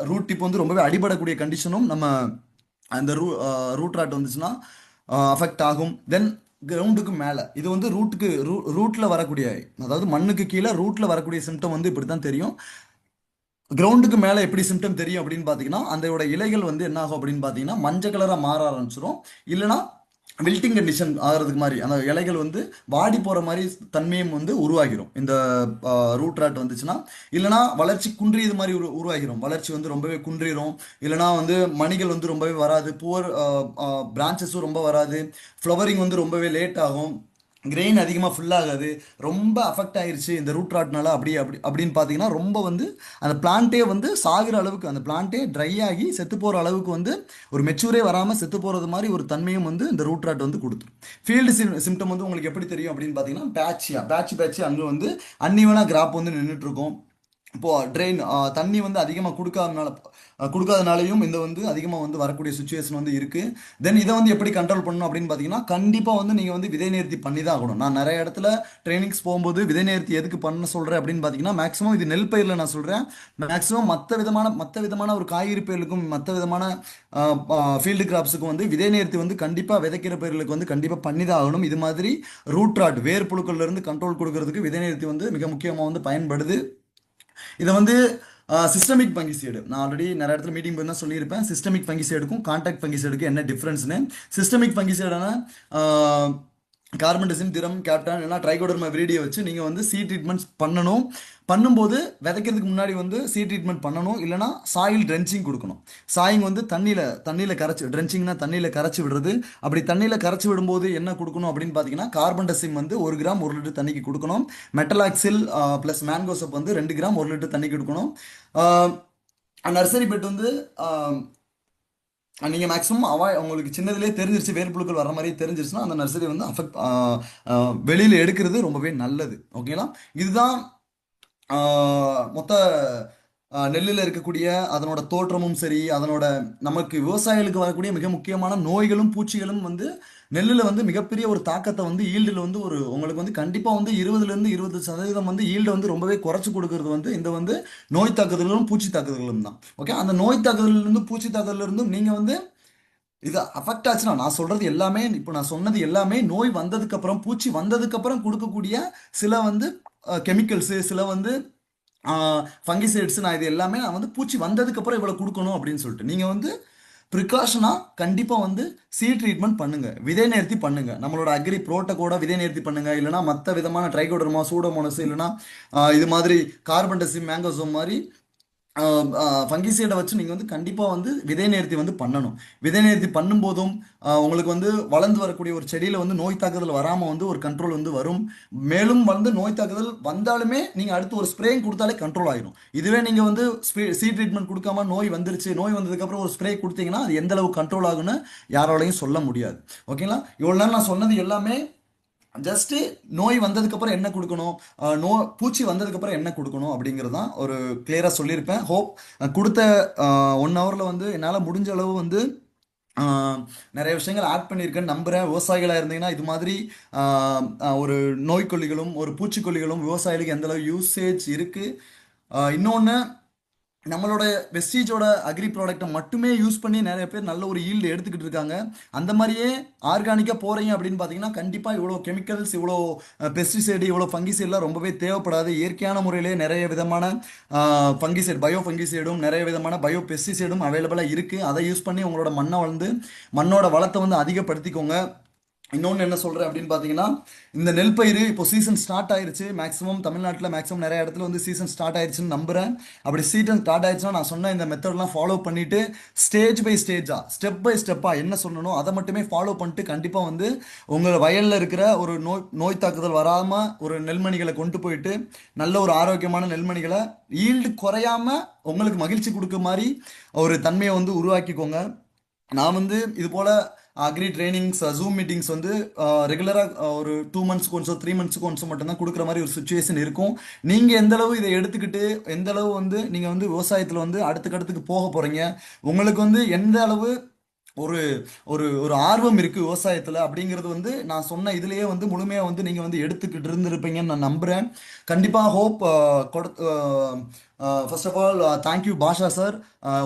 ரூட் டிப் வந்து ரொம்பவே அடிபடக்கூடிய கண்டிஷனும் நம்ம அந்த ரூட் ராட் வந்துச்சுன்னா அஃபெக்ட் ஆகும். தென் கிரவுண்டுக்கு மேலே இது வந்து ரூட்டில் வரக்கூடிய, அதாவது மண்ணுக்கு கீழே ரூட்டில் வரக்கூடிய சிம்டம் வந்து இப்படி தான் தெரியும். கிரவுண்டுக்கு மேலே எப்படி சிம்டம் தெரியும் அப்படின்னு பார்த்தீங்கன்னா, அதோட இலைகள் வந்து என்ன ஆகும் அப்படின்னு பார்த்தீங்கன்னா மஞ்சள் கலராக மாற ஆரம்பிச்சிடும். இல்லைனா வில்ட்டிங் கண்டிஷன் ஆகிறதுக்கு மாதிரி அந்த இலைகள் வந்து வாடி போகிற மாதிரி தன்மையும் வந்து உருவாகிரும் இந்த ரூட் ராட் வந்துச்சுன்னா. இல்லைனா வளர்ச்சி குன்றியது மாதிரி உருவாகிரும். வளர்ச்சி வந்து ரொம்பவே குன்றிரும். இல்லைனா வந்து மணிகள் வந்து ரொம்பவே வராது. புவர் பிரான்ச்சஸும் ரொம்ப வராது. ஃப்ளவரிங் வந்து ரொம்பவே லேட் ஆகும். கிரெயின் அதிகமாக ஃபுல்லாகாது. ரொம்ப அஃபெக்ட் ஆயிருச்சு இந்த ரூட் ராட்னால அப்படின்னு பார்த்தீங்கன்னா ரொம்ப வந்து அந்த பிளான்ட்டே வந்து சாகிற அளவுக்கு, அந்த பிளான்ட்டே ட்ரை ஆகி செத்து போகிற அளவுக்கு வந்து ஒரு மெச்சூரே வராமல் செத்து போகிறது மாதிரி ஒரு தன்மையும் வந்து இந்த ரூட் ராட் வந்து கொடுத்துரும். ஃபீல்டு சிம்டம் வந்து உங்களுக்கு எப்படி தெரியும் அப்படின்னு பார்த்தீங்கன்னா, பேட்சி அங்கே வந்து அன்னிவனாக கிராப் வந்து நின்றுட்டு இருக்கும். இப்போ ட்ரெயின் தண்ணி வந்து அதிகமாக கொடுக்காதனாலையும் இந்த வந்து அதிகமாக வந்து வரக்கூடிய சுச்சுவேஷன் வந்து இருக்கு. தென் இதை வந்து எப்படி கண்ட்ரோல் பண்ணணும் அப்படின்னு பார்த்தீங்கன்னா, கண்டிப்பாக வந்து நீங்கள் வந்து விதை நேர்த்தி பண்ணி தான் ஆகணும். நான் நிறைய இடத்துல ட்ரைனிங்ஸ் போகும்போது விதை நேர்த்தி எதுக்கு பண்ண சொல்கிறேன் அப்படின்னு பார்த்தீங்கன்னா, மேக்ஸிமம் இது நெல் பயிரில் நான் சொல்கிறேன். மேக்ஸிமம் மற்ற விதமான ஒரு காய்கறி பயிர்களுக்கும் மற்ற விதமான ஃபீல்டு கிராப்ஸுக்கும் வந்து விதை நேர்த்தி வந்து கண்டிப்பாக விதைக்கிற பயிர்களுக்கு வந்து கண்டிப்பாக பண்ணி தான் ஆகணும். இது மாதிரி ரூட் ராட் வேர் புழுக்கள்ல இருந்து கண்ட்ரோல் கொடுக்கறதுக்கு விதை நேர்த்தி வந்து மிக முக்கியமாக வந்து பயன்படுது. இதை வந்து சிஸ்டமிக் ஃபங்கிசைடு, நான் ஆல்ரெடி நிறைய இடத்துல மீட்டிங் போய் தான் சொல்லியிருப்பேன். சிஸ்டமிக் ஃபங்கிசைடுக்கும் கான்டாக்ட் ஃபங்கிசைடுக்கும் என்ன டிஃப்ரென்ஸ்னு. சிஸ்டமிக் ஃபங்கிசைடான கார்பன் டெசிம், திரம், கேப்டான் இல்லைனா ட்ரைகோடர்மா விரிடியை வச்சு நீங்கள் வந்து சீட் ட்ரீட்மெண்ட்ஸ் பண்ணணும். பண்ணும்போது விதைக்கிறதுக்கு முன்னாடி வந்து சீட் ட்ரீட்மெண்ட் பண்ணணும். இல்லைனா சாயில் ட்ரென்ச்சிங் கொடுக்கணும். சாயிங் வந்து தண்ணியில் கரைச்சி, ட்ரென்ச்சிங்னா தண்ணியில் கரைச்சி விடுறது. அப்படி தண்ணியில் கரைச்சி விடும்போது என்ன கொடுக்கணும் அப்படின்னு பார்த்தீங்கன்னா, கார்பன் டெசிம் வந்து 1 கிராம் 1 லிட்டர் தண்ணிக்கு கொடுக்கணும். மெட்டலாக்சில் ப்ளஸ் மேங்கோசப் வந்து 2 கிராம் 1 லிட்டர் தண்ணிக்கு கொடுக்கணும். நர்சரி பெட் வந்து நீங்கள் மேக்ஸிமம் உங்களுக்கு சின்னதுலேயே தெரிஞ்சிருச்சு வேர்ப்புழுக்கள் வர மாதிரி தெரிஞ்சிருச்சுன்னா அந்த நர்சரி வந்து வெளியில் எடுக்கிறது ரொம்பவே நல்லது. ஓகேங்களா? இதுதான் மொத்த நெல்லில் இருக்கக்கூடிய அதனோட தோற்றமும் சரி, அதனோட நமக்கு விவசாயிகளுக்கு வரக்கூடிய மிக முக்கியமான நோய்களும் பூச்சிகளும் வந்து நெல்லில் வந்து மிகப்பெரிய ஒரு தாக்கத்தை வந்து ஈல்டில் வந்து உங்களுக்கு வந்து கண்டிப்பாக வந்து 20% வந்து ஈல்டை வந்து ரொம்பவே குறைச்சி கொடுக்கறது வந்து இந்த வந்து நோய் தாக்குதல்களும் பூச்சி தாக்குதல்களும் தான். ஓகே, அந்த நோய் தாக்குதலிருந்து பூச்சி தாக்குதலிருந்தும் நீங்கள் வந்து இது அஃபெக்ட் ஆச்சுன்னா, நான் சொல்றது எல்லாமே இப்போ நான் சொன்னது எல்லாமே நோய் வந்ததுக்கு அப்புறம் பூச்சி வந்ததுக்கு அப்புறம் கொடுக்கக்கூடிய சில வந்து கெமிக்கல்ஸு, சில வந்து ஃபங்கிசைட்ஸ். நான் இது எல்லாமே நான் வந்து பூச்சி வந்ததுக்கு அப்புறம் இவ்வளவு கொடுக்கணும் அப்படின்னு சொல்லிட்டு நீங்க வந்து ப்ரிகாஷனா கண்டிப்பா வந்து சீட் ட்ரீட்மெண்ட் பண்ணுங்க, விதை நேர்த்தி பண்ணுங்க, நம்மளோட அக்ரி புரோட்டகோட விதை நேர்த்தி பண்ணுங்க, இல்லைன்னா மற்ற விதமான ட்ரைகோடர்மா, சூடோமோனஸ், இல்லைன்னா இது மாதிரி கார்பன்டசிம், மேங்கோசோம் மாதிரி ஃபங்கிசைடை வச்சு நீங்கள் வந்து கண்டிப்பாக வந்து விதை நேர்த்தி வந்து பண்ணணும். விதை நேர்த்தி பண்ணும்போதும் உங்களுக்கு வந்து வளர்ந்து வரக்கூடிய ஒரு செடியில் வந்து நோய் தாக்குதல் வராமல் வந்து ஒரு கண்ட்ரோல் வந்து வரும். மேலும் வந்து நோய் தாக்குதல் வந்தாலுமே நீங்கள் அடுத்து ஒரு ஸ்ப்ரேயிங் கொடுத்தாலே கண்ட்ரோல் ஆயிடும். இதுவே நீங்கள் வந்து ட்ரீட்மெண்ட் கொடுக்காம நோய் வந்துருச்சு, நோய் வந்ததுக்கப்புறம் ஒரு ஸ்ப்ரே கொடுத்தீங்கன்னா அது எந்த அளவு கண்ட்ரோல் ஆகுன்னு யாராலையும் சொல்ல முடியாது. ஓகேங்களா? இவ்வளோ நேரம் நான் சொன்னது எல்லாமே ஜஸ்ட் நோய் வந்ததுக்கு அப்புறம் என்ன கொடுக்கணும், பூச்சி வந்ததுக்கு அப்புறம் என்ன கொடுக்கணும் அப்படிங்கிறது தான் ஒரு கிளியரா சொல்லியிருப்பேன். ஹோப் கொடுத்த 1 ஹவர்ல வந்து என்னால் முடிஞ்ச அளவு வந்து நிறைய விஷயங்கள் ஆட் பண்ணியிருக்கேன்னு நம்புகிறேன். விவசாயிகளாக இருந்தீங்கன்னா இது மாதிரி ஒரு நோய்க்கொல்லிகளும் ஒரு பூச்சிக்கொல்லிகளும் விவசாயிகளுக்கு எந்த அளவு யூசேஜ் இருக்குது. இன்னொன்று, நம்மளோட வெஸ்டீஜோட அக்ரி ப்ராடக்ட்டை மட்டுமே யூஸ் பண்ணி நிறைய பேர் நல்ல ஒரு ஈல்டு எடுத்துக்கிட்டு இருக்காங்க. அந்த மாதிரியே ஆர்கானிக்காக போகிறீங்க அப்படின்னு பார்த்தீங்கன்னா கண்டிப்பாக இவ்வளோ கெமிக்கல்ஸ், இவ்வளோ பெஸ்டிசைடு, இவ்வளோ ஃபங்கிசைட்லாம் ரொம்பவே தேவைப்படாது. இயற்கையான முறையிலே நிறைய விதமான ஃபங்கிசைடு, பயோ ஃபங்கிசைடும் நிறைய விதமான பயோ பெஸ்டிசைடும் அவைலபிளாக இருக்குது. அதை யூஸ் பண்ணி உங்களோட மண்ணை வந்து மண்ணோட வளத்தை வந்து அதிகப்படுத்திக்கோங்க. இன்னொன்று என்ன சொல்கிறேன் அப்படின்னு பார்த்தீங்கன்னா, இந்த நெல் பயிர் இப்போ சீசன் ஸ்டார்ட் ஆயிருச்சு. மேக்ஸிமம் தமிழ்நாட்டில் மேக்ஸிமம் நிறைய இடத்துல வந்து சீசன் ஸ்டார்ட் ஆயிருச்சுன்னு நம்புகிறேன். அப்படி சீசன் ஸ்டார்ட் ஆயிடுச்சுன்னா நான் சொன்ன இந்த மெத்தட்லாம் ஃபாலோ பண்ணிவிட்டு ஸ்டேஜ் பை ஸ்டேஜாக, ஸ்டெப் பை ஸ்டெப்பாக என்ன சொல்லணும் அதை மட்டுமே ஃபாலோ பண்ணிட்டு கண்டிப்பாக வந்து உங்கள் வயலில் இருக்கிற ஒரு நோய் தாக்குதல் வராமல் ஒரு நெல்மணிகளை கொண்டு போயிட்டு நல்ல ஒரு ஆரோக்கியமான நெல்மணிகளை ஈல்டு குறையாமல் உங்களுக்கு மகிழ்ச்சி கொடுக்க மாதிரி ஒரு தன்மையை வந்து உருவாக்கிக்கோங்க. நான் வந்து இது போல் அக்ரி ட்ரைனிங்ஸ், ஜூம் மீட்டிங்ஸ் வந்து ரெகுலராக ஒரு 2 மந்த்ஸ்க்கு ஒன்ஸோ 3 மந்த்ஸ்க்கு ஒன்ஸோ மட்டும்தான் கொடுக்குற மாதிரி ஒரு சுச்சுவேஷன் இருக்கும். நீங்கள் எந்த அளவு இதை எடுத்துக்கிட்டு எந்த அளவு வந்து நீங்கள் வந்து விவசாயத்தில் வந்து அடுத்துக்கடுத்துக்கு போக போகிறீங்க, உங்களுக்கு வந்து எந்த அளவு ஒரு ஒரு ஒரு ஆர்வம் இருக்குது விவசாயத்தில் அப்படிங்கிறது வந்து நான் சொன்ன இதுலேயே வந்து முழுமையாக வந்து நீங்கள் வந்து எடுத்துக்கிட்டு இருந்திருப்பீங்கன்னு நான் நம்புகிறேன். கண்டிப்பாக hope first of all thank you Basha sir,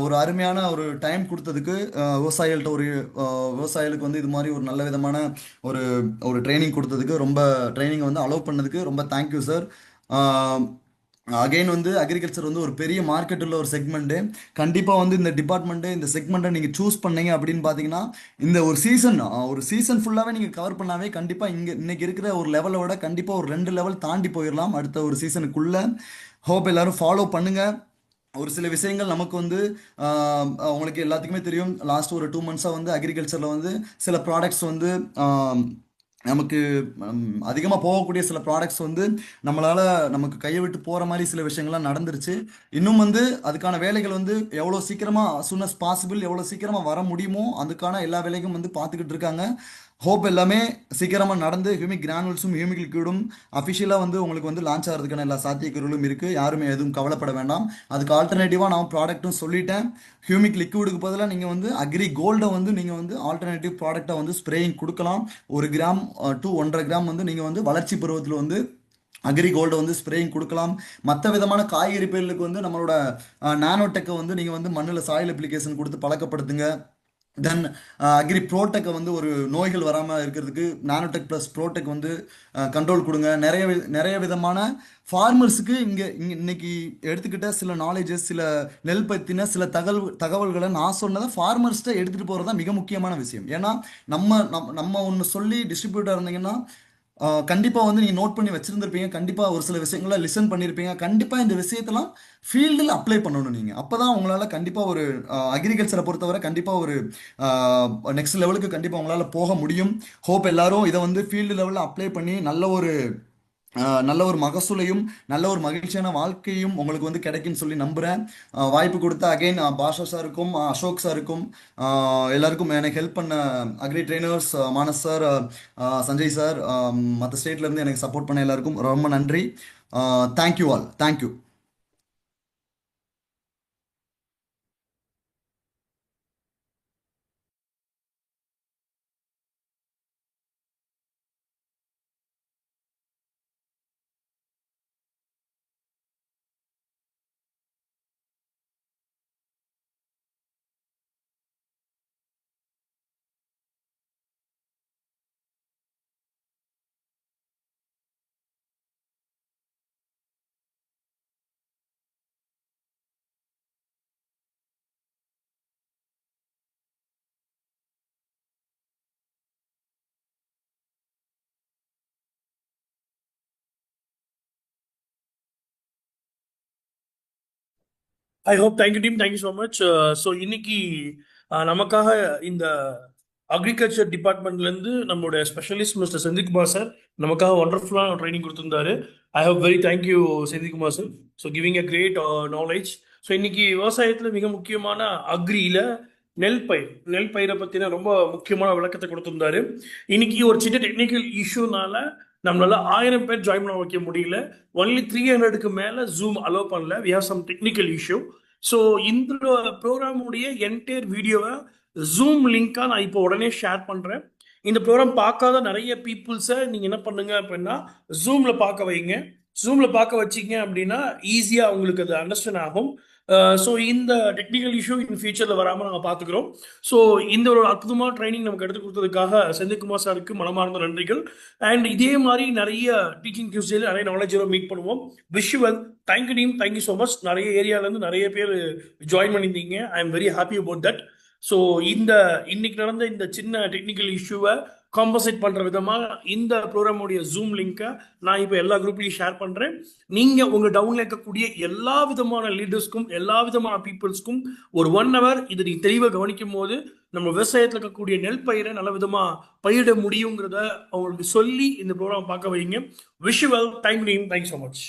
ஒரு அருமையான ஒரு டைம் கொடுத்ததுக்கு. விவசாயிகள்கிட்ட ஒரு விவசாயிகளுக்கு வந்து இது மாதிரி ஒரு நல்ல விதமான ஒரு ஒரு ட்ரைனிங் கொடுத்ததுக்கு, ரொம்ப ட்ரைனிங்கை வந்து அலோவ் பண்ணதுக்கு ரொம்ப தேங்க்யூ சார். அகைன் வந்து அக்ரிகல்ச்சர் வந்து ஒரு பெரிய மார்க்கெட் உள்ள ஒரு செக்மெண்ட்டு. கண்டிப்பாக வந்து இந்த டிபார்ட்மெண்ட்டு, இந்த செக்மெண்ட்டை நீங்கள் சூஸ் பண்ணீங்க அப்படின்னு பார்த்தீங்கன்னா இந்த ஒரு சீசன் ஃபுல்லாகவே நீங்கள் கவர் பண்ணாவே கண்டிப்பாக இன்னைக்கு இருக்கிற ஒரு லெவலை விட கண்டிப்பாக ஒரு 2 லெவல் தாண்டி போயிடலாம் அடுத்த ஒரு சீசனுக்குள்ளே. ஹோப் எல்லாரும் ஃபாலோ பண்ணுங்கள். ஒரு சில விஷயங்கள் நமக்கு வந்து உங்களுக்கு எல்லாத்துக்குமே தெரியும், லாஸ்ட் ஒரு 2 மந்த்ஸாக வந்து அக்ரிகல்ச்சரில் வந்து சில ப்ராடக்ட்ஸ் வந்து நமக்கு அதிகமாக போகக்கூடிய சில ப்ராடக்ட்ஸ் வந்து நமக்கு கையை விட்டு போகிற மாதிரி சில விஷயங்கள்லாம் நடந்துருச்சு. இன்னும் வந்து அதுக்கான வேலைகள் வந்து எவ்வளோ சீக்கிரமாக soon as பாசிபிள் எவ்வளோ சீக்கிரமாக வர முடியுமோ அதுக்கான எல்லா வேலைக்கும் வந்து பார்த்துக்கிட்டு இருக்காங்க. ஹோப் எல்லாமே சீக்கிரமாக நடந்து ஹியூமிக் கிரானுல்ஸும் ஹியூமிக் லிக்விடும் அஃபிஷியலாக வந்து உங்களுக்கு வந்து லான்ச் ஆகிறதுக்கான எல்லா சாத்தியக்கூறுகளும் இருக்குது. யாருமே எதுவும் கவலைப்பட வேண்டாம். அதுக்கு ஆல்டர்னேட்டிவாக நான் ப்ராடக்ட்டும் சொல்லிட்டேன். ஹியூமிக் லிக்விடுக்கு பதிலாக நீங்கள் வந்து அக்ரி கோல்டை வந்து நீங்கள் வந்து ஆல்டர்னேட்டிவ் ப்ராடக்டை வந்து ஸ்ப்ரேயிங் கொடுக்கலாம். 1 கிராம் டு 1.5 கிராம் வந்து நீங்கள் வந்து வளர்ச்சி பருவத்தில் வந்து அக்ரி கோல்டை வந்து ஸ்ப்ரேயிங் கொடுக்கலாம். மற்ற விதமான காய்கறி பயிர்களுக்கு வந்து நம்மளோட நானோடெக்கை வந்து நீங்கள் வந்து மண்ணில் சாயில் அப்ளிகேஷன் கொடுத்து பழக்கப்படுத்துங்க. தென் அக்ரி ப்ரோடெக்கை வந்து ஒரு நோய்கள் வராமல் இருக்கிறதுக்கு நானோடெக் ப்ளஸ் ப்ரோடெக் வந்து கண்ட்ரோல் கொடுங்க. நிறைய விதமான ஃபார்மர்ஸுக்கு இங்கே இன்னைக்கு எடுத்துக்கிட்ட சில நாலேஜஸ், சில நெல் பற்றின சில தகவல்களை நான் சொன்னதை ஃபார்மர்ஸ்ட்டை எடுத்துகிட்டு போகிறது தான் மிக முக்கியமான விஷயம். ஏன்னா நம்ம ஒன்று சொல்லி டிஸ்ட்ரிபியூட்டர் இருந்தீங்கன்னா கண்டிப்பாக வந்து நீங்கள் நோட் பண்ணி வச்சுருந்துருப்பீங்க, கண்டிப்பாக ஒரு சில விஷயங்களை லிசன் பண்ணியிருப்பீங்க. கண்டிப்பாக இந்த விஷயத்தெல்லாம் ஃபீல்டில் அப்ளை பண்ணணும் நீங்கள். அப்போ தான் உங்களால் கண்டிப்பாக ஒரு அக்ரிகல்ச்சரை பொறுத்தவரை கண்டிப்பாக ஒரு நெக்ஸ்ட் லெவலுக்கு கண்டிப்பாக உங்களால் போக முடியும். ஹோப் எல்லாரும் இதை வந்து ஃபீல்டு லெவலில் அப்ளை பண்ணி நல்ல ஒரு நல்ல ஒரு மகசூலையும் நல்ல ஒரு மகிழ்ச்சியான வாழ்க்கையும் உங்களுக்கு வந்து கிடைக்கும்னு சொல்லி நம்புகிறேன். வாய்ப்பு கொடுத்த அகைன் பாஷா சாருக்கும் அசோக் சாருக்கும் எல்லாருக்கும் எனக்கு ஹெல்ப் பண்ண agri trainers Manas sir, Sanjay sir, மற்ற ஸ்டேட்லேருந்து எனக்கு சப்போர்ட் பண்ண எல்லாருக்கும் ரொம்ப நன்றி. Thank you all, thank you. I hope thank you team, thank you so much. So இன்னைக்கு நமக்காக இந்த அக்ரிகல்ச்சர் டிபார்ட்மெண்ட்லேருந்து நம்மளுடைய ஸ்பெஷலிஸ்ட் மிஸ்டர் செந்தில்குமார் சார் நமக்காக ஒண்டர்ஃபுல்லான ட்ரைனிங் கொடுத்துருந்தாரு. I have very thank you Senthilkumar sir. So giving a great knowledge. So இன்னைக்கு விவசாயத்தில் மிக முக்கியமான அக்ரியில் நெல் பயிரை பற்றின ரொம்ப முக்கியமான விளக்கத்தை கொடுத்துருந்தாரு. இன்னைக்கு ஒரு சின்ன டெக்னிக்கல் இஷ்யூனால நம்மளால 1000 பேர் ஜாயின் பண்ண வைக்க முடியல. ஒன்லி 300க்கு மேலே ஜூம் அலோவ் பண்ணல. We have some technical issue. So இந்த ப்ரோக்ராமுடைய என்டையர் வீடியோவை ஜூம் லிங்காக நான் இப்போ உடனே ஷேர் பண்ணுறேன். இந்த ப்ரோக்ராம் பார்க்காத நிறைய பீப்புள்ஸை நீங்கள் என்ன பண்ணுங்க அப்படின்னா ஜூமில் பார்க்க வைங்க. ஜூமில் பார்க்க வச்சிங்க அப்படின்னா ஈஸியாக உங்களுக்கு அது அண்டர்ஸ்டாண்ட் ஆகும். ஸோ இந்த டெக்னிக்கல் இஷ்யூ இன் ஃபியூச்சரில் வராமல் நாங்கள் பார்த்துக்கிறோம். ஸோ இந்த ஒரு அற்புதமான ட்ரைனிங் நமக்கு எடுத்து கொடுத்ததுக்காக செந்தில்குமார் சாருக்கு மனமார்ந்த நன்றிகள். அண்ட் இதே மாதிரி நிறைய டீச்சிங் டியூஸ்டேல நிறைய நாலேஜோட மீட் பண்ணுவோம். Visual thank you team, thank you so much. நிறைய ஏரியாவிலேருந்து நிறைய பேர் ஜாயின் பண்ணியிருந்தீங்க. I am very happy about that. So இன்னைக்கு நடந்த இந்த சின்ன டெக்னிக்கல் இஷ்யூவை காம்பன்சேட் பண்ணுற விதமாக இந்த ப்ரோக்ராமுடைய ஜூம் லிங்கை நான் இப்போ எல்லா குரூப்லையும் ஷேர் பண்ணுறேன். நீங்கள் உங்கள் டவுனில் இருக்கக்கூடிய எல்லா விதமான லீடர்ஸ்க்கும் எல்லா விதமான பீப்புள்ஸ்க்கும் ஒரு 1 hour இதை நீங்கள் தெளிவாக கவனிக்கும் போது நம்ம விவசாயத்தில் இருக்கக்கூடிய நெல் பயிரை நல்ல விதமாக பயிரிட முடியுங்கிறத அவங்களுக்கு சொல்லி இந்த ப்ரோக்ராம் பார்க்க வைங்க. Visual thank you so much.